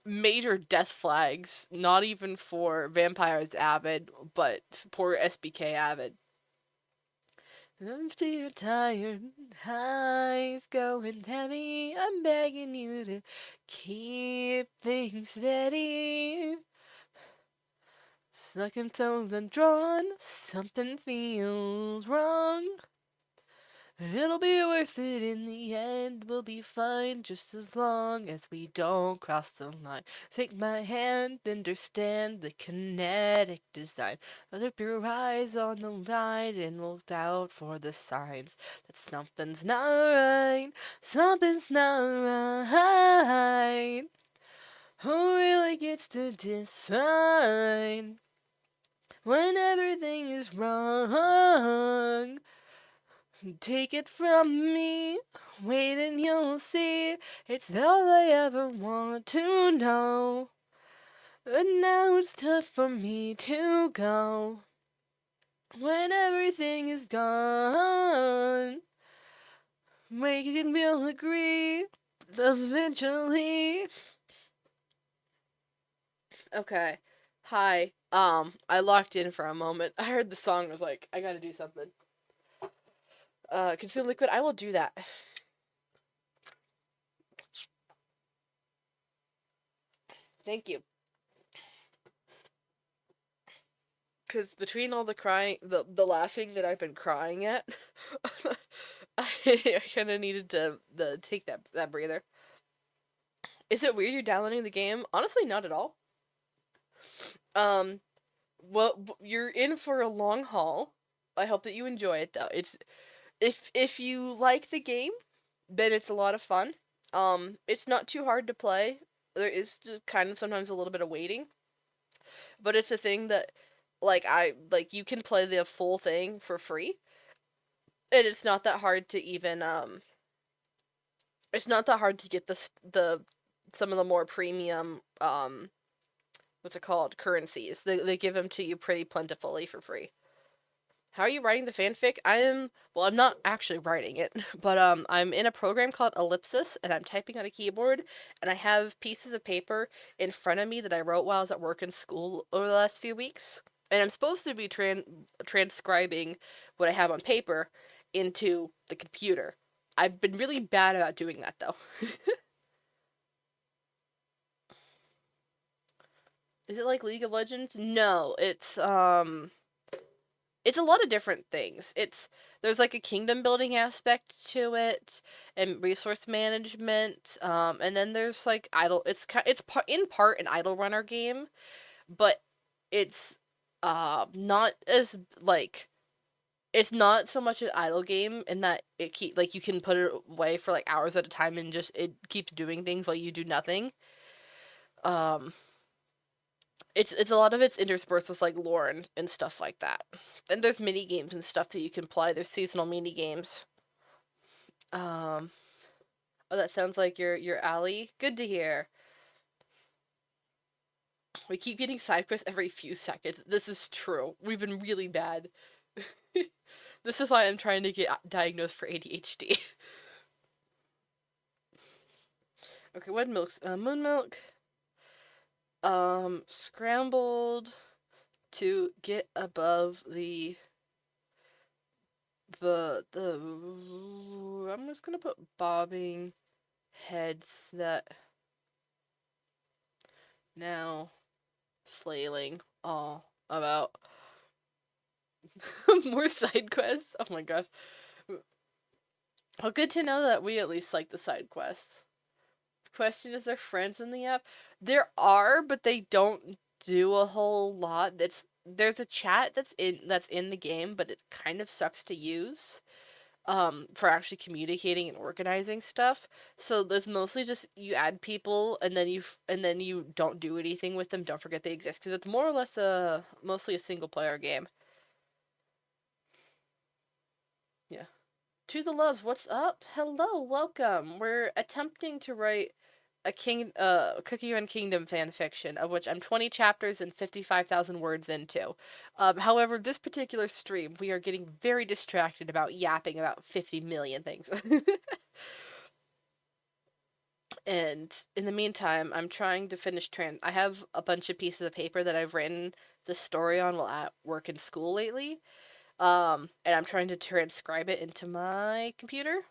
major death flags, not even for Vampires Avid, but poor SBK Avid. I'm still tired, eyes going heavy. I'm begging you to keep things steady. Stuck and told and drawn, something feels wrong. It'll be worth it in the end, we'll be fine just as long as we don't cross the line. Take my hand, understand the kinetic design. Look your eyes on the ride and look out for the signs that something's not right, something's not right. Who really gets to decide when everything is wrong? Take it from me, wait and you'll see. It's all I ever want to know. But now it's time for me to go. When everything is gone, we can we'll agree eventually. Okay. Hi. I locked in for a moment. I heard the song, I was like, I gotta do something. Consume liquid, I will do that. Thank you. Because between all the crying, the laughing that I've been crying at, I kind of needed to take that breather. Is it weird you're downloading the game? Honestly, not at all. Well, you're in for a long haul. I hope that you enjoy it though. It's if you like the game, then it's a lot of fun. It's not too hard to play. There is just kind of sometimes a little bit of waiting, but it's a thing that like you can play the full thing for free, and it's not that hard to even it's not that hard to get the some of the more premium what's it called, currencies. They give them to you pretty plentifully for free. How are you writing the fanfic? I'm not actually writing it, but I'm in a program called Ellipsis and I'm typing on a keyboard and I have pieces of paper in front of me that I wrote while I was at work and school over the last few weeks. And I'm supposed to be transcribing what I have on paper into the computer. I've been really bad about doing that though. Is it like League of Legends? No, it's a lot of different things. There's like a kingdom building aspect to it and resource management. And then there's like idle. In part an idle runner game, but it's not as like it's not so much an idle game in that you can put it away for like hours at a time and just it keeps doing things while you do nothing. Um, it's a lot of it's interspersed with like lore and stuff like that. And there's mini games and stuff that you can play. There's seasonal mini games. Um, oh, that sounds like your alley. Good to hear. We keep getting side quests every few seconds. This is true. We've been really bad. This is why I'm trying to get diagnosed for ADHD. Okay, what milks? Moon milk. Scrambled to get above the I'm just gonna put bobbing heads that now flailing all about. More side quests. Oh my gosh. Well, good to know that we at least like the side quests. The question is, there friends in the app? There are, but they don't do a whole lot. There's a chat that's in the game, but it kind of sucks to use. For actually communicating and organizing stuff. So there's mostly just you add people and then you don't do anything with them. Don't forget they exist because it's more or less mostly a single player game. Yeah. To the loves, what's up? Hello, welcome. We're attempting to write a Cookie Run Kingdom fan fiction, of which I'm 20 chapters and 55,000 words into. However, this particular stream, we are getting very distracted about yapping about 50 million things. And in the meantime, I'm trying to finish I have a bunch of pieces of paper that I've written the story on while at work and school lately. And I'm trying to transcribe it into my computer.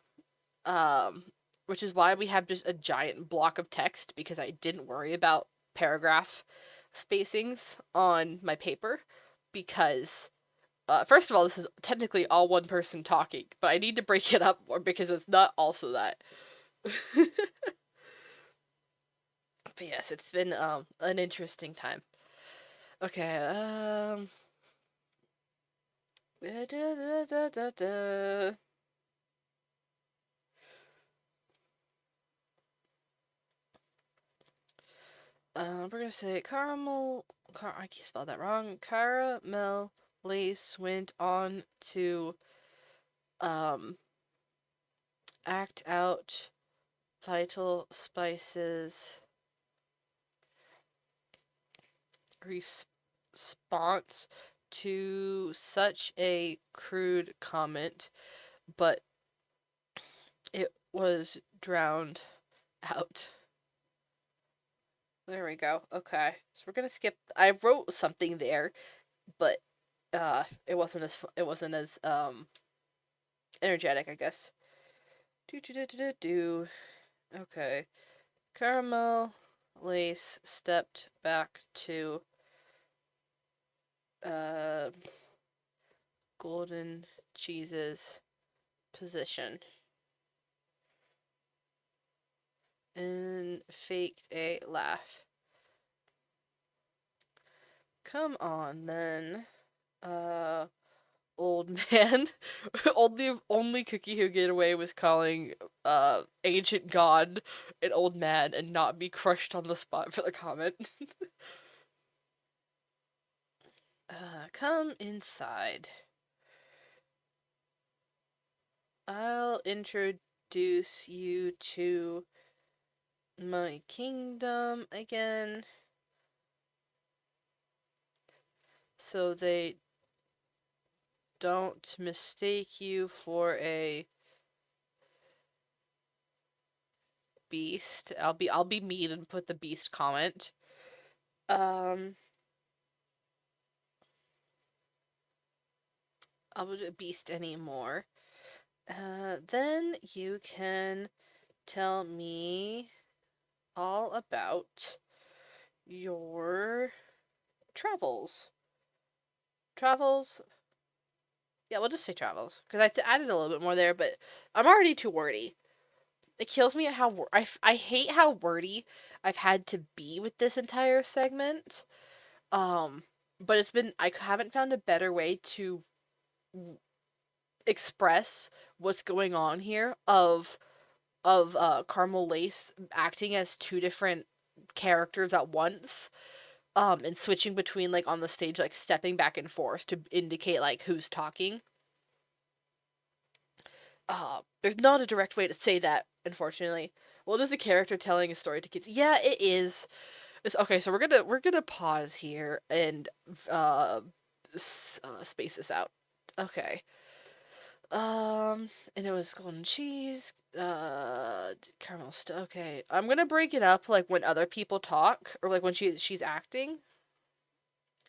Um, which is why we have just a giant block of text because I didn't worry about paragraph spacings on my paper because first of all, this is technically all one person talking, but I need to break it up more because it's not also that. But yes, it's been an interesting time. Okay, da, da, da, da, da. We're gonna say I can't spell that wrong. Caramel Lace went on to um act out vital spices response to such a crude comment, but it was drowned out. There we go. Okay. So we're gonna skip. I wrote something there, but it wasn't as energetic, I guess. Do do do do do do. Okay. Caramel Lace stepped back to uh Golden Cheese's position and faked a laugh. Come on then. Old man. only Cookie who get away with calling ancient god an old man and not be crushed on the spot for the comment. Come inside. I'll introduce you to my kingdom again. So they don't mistake you for a beast. I'll be mean and put the beast comment. I'll put a beast anymore. Then you can tell me all about your travels. Travels. Yeah, we'll just say travels because I added a little bit more there, but I'm already too wordy. It kills me at how I hate how wordy I've had to be with this entire segment. But I haven't found a better way to express what's going on here of Carmel Lace acting as two different characters at once, and switching between like on the stage, like stepping back and forth to indicate like who's talking. There's not a direct way to say that, unfortunately. What is the character telling a story to kids? Yeah, it is. Okay, so we're gonna pause here and space this out. Okay. And it was golden cheese, caramel stuff. Okay, I'm gonna break it up like when other people talk or like when she's acting.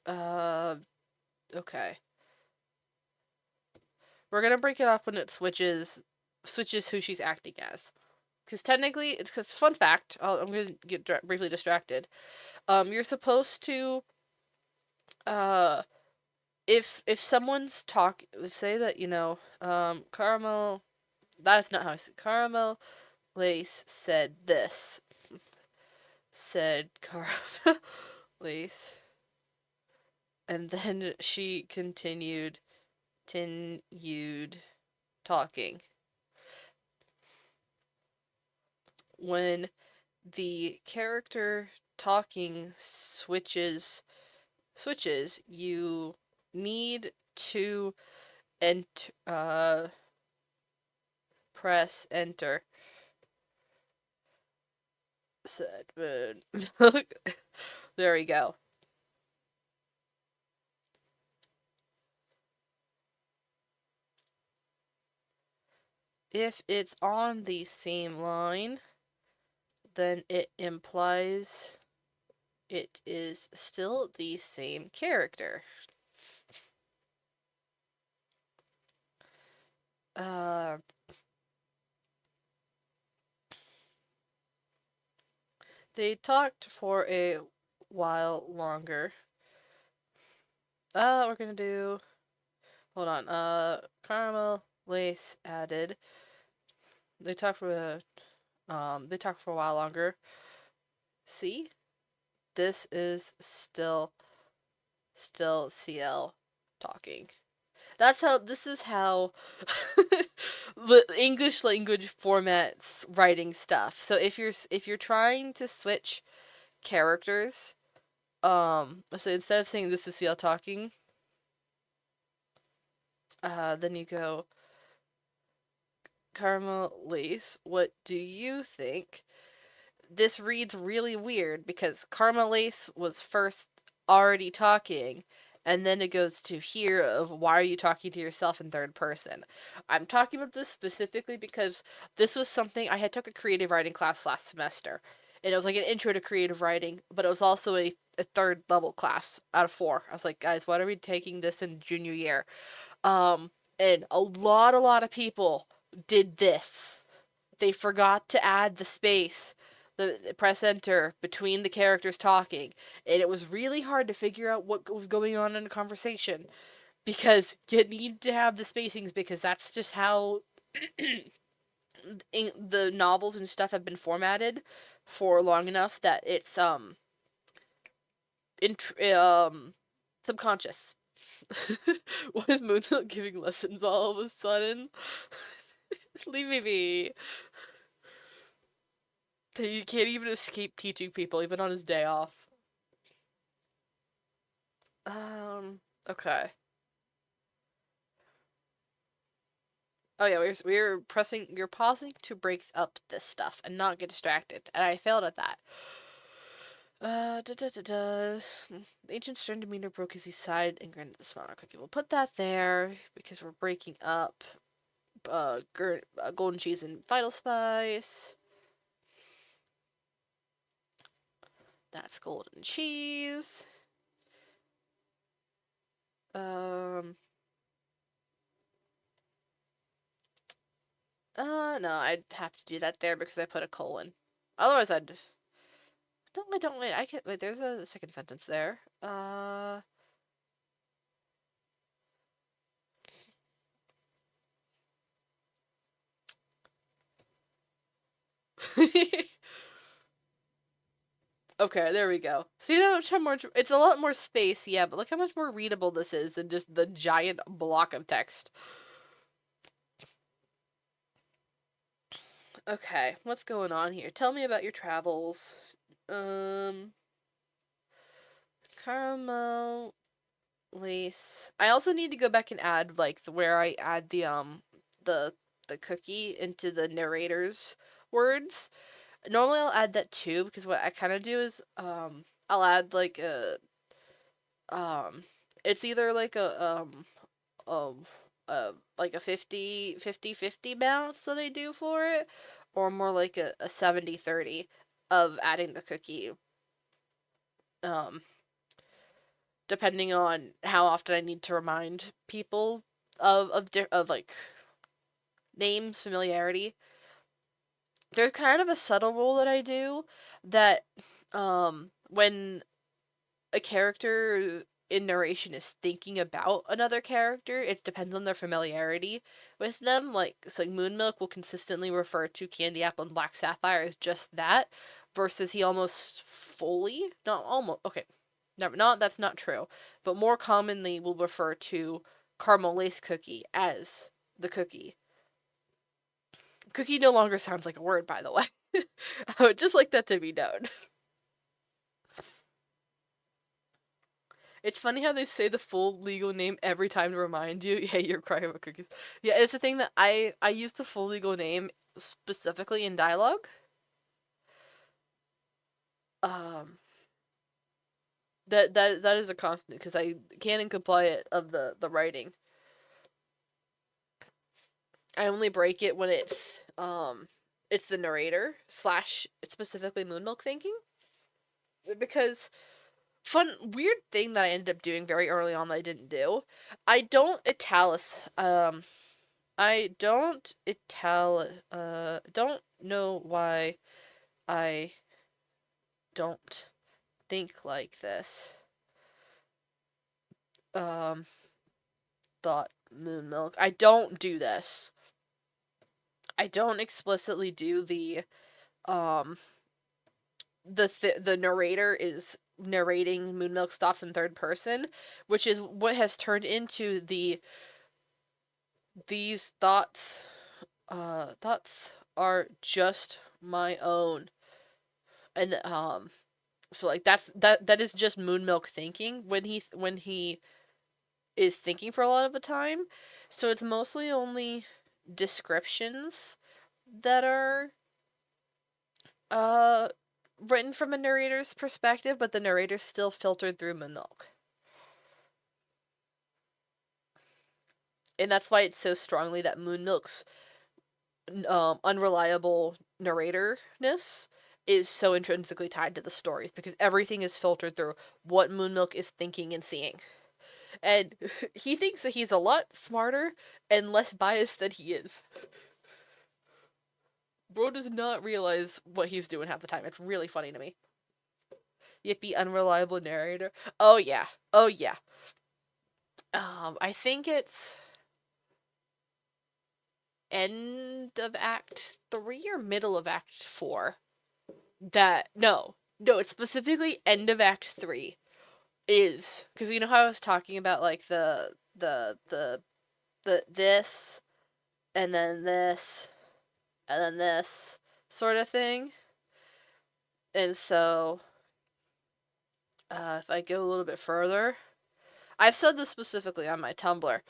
Uh, okay. We're gonna break it up when it switches who she's acting as. Because technically, because fun fact, I'm gonna get briefly distracted. You're supposed to, uh, if someone's say that caramel. That's not how I say caramel. Lace said this. Said caramel Lace, and then she continued talking. When the character talking switches, you need to press enter. Said, there we go. If it's on the same line, then it implies it is still the same character. They talked for a while longer. We're gonna do. Hold on. Caramel Lace added. They talked for a while longer. See, this is still CL talking. This is how the English language formats writing stuff. So if you're trying to switch characters, so instead of saying this is CL talking, then you go, Caramel Lace, what do you think? This reads really weird because Caramel Lace was first already talking, and then it goes to here of why are you talking to yourself in third person. I'm talking about this specifically because this was something I had took a creative writing class last semester, and it was like an intro to creative writing, but it was also a third level class out of 4. I was like, guys, why are we taking this in junior year? And a lot of people did this. They forgot to add the space, the press enter between the characters talking, and it was really hard to figure out what was going on in a conversation because you need to have the spacings because that's just how the novels and stuff have been formatted for long enough that it's Subconscious. Why is Moon not giving lessons all of a sudden? Leave me be. He can't even escape teaching people, even on his day off. Okay. Oh yeah, we're pressing, you're pausing to break up this stuff and not get distracted, and I failed at that. Da da da da. The ancient stern demeanor broke as he sighed and grinned at the smile. Okay, we'll put that there because we're breaking up. Golden cheese and vital spice. That's golden cheese. No, I'd have to do that there because I put a colon. Otherwise, don't wait. I can't wait. There's a second sentence there. Okay, there we go. See how much more? It's a lot more space, yeah, but look how much more readable this is than just the giant block of text. Okay, what's going on here? Tell me about your travels. Caramel lace. I also need to go back and add like where I add the the cookie into the narrator's words. Normally I'll add that too because what I kind of do is I'll add like a it's either like like a 50 balance that I do for it, or more like a 70-30 of adding the cookie. Depending on how often I need to remind people of like names, familiarity. There's kind of a subtle rule that I do that when a character in narration is thinking about another character, it depends on their familiarity with them. Like, so Moon Milk will consistently refer to Candy Apple and Black Sapphire as just that, versus he almost fully, not almost, okay, never, not, that's not true, but more commonly will refer to Caramel Lace Cookie as the cookie. Cookie no longer sounds like a word, by the way. I would just like that to be known. It's funny how they say the full legal name every time to remind you, hey, you're crying about cookies. Yeah, it's a thing that I use the full legal name specifically in dialogue. Um, that is a constant because I canon comply it of the writing. I only break it when it's the narrator slash specifically Moon Milk thinking, because weird thing that I ended up doing very early on that I didn't do. I don't don't know why I don't think like this. Thought Moon Milk. I don't do this. I don't explicitly do the narrator is narrating Moon Milk's thoughts in third person, which is what has turned into these thoughts are just my own. And so like that is just Moon Milk thinking when he is thinking for a lot of the time. So it's mostly only descriptions that are written from a narrator's perspective, but the narrator's still filtered through Moon Milk. And that's why it's so strongly that Moon Milk's unreliable narratorness is so intrinsically tied to the stories, because everything is filtered through what Moon Milk is thinking and seeing. And he thinks that he's a lot smarter and less biased than he is. Bro does not realize what he's doing half the time. It's really funny to me. Yippee, unreliable narrator. Oh yeah. Oh yeah. I think it's end of Act 3 or middle of Act 4. No, it's specifically end of Act 3 is, because you know how I was talking about like the this and then this and then this sort of thing. And so if I go a little bit further, I've said this specifically on my Tumblr,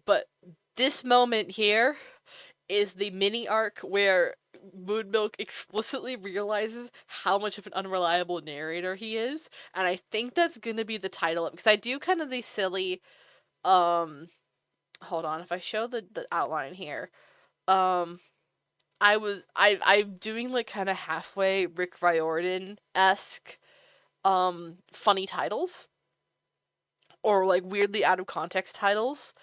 but this moment here is the mini arc where Moonmilk explicitly realizes how much of an unreliable narrator he is, and I think that's gonna be the title of, because I do kind of these silly hold on, if I show the outline here, I'm doing like kind of halfway Rick Riordan-esque funny titles, or like weirdly out of context titles.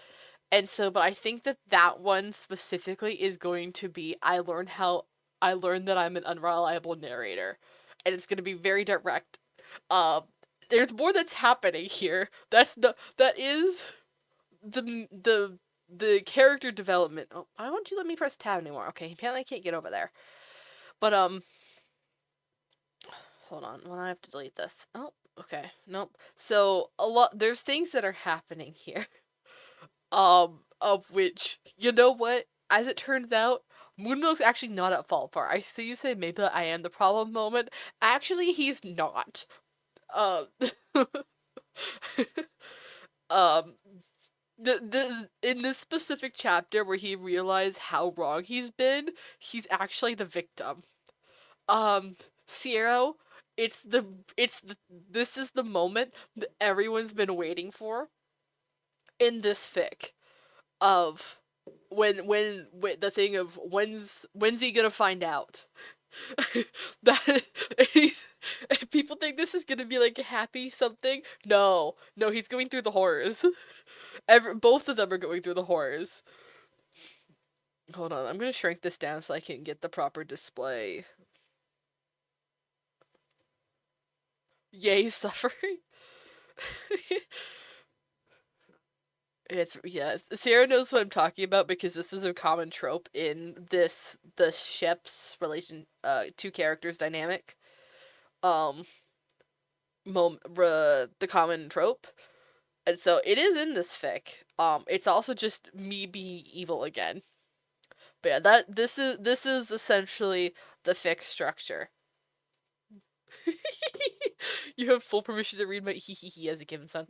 And so, but I think that one specifically is going to be I learned that I'm an unreliable narrator, and it's going to be very direct. Um, there's more that's happening here. That is the character development. Oh, why won't you let me press tab anymore? Okay, apparently I can't get over there. But hold on. Well, I have to delete this. Oh, okay. Nope. So there's things that are happening here. Of which, you know what? As it turns out, Moonmilk's actually not at fault for. I see you say maybe I am the problem moment. Actually, he's not. Um, um, the in this specific chapter where he realized how wrong he's actually the victim. Um, Sierra, this is the moment that everyone's been waiting for in this fic. Of when the thing of when's he gonna find out. That people think this is gonna be like a happy something. No, he's going through the horrors. Both of them are going through the horrors. Hold on, I'm gonna shrink this down so I can get the proper display. Yay, suffering. Sarah knows what I'm talking about because this is a common trope in the ship's relation, two characters dynamic. Um, the common trope, and so it is in this fic. It's also just me being evil again. But yeah, this is essentially the fic structure. You have full permission to read my hee hee hee as a given son.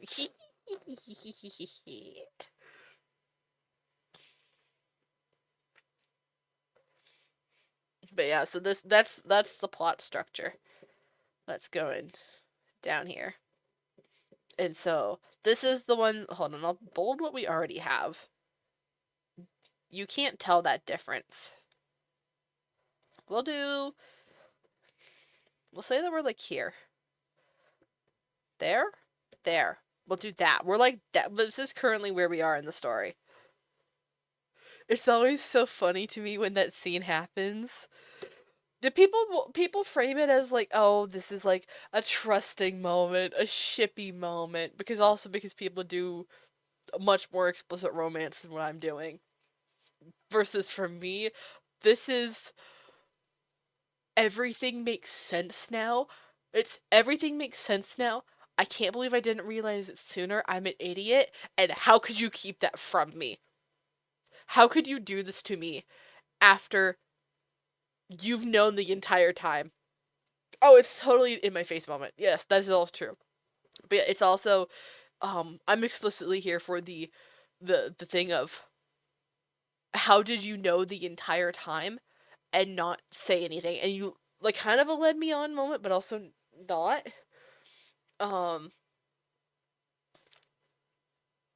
But yeah, so that's the plot structure that's going down here. And so this is the one. Hold on, I'll bold what we already have. You can't tell that difference. We'll say that we're like here. There. We'll do that. We're like that. This is currently where we are in the story. It's always so funny to me when that scene happens. Do people frame it as like, oh, this is like a trusting moment, a shippy moment, because people do much more explicit romance than what I'm doing. Versus for me, this is everything makes sense now. Everything makes sense now. I can't believe I didn't realize it sooner. I'm an idiot. And how could you keep that from me? How could you do this to me after you've known the entire time? Oh, it's totally in my face moment. Yes, that is all true. But it's also, I'm explicitly here for the thing of how did you know the entire time and not say anything? And you, like, kind of a led me on moment, but also not.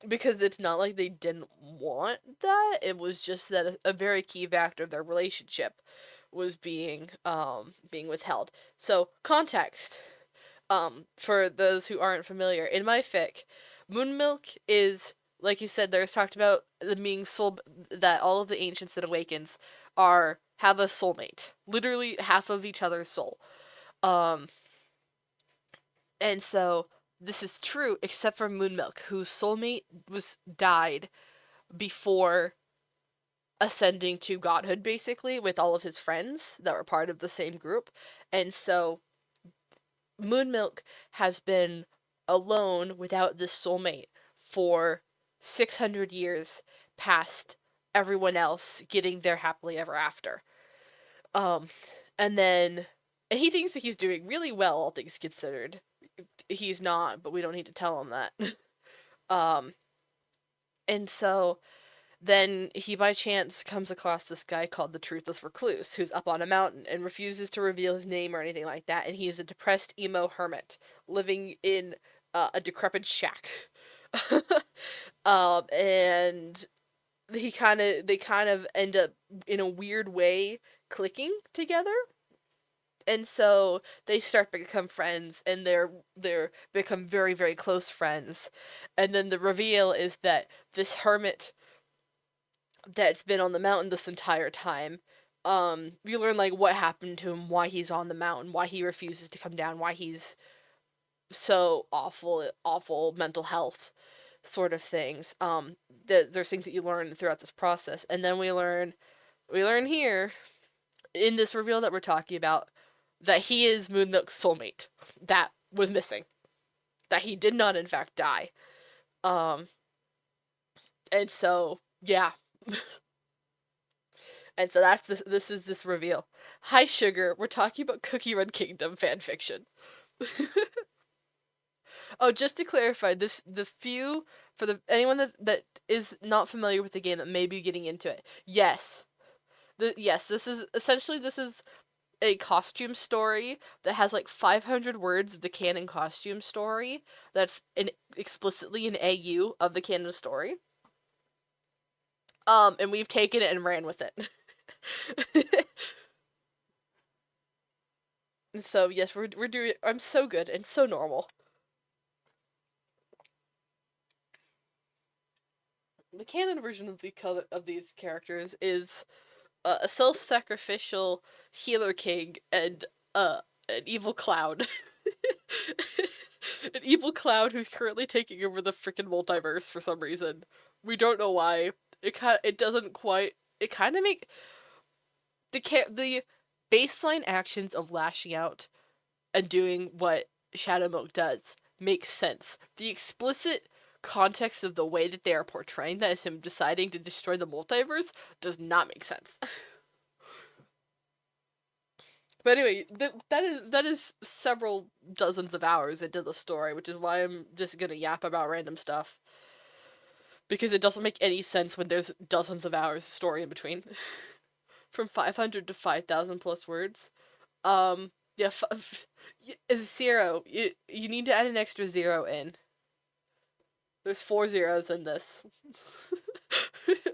Because it's not like they didn't want that. It was just that a very key factor of their relationship was being withheld. So, context. For those who aren't familiar, in my fic, Moonmilk is, like you said, there's talked about the being soul, that all of the ancients that awakens have a soulmate. Literally half of each other's soul. And so this is true, except for Moonmilk, whose soulmate died before ascending to godhood, basically, with all of his friends that were part of the same group. And so Moonmilk has been alone without this soulmate for 600 years past everyone else getting their happily ever after. Um, and then, and he thinks that he's doing really well, all things considered. He's not, but we don't need to tell him that. um, and so then he by chance comes across this guy called the Truthless Recluse, who's up on a mountain and refuses to reveal his name or anything like that, and he is a depressed emo hermit living in a decrepit shack. And they kind of end up in a weird way clicking together, and so they start to become friends, and they're become very, very close friends. And then the reveal is that this hermit that's been on the mountain this entire time, you learn like what happened to him, why he's on the mountain, why he refuses to come down, why he's so awful mental health sort of things. There's things that you learn throughout this process, and then we learn here in this reveal that we're talking about that he is Moonmilk's soulmate that was missing, that he did not in fact die. Um, and so yeah, and so this is this reveal. Hi Sugar, we're talking about Cookie Run Kingdom fanfiction. Oh, just to clarify, the few for the anyone that is not familiar with the game that may be getting into it. Yes. This is essentially a costume story that has like 500 words of the canon costume story that's explicitly an AU of the canon story. And we've taken it and ran with it. And so yes, we're doing. I'm so good and so normal. The canon version of these characters is a self-sacrificial healer king and an evil cloud. An evil cloud who's currently taking over the freaking multiverse for some reason. We don't know why. It doesn't quite. It kind of make the baseline actions of lashing out and doing what Shadowmilk does makes sense. The explicit context of the way that they are portraying that as him deciding to destroy the multiverse does not make sense. But anyway, that is several dozens of hours into the story, which is why I'm just gonna yap about random stuff. Because it doesn't make any sense when there's dozens of hours of story in between. From 500 to 5,000 plus words. Yeah, zero. You need to add an extra zero in. There's 4 zeros in this.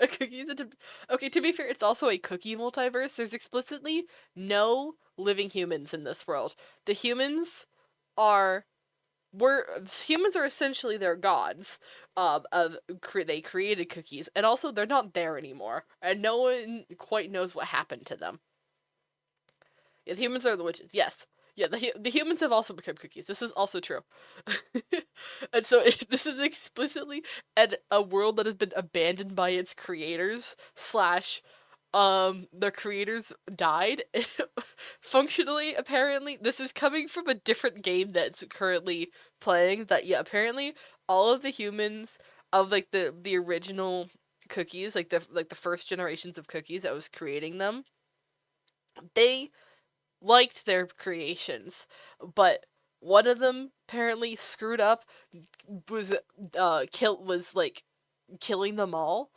Okay, to be fair, it's also a cookie multiverse. There's explicitly no living humans in this world. The humans are essentially their gods. They created cookies, and also they're not there anymore, and no one quite knows what happened to them. Yeah, the humans are the witches. Yes. Yeah, the humans have also become cookies. This is also true. And so this is explicitly a world that has been abandoned by its creators / the creators died. Functionally, apparently, this is coming from a different game that's currently playing, that yeah, apparently all of the humans of like the original cookies, like the first generations of cookies that was creating them, they liked their creations, but one of them apparently screwed up, was killing them all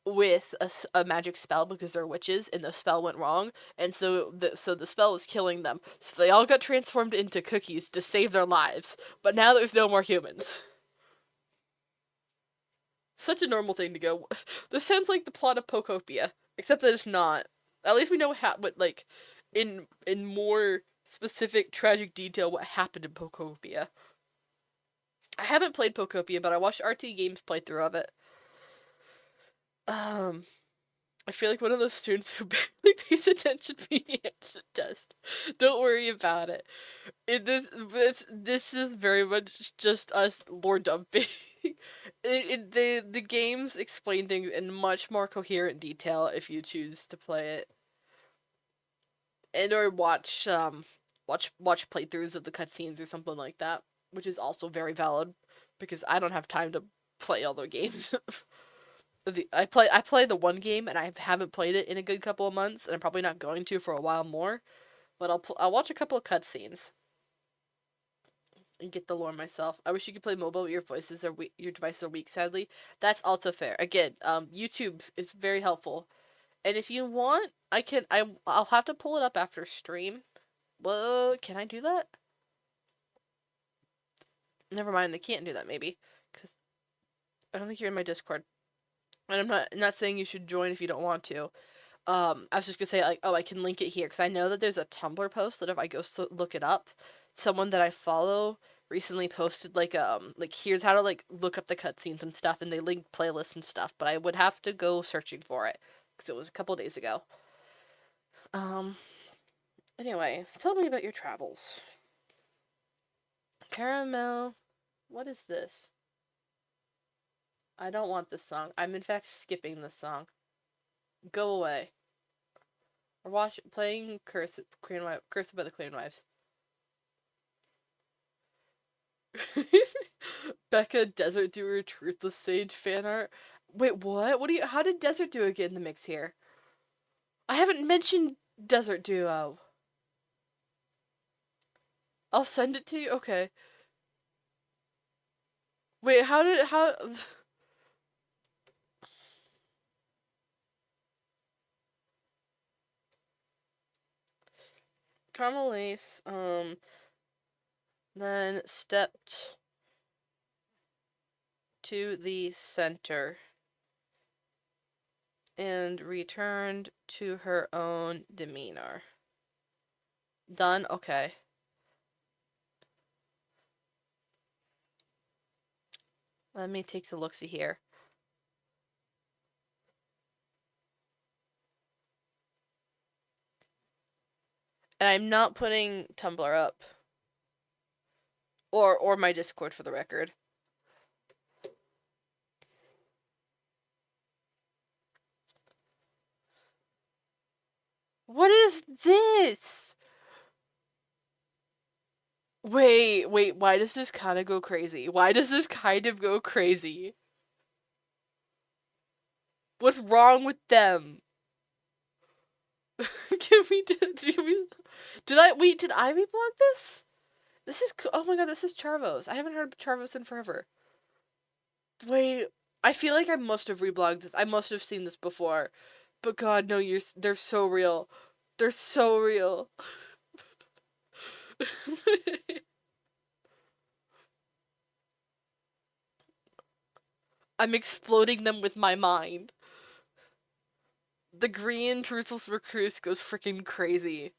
with a magic spell because they're witches, and the spell went wrong, and so the spell was killing them. So they all got transformed into cookies to save their lives, but now there's no more humans. Such a normal thing to go. This sounds like the plot of Pokopia, except that it's not. At least we know what like in more specific tragic detail what happened in Pokopia. I haven't played Pokopia, but I watched RT Games playthrough of it. I feel like one of those students who barely pays attention to the test. Don't worry about it. This is very much just us lore dumping. The games explain things in much more coherent detail if you choose to play it, and or watch playthroughs of the cutscenes or something like that. which is also very valid because I don't have time to play all the games. I play the one game and I haven't played it in a good couple of months, and I'm probably not going to for a while more. But I'll watch a couple of cutscenes and get the lore myself. I wish you could play mobile, but your devices are weak. Sadly, that's also fair. Again, YouTube is very helpful, and if you want, I'll have to pull it up after stream. Well, can I do that? Never mind, I can't do that. Maybe because I don't think you're in my Discord, and I'm not saying you should join if you don't want to. I was just gonna say, like, oh, I can link it here because I know that there's a Tumblr post that if I go look it up, someone that I follow recently posted like here's how to like look up the cutscenes and stuff, and they link playlists and stuff. But I would have to go searching for it because it was a couple days ago. Um. Anyway, tell me about your travels. Caramel. What is this? I don't want this song. I'm in fact skipping this song. Go away. Or playing Cursed by the Korean Wives. Becca Desert Doer Truthless Sage fan art. Wait, what? How did Desert Duo get in the mix here? I haven't mentioned Desert Duo. I'll send it to you. Okay. Wait, how Carmelise, then stepped to the center and returned to her own demeanor. Done? Okay. Let me take a look-see here. And I'm not putting Tumblr up. Or my Discord for the record. What is this? Wait, why does this kind of go crazy? Why does this kind of go crazy? What's wrong with them? Did I reblog this? This is, oh my god, this is Charvos. I haven't heard Charvos in forever. Wait, I feel like I must have reblogged this. I must have seen this before. But god, no, they're so real. They're so real. I'm exploding them with my mind. The green Truthless Recluse goes freaking crazy.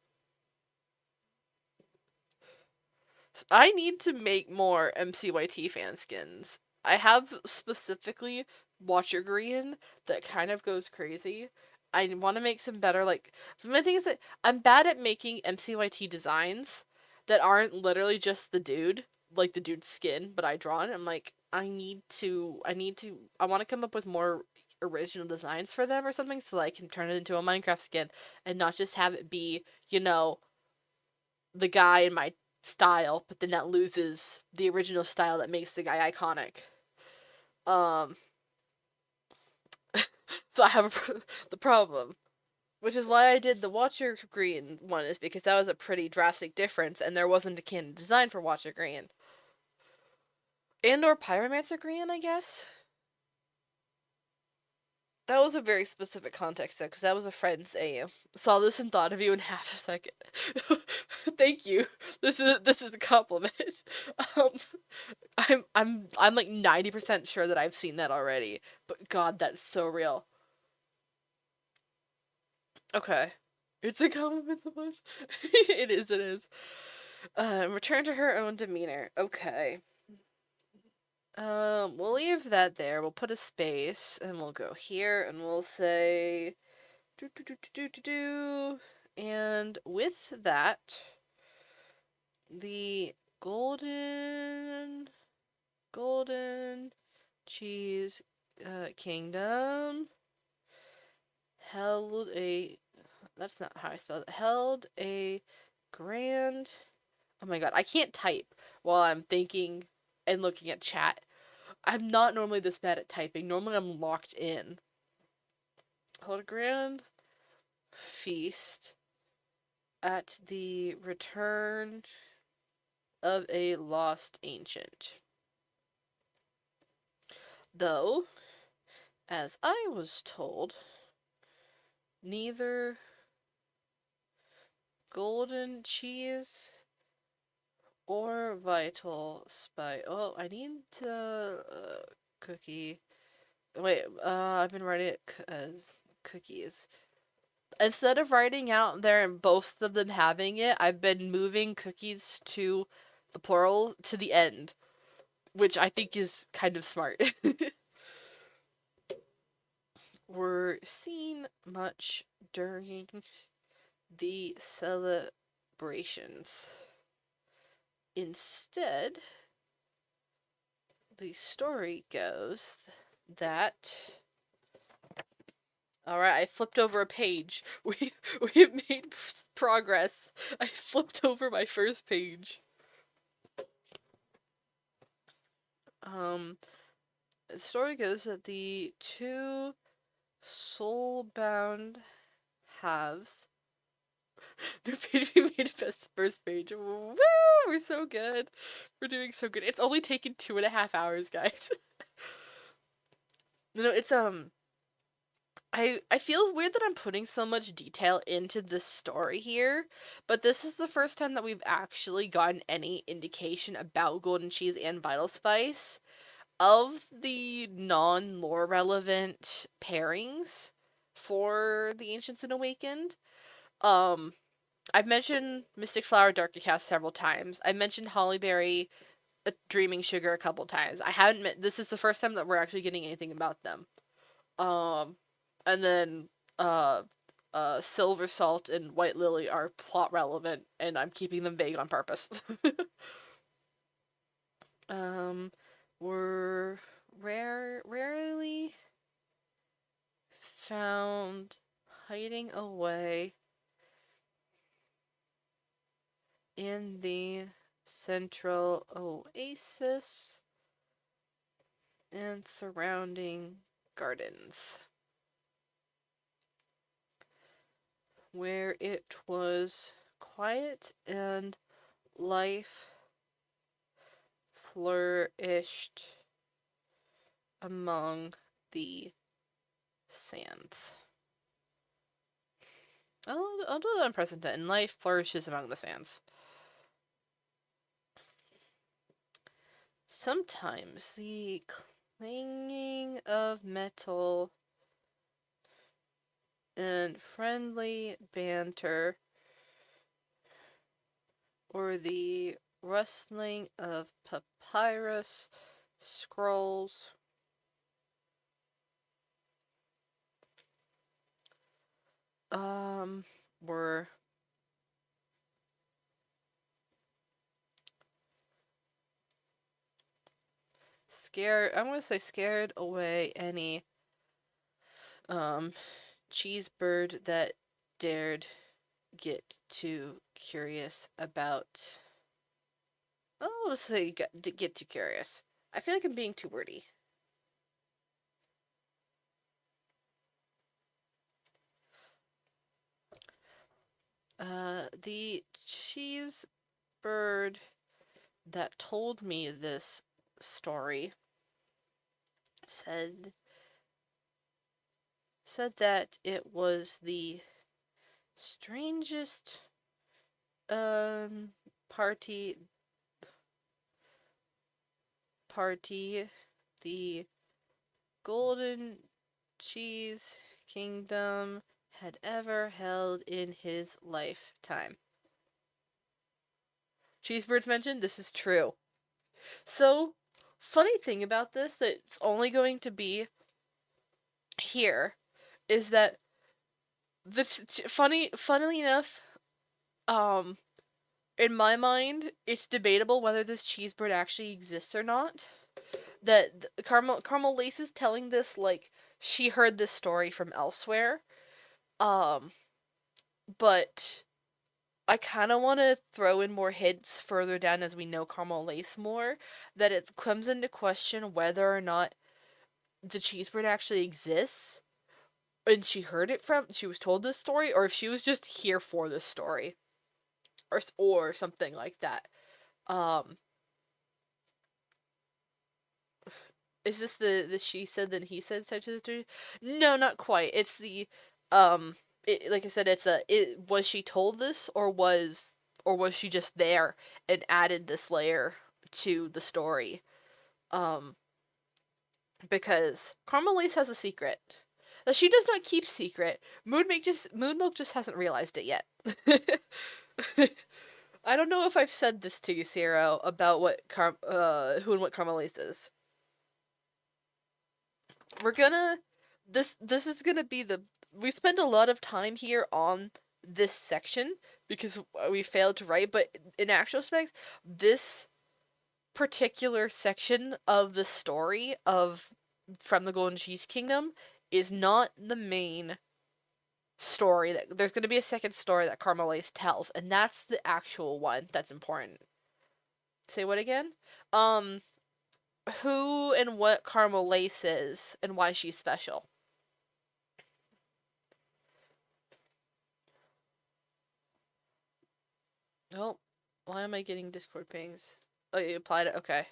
So I need to make more MCYT fan skins. I have specifically Watcher Green that kind of goes crazy. I want to make some better, like, so my thing is that I'm bad at making MCYT designs that aren't literally just the dude, like the dude's skin, but I draw it. I'm like, I want to come up with more original designs for them or something so that I can turn it into a Minecraft skin and not just have it be, the guy in my style, but then that loses the original style that makes the guy iconic. So I have the problem, which is why I did the Watcher Green one, is because that was a pretty drastic difference, and there wasn't a canon design for Watcher Green. And or Pyromancer Green, I guess? That was a very specific context, though, because that was a friend's AU. Saw this and thought of you in half a second. Thank you. This is a compliment. I'm like 90% sure that I've seen that already, but god, that's so real. Okay. It's a compliment so much. It is. Return to her own demeanor. Okay. We'll leave that there. We'll put a space, and we'll go here, and we'll say and with that, the golden cheese kingdom held a, that's not how I spell it, held a grand, oh my god, I can't type. while I'm thinking and looking at chat. I'm not normally this bad at typing. Normally I'm locked in. Hold a grand feast at the return of a lost ancient. Though, as I was told, neither golden cheese or vital spice. Oh, I need to cookie. Wait, I've been writing it as cookies. Instead of writing out there and both of them having it, I've been moving cookies to the plural to the end, which I think is kind of smart. Were seen much during the celebrations. Instead, the story goes that. Alright, I flipped over a page. We made progress. I flipped over my first page. The story goes that the two soul-bound halves. New page, we made it past the first page. Woo! We're so good. We're doing so good. It's only taken 2.5 hours, guys. No, it's I feel weird that I'm putting so much detail into this story here, but this is the first time that we've actually gotten any indication about golden cheese and vital spice. Of the non-lore relevant pairings for the Ancients and Awakened, I've mentioned Mystic Flower Dark Cacao several times. I mentioned Hollyberry Dreaming Sugar a couple times. I haven't this is the first time that we're actually getting anything about them. And then Silver Salt and White Lily are plot relevant, and I'm keeping them vague on purpose. Were rarely found hiding away in the central oasis and surrounding gardens, where it was quiet and life flourished among the sands. I'll do that in present tense. And life flourishes among the sands. Sometimes the clanging of metal and friendly banter, or the rustling of papyrus scrolls, were scared. I'm gonna say scared away any cheese bird that dared get too curious about. Oh, let's say get too curious. I feel like I'm being too wordy. The cheese bird that told me this story said that it was the strangest party the Golden Cheese Kingdom had ever held in his lifetime. Cheesebirds mentioned, this is true. So, funny thing about this that's only going to be here is that this funnily enough, in my mind, it's debatable whether this cheesebird actually exists or not. That Caramel Lace is telling this like she heard this story from elsewhere. But I kind of want to throw in more hints further down as we know Carmel Lace more, that it comes into question whether or not the cheese bird actually exists, and she was told this story, or if she was just here for this story, or something like that. Um, is this the she said then he said type of story? No, not quite. It's the um. Like I said, was she told this, or was she just there and added this layer to the story? Um, because Carmelise has a secret that she does not keep secret. Moonmilk just hasn't realized it yet. I don't know if I've said this to you, Zero, about who and what Carmelise is. We're gonna this is gonna be we spend a lot of time here on this section because we failed to write, but in actual fact, this particular section of the story of From the Golden Cheese Kingdom is not the main story. That there's going to be a second story that Carmelise tells, and that's the actual one that's important. Say what again? Um, who and what Carmelise is and why she's special. Oh, why am I getting Discord pings? Oh, you applied it? Okay.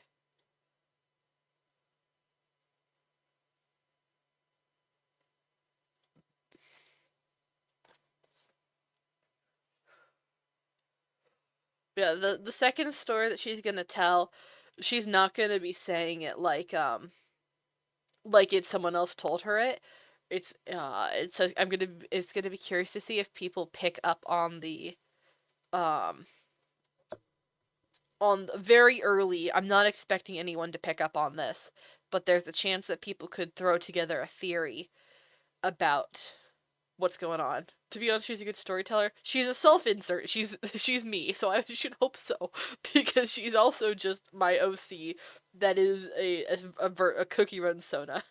Yeah, the second story that she's gonna tell, she's not gonna be saying it like it's someone else told her it. It's gonna be curious to see if people pick up um on very early. I'm not expecting anyone to pick up on this, but there's a chance that people could throw together a theory about what's going on. To be honest, she's a good storyteller. She's a self-insert. She's me, so I should hope so, because she's also just my OC. That is a cookie run soda.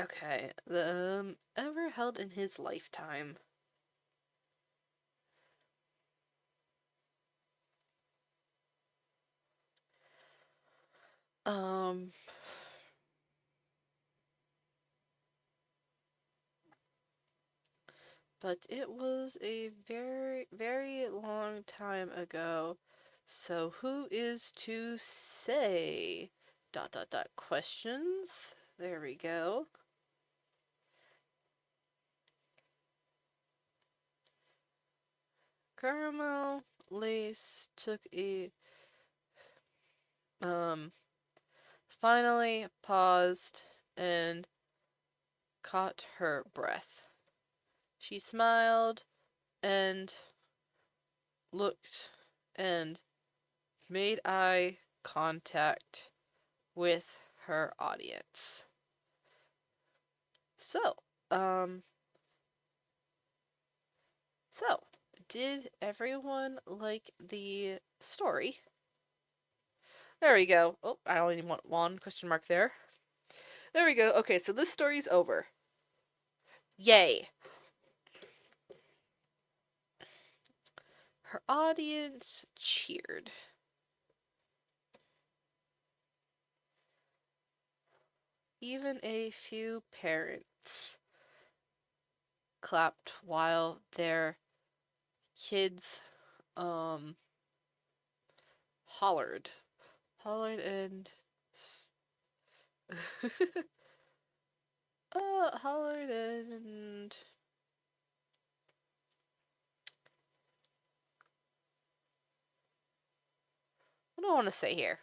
Okay, the ever held in his lifetime. Um, but it was a very, very long time ago. So who is to say? Dot dot dot questions. There we go. Caramel Lace took a finally paused and caught her breath. She smiled and looked and made eye contact with her audience. So, so did everyone like the story? There we go. Oh, I only need one question mark there. There we go. Okay, so this story's over. Yay. Her audience cheered. Even a few parents clapped while their kids hollered. Hollered and hollered and what do I want to say here?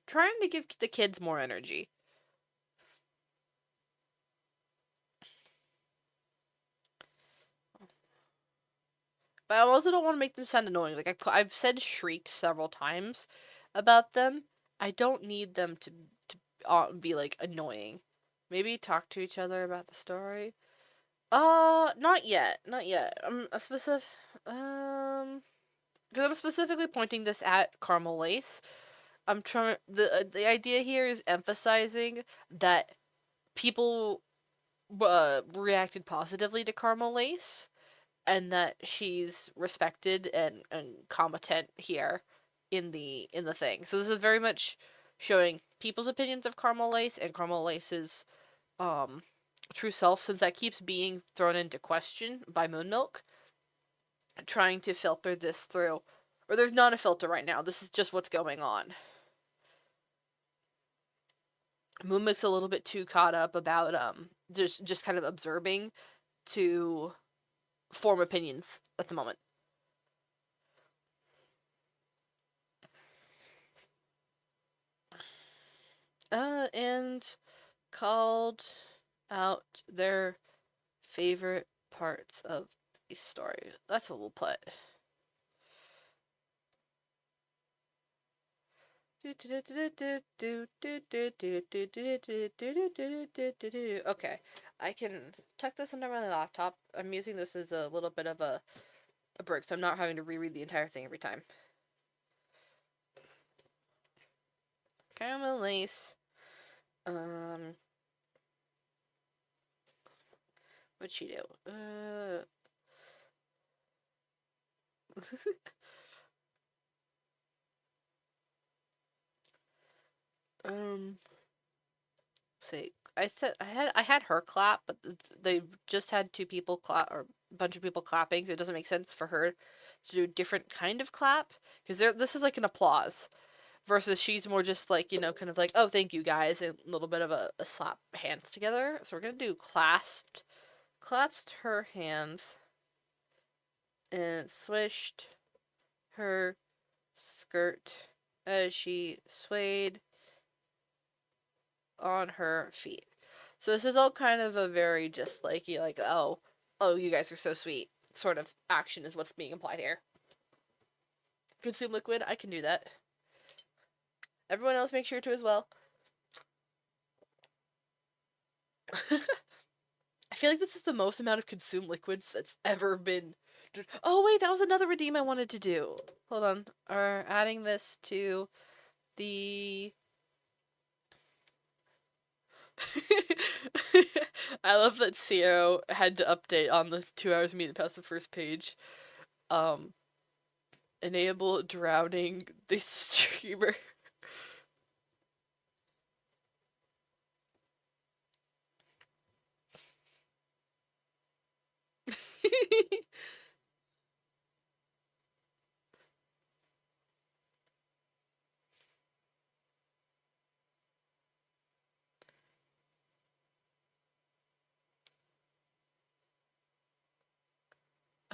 Trying to give the kids more energy. But I also don't want to make them sound annoying. Like I've said shrieked several times about them. I don't need them to be like annoying. Maybe talk to each other about the story. Not yet. Not yet. Because I'm specifically pointing this at Caramel Lace. I'm trying. The idea here is emphasizing that people reacted positively to Caramel Lace, and that she's respected and competent here in the thing. So this is very much showing people's opinions of Caramel Lace and Caramel Lace's um true self, since that keeps being thrown into question by Moon Milk, trying to filter this through. Or there's not a filter right now. This is just what's going on. Moon Milk's a little bit too caught up about just kind of observing to form opinions at the moment. And called out their favorite parts of the story. That's what we'll put. Okay, I can tuck this under my laptop. I'm using this as a little bit of a break, so I'm not having to reread the entire thing every time. Caramel Lace. What'd she do? Say, I had her clap, but they just had two people clap, or a bunch of people clapping, so it doesn't make sense for her to do a different kind of clap, because this is like an applause, versus she's more just like, kind of like, oh, thank you guys, and a little bit of a slap hands together. So we're gonna do clasped her hands, and swished her skirt as she swayed on her feet. So this is all kind of a very just like, oh, you guys are so sweet sort of action is what's being implied here. Consume liquid, I can do that. Everyone else make sure to as well. I feel like this is the most amount of consume liquids that's ever been. Oh wait, that was another redeem I wanted to do. Hold on. Are adding this to the I love that Sierra had to update on the 2 hours meet past the first page. Enable drowning the streamer.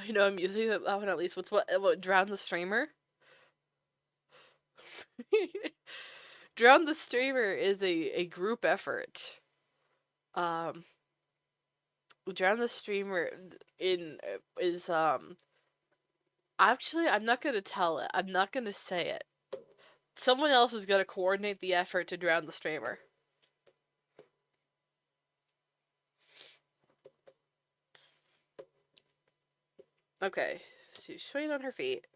I know I'm using that one at least. What drown the streamer? Drown the Streamer is a group effort. Um, Drown the Streamer in is actually I'm not gonna tell it. I'm not gonna say it. Someone else is gonna coordinate the effort to drown the streamer. Okay, she's swaying on her feet.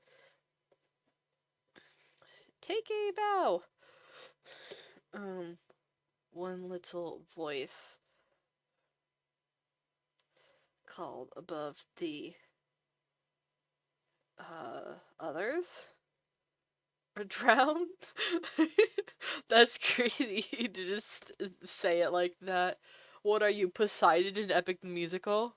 Take a bow. One little voice called above the others are drowned. That's crazy to just say it like that. What are you, Poseidon in Epic the Musical?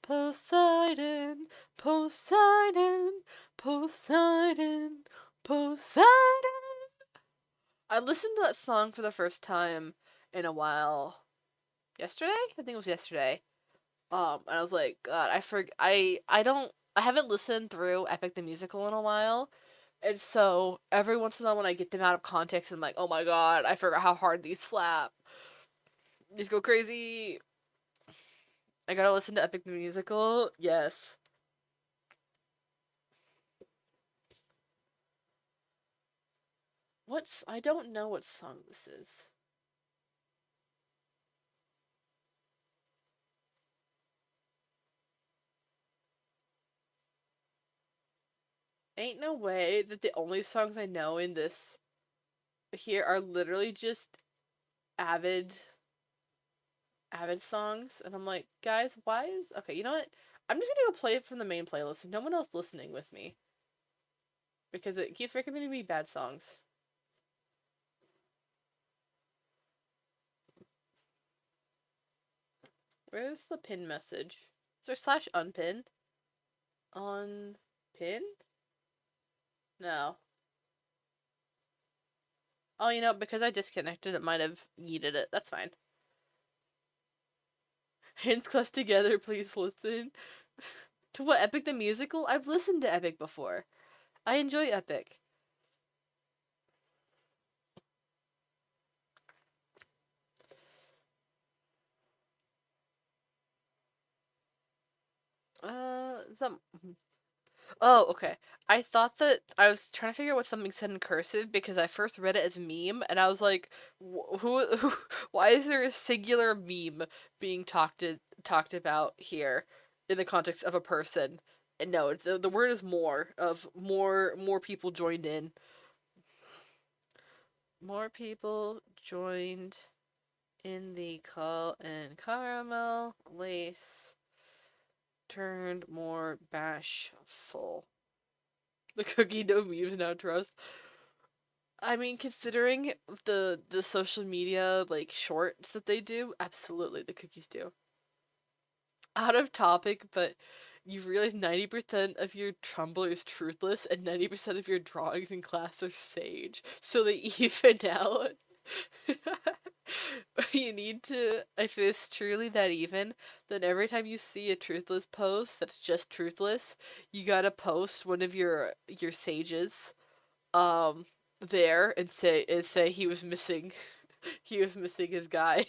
Poseidon, Poseidon, Poseidon, Poseidon. I listened to that song for the first time in a while. Yesterday? I think it was yesterday. And I was like, God, I haven't listened through Epic the Musical in a while. And so every once in a while when I get them out of context, I'm like, oh my God, I forgot how hard these slap. These go crazy. I gotta listen to Epic the Musical. Yes. I don't know what song this is. Ain't no way that the only songs I know in this here are literally just avid songs, and I'm like, guys, why is okay, you know what? I'm just gonna go play it from the main playlist and no one else listening with me. Because it keeps recommending me bad songs. Where's the pin message? Is there slash unpin? On pin? No. Oh, you know, because I disconnected, it might have yeeted it. That's fine. Hands close together, please listen. To what, Epic the Musical? I've listened to Epic before. I enjoy Epic. Some. Oh, okay. I thought that I was trying to figure out what something said in cursive because I first read it as meme, and I was like, who why is there a singular meme being talked about here in the context of a person? And no, it's, the word is more people joined in. More people joined in the call, and caramel lace turned more bashful. The cookie dough memes now trust. I mean, considering the social media like shorts that they do, absolutely the cookies do. Out of topic, but you realize 90% of your Tumblr is truthless and 90% of your drawings in class are sage. So they even out. You need to, if it's truly that even, then every time you see a truthless post that's just truthless, you gotta post one of your sages um there and say he was missing he was missing his guy.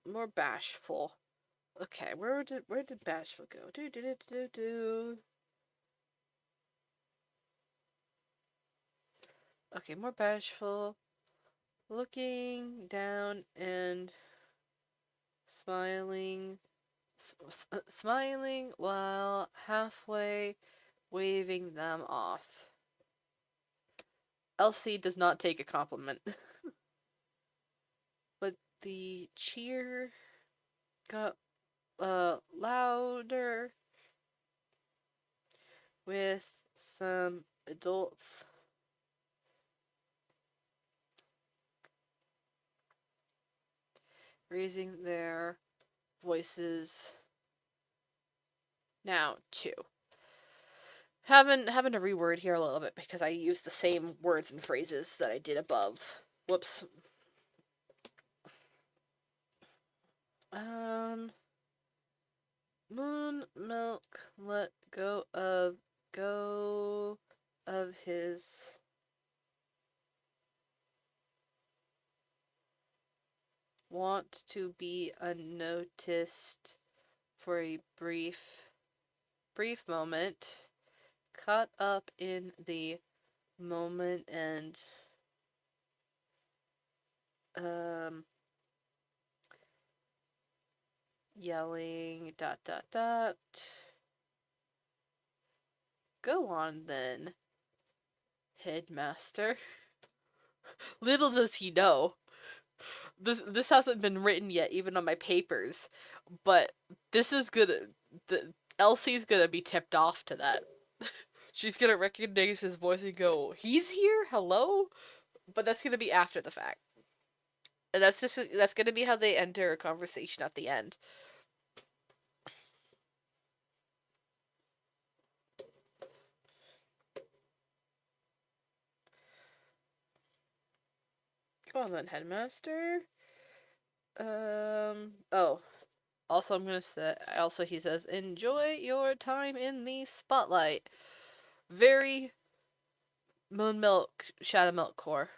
More bashful. Okay, where did bashful go? Do. Okay, more bashful. Looking down and smiling, smiling while halfway waving them off. Elsie does not take a compliment. But the cheer got louder with some adults raising their voices now too. Having to reword here a little bit because I used the same words and phrases that I did above. Whoops. Moon Milk let go of his want to be unnoticed for a brief moment, caught up in the moment and yelling ... Go on then, headmaster. Little does he know. This hasn't been written yet, even on my papers, but this is gonna. Elsie's gonna be tipped off to that. She's gonna recognize his voice and go, "He's here, hello," but that's gonna be after the fact, and that's gonna be how they enter a conversation at the end. Come on then, headmaster. Oh. Also, I'm gonna say. Also, he says, "Enjoy your time in the spotlight." Very Moon Milk, Shadow Milk core.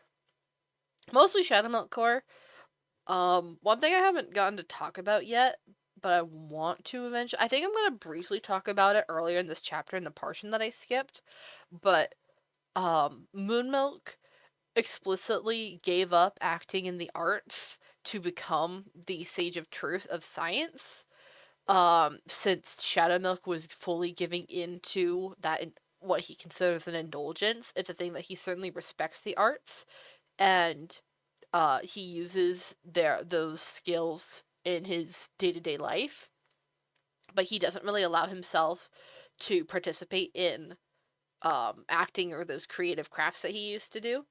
Mostly Shadow Milk core. One thing I haven't gotten to talk about yet, but I want to eventually. I think I'm gonna briefly talk about it earlier in this chapter in the portion that I skipped, but Moon Milk explicitly gave up acting in the arts to become the sage of truth of science. Since Shadow Milk was fully giving into that what he considers an indulgence, it's a thing that he certainly respects the arts, and he uses those skills in his day-to-day life, but he doesn't really allow himself to participate in acting or those creative crafts that he used to do.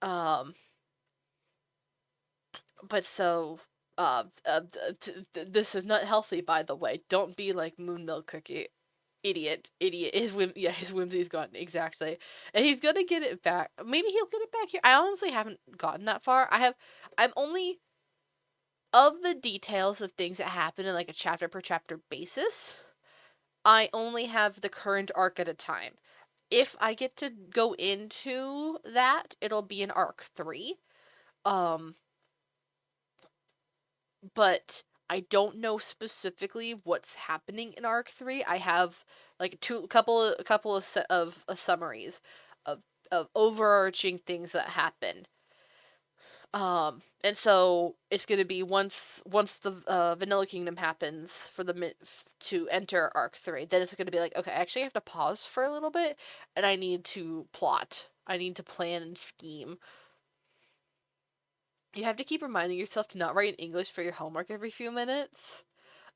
Um, but so this is not healthy, by the way. Don't be like Moon Milk Cookie. Idiot. His whimsy's gone, exactly, and he's gonna get it back. Maybe he'll get it back here. I honestly haven't gotten that far. I'm only of the details of things that happen in like a chapter per chapter basis. I only have the current arc at a time. If I get to go into that, it'll be in arc 3. Um, but I don't know specifically what's happening in arc 3. I have like a couple of summaries of overarching things that happen. And so it's gonna be once the Vanilla Kingdom happens for the to enter arc 3, then it's gonna be like, okay, I actually have to pause for a little bit, and I need to plot. I need to plan and scheme. You have to keep reminding yourself to not write in English for your homework every few minutes.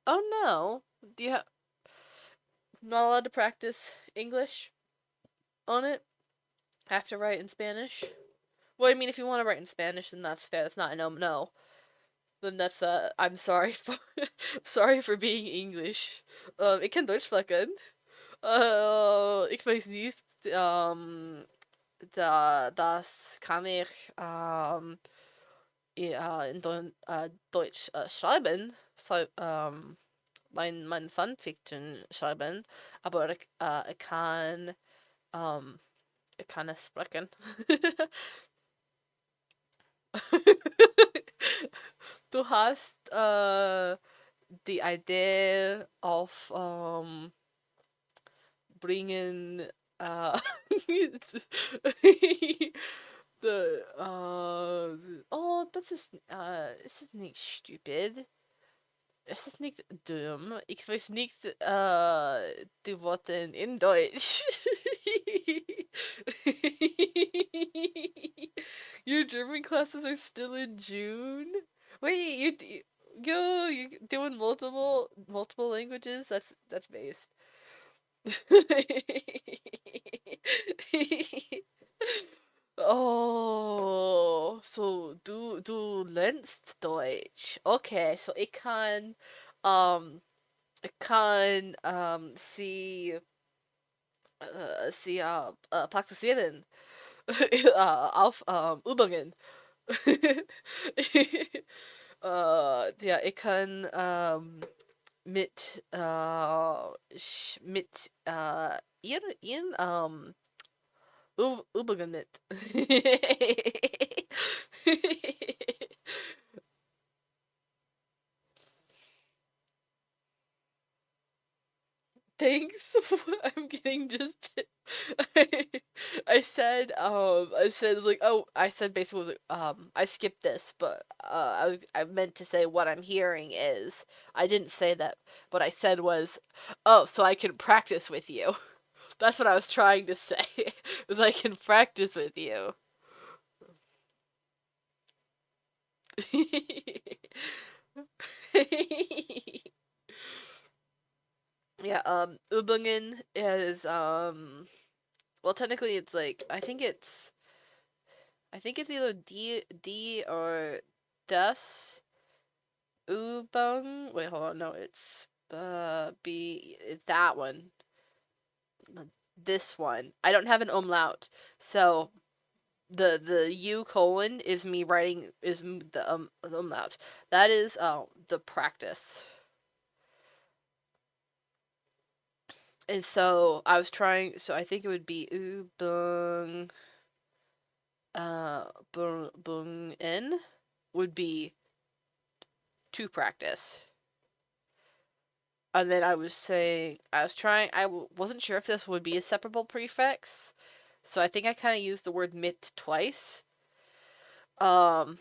Oh no, do you not allowed to practice English on it? Have to write in Spanish? Well, I mean, if you want to write in Spanish, then that's fair. That's not a no. Then that's I'm sorry for sorry for being English. Ik kan Deutsch sprechen. Ik weiß nicht, das kann ich in Deutsch schreiben. So, mein Fanfiction schreiben, aber ich kann es sprechen. Du hast die Idee auf bringen the oh, es ist nicht stupid. Es ist nicht dumm. Ich weiß nicht die Worte in Deutsch. Your German classes are still in June? Wait, you're doing multiple languages? That's based. Oh, so du lernst Deutsch. Okay, so ähm, ich kann sie praktizieren auf Übungen. Ja, ich kann mit ihren Übungen mit. Thanks. I'm getting just. I said like, oh, I said basically like, I skipped this, but I meant to say what I'm hearing is. I didn't say that. What I said was, oh, so I can practice with you. That's what I was trying to say. Was I can practice with you. Yeah, Übungen is well, technically it's like I think it's either D or das Übung. Wait, hold on. No, it's B. It's that one. This one. I don't have an umlaut, so the U colon is me writing is the umlaut. That is the practice. And so I was trying. So I think it would be Übung. Bung in would be to practice. And then I was saying, wasn't sure if this would be a separable prefix, so I think I kind of used the word mit twice. Um,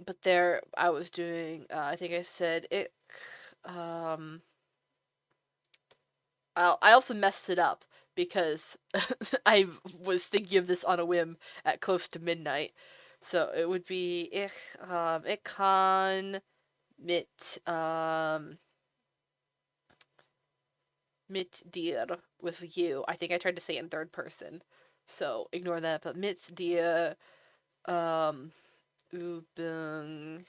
but there I was doing, I think I said it, um, I also messed it up because I was thinking of this on a whim at close to midnight. So it would be ich kann mit, mit dir, with you. I think I tried to say it in third person. So ignore that, but mit dir, um, üben.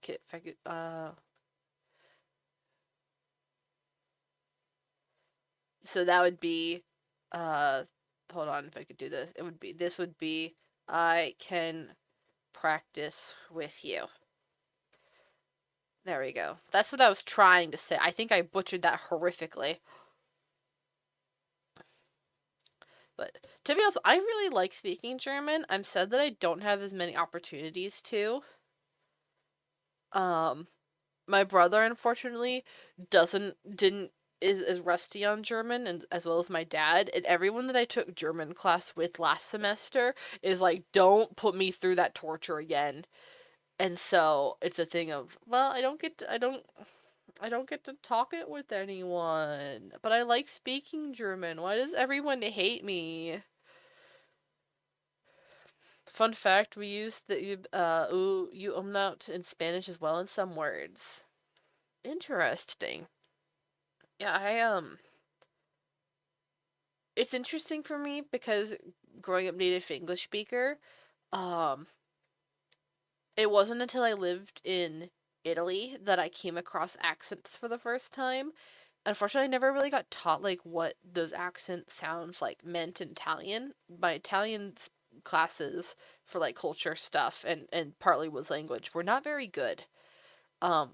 If I could, so that would be, uh, hold on, if I could do this, this would be, I can practice with you. There we go. That's what I was trying to say. I think I butchered that horrifically. But to be honest, I really like speaking German. I'm sad that I don't have as many opportunities to. My brother unfortunately didn't is rusty on German, and as well as my dad, and everyone that I took German class with last semester is like, don't put me through that torture again. And so it's a thing of, well, I don't get to talk it with anyone, but I like speaking German. Why does everyone hate me? Fun fact, we use the you umlaut in Spanish as well in some words. Interesting. Yeah, it's interesting for me because growing up native English speaker, um it wasn't until I lived in Italy that I came across accents for the first time. Unfortunately, I never really got taught like what those accent sounds like meant in Italian. My Italian classes for like culture stuff and partly was language were not very good.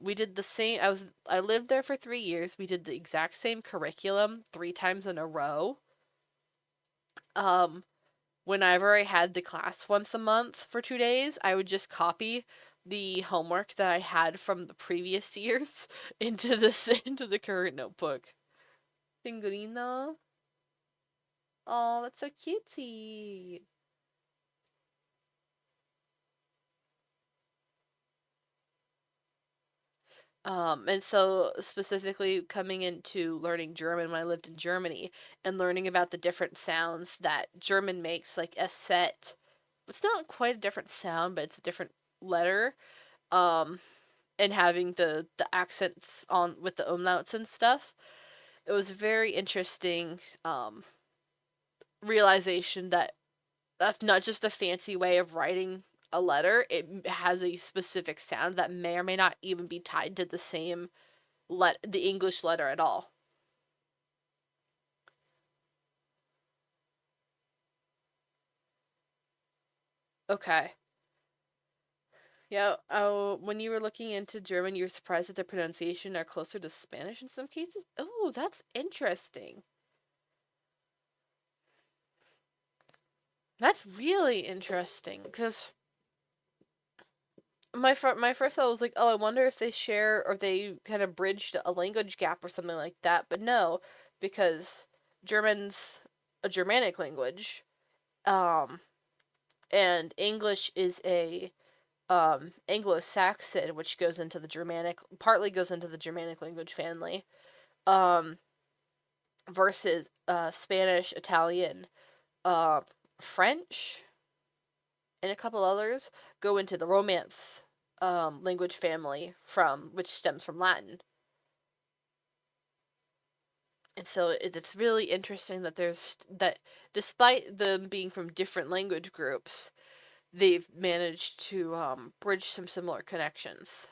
We did the same. I lived there for 3 years. We did the exact same curriculum 3 times in a row. Um, Whenever I had the class once a month for 2 days, I would just copy the homework that I had from the previous years into the current notebook. Fingerino. Oh, that's so cutesy. And so specifically coming into learning German when I lived in Germany and learning about the different sounds that German makes, like a set. It's not quite a different sound, but it's a different letter. Um, and having the accents on with the umlauts and stuff. It was a very interesting realization that that's not just a fancy way of writing a letter. It has a specific sound that may or may not even be tied to the same the English letter at all. Okay. Yeah, when you were looking into German, you were surprised that the pronunciation are closer to Spanish in some cases. Oh, that's interesting. That's really interesting because my first thought was like, oh, I wonder if they share or they kind of bridged a language gap or something like that. But no, because German's a Germanic language, um, and English is a Anglo-Saxon, which goes into the Germanic, partly goes into the Germanic language family, um, versus Spanish, Italian, uh, French, and a couple others go into the Romance language family from which stems from Latin. And so it's really interesting that despite them being from different language groups, they've managed to bridge some similar connections.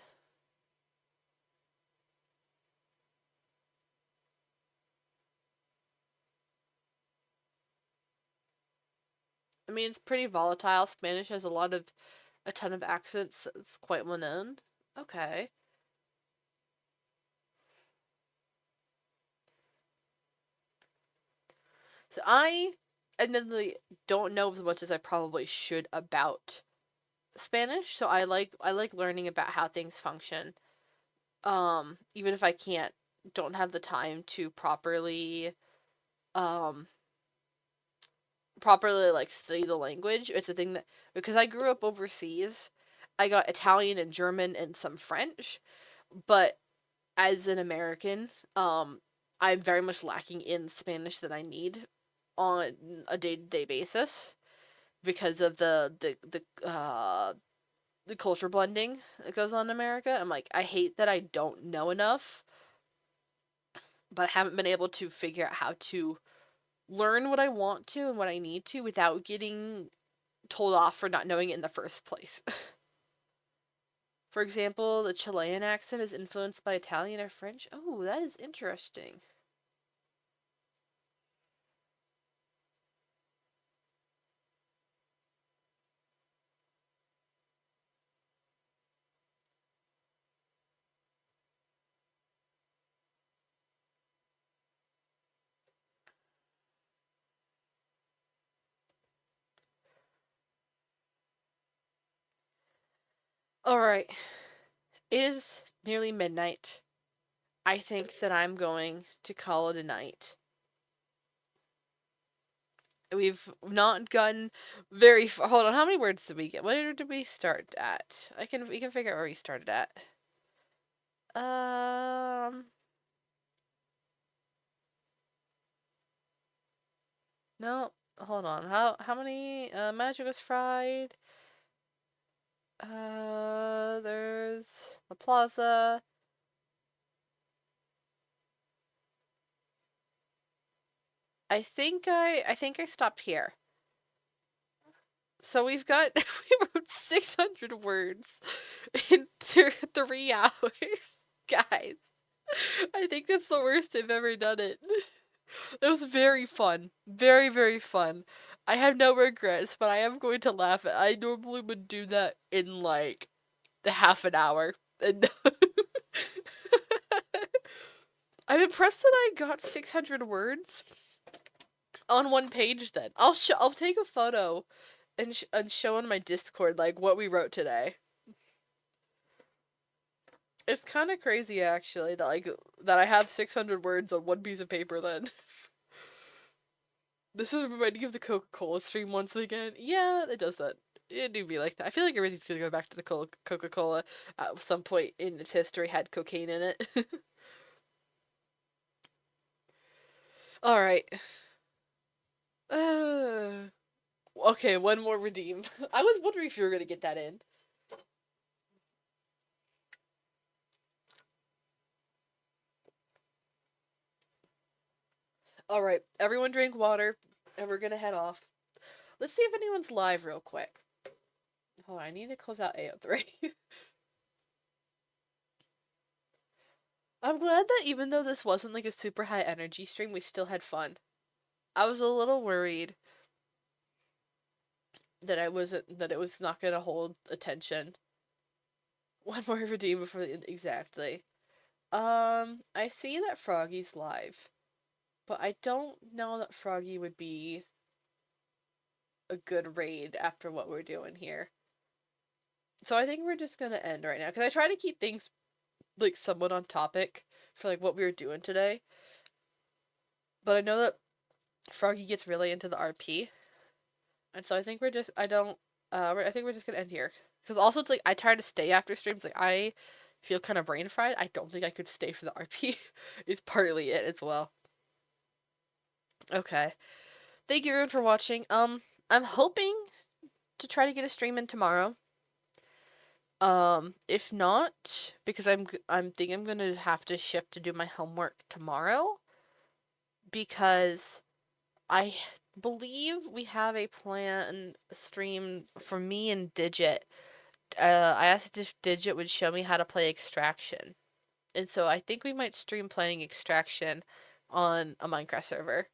I mean, it's pretty volatile. Spanish has a ton of accents. It's quite well known. Okay. So I admittedly don't know as much as I probably should about Spanish, so I like learning about how things function. Even if I don't have the time to um, properly like study the language. It's a thing that, because I grew up overseas, I got Italian and German and some French, but as an American, I'm very much lacking in Spanish that I need on a day-to-day basis because of the culture blending that goes on in America. I'm like, I hate that I don't know enough, but I haven't been able to figure out how to learn what I want to and what I need to without getting told off for not knowing it in the first place. For example, the Chilean accent is influenced by Italian or French. Oh, that is interesting. All right. It is nearly midnight. I think that I'm going to call it a night. We've not gotten very far. Hold on, how many words did we get? Where did we start at? We can figure out where we started at. Um, no, hold on. How many? Magic was fried. There's the plaza. I think I stopped here. So we've got we wrote 600 words in 3 hours, guys. I think that's the worst I've ever done it. It was very fun, very fun. I have no regrets, but I am going to laugh at. I normally would do that in like the half an hour, and I'm impressed that I got 600 words on one page. Then I'll take a photo and show on my Discord like what we wrote today. It's kind of crazy actually that I have 600 words on one piece of paper. Then this is reminding me of the Coca-Cola stream once again. Yeah, it does that. It do be like that. I feel like everything's gonna go back to the Coca-Cola at some point in its history had cocaine in it. All right. Uh, okay, one more redeem. I was wondering if you were gonna get that in. All right, everyone drink water, and we're gonna head off. Let's see if anyone's live real quick. Hold on, I need to close out AO3. I'm glad that even though this wasn't like a super high energy stream, we still had fun. I was a little worried that it was not gonna hold attention. One more redeem before exactly. I see that Froggy's live, but I don't know that Froggy would be a good raid after what we're doing here. So I think we're just gonna end right now because I try to keep things like somewhat on topic for like what we were doing today. But I know that Froggy gets really into the RP, and so I think we're just I think we're just gonna end here because also it's like I try to stay after streams. Like I feel kind of brain fried. I don't think I could stay for the RP. It's partly it as well. Okay. Thank you everyone for watching. I'm hoping to try to get a stream in tomorrow. If not, because I'm thinking I'm gonna have to shift to do my homework tomorrow because I believe we have a plan stream for me and Digit. I asked if Digit would show me how to play Extraction, and so I think we might stream playing Extraction on a Minecraft server.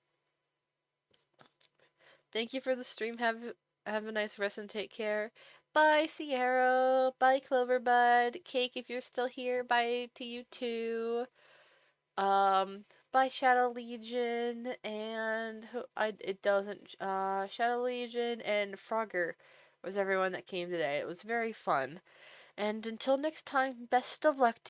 Thank you for the stream. Have a nice rest and take care. Bye, Sierra. Bye, Cloverbud. Cake, if you're still here, bye to you too. Bye, Shadow Legion, and it doesn't. Shadow Legion and Frogger was everyone that came today. It was very fun. And until next time, best of luck.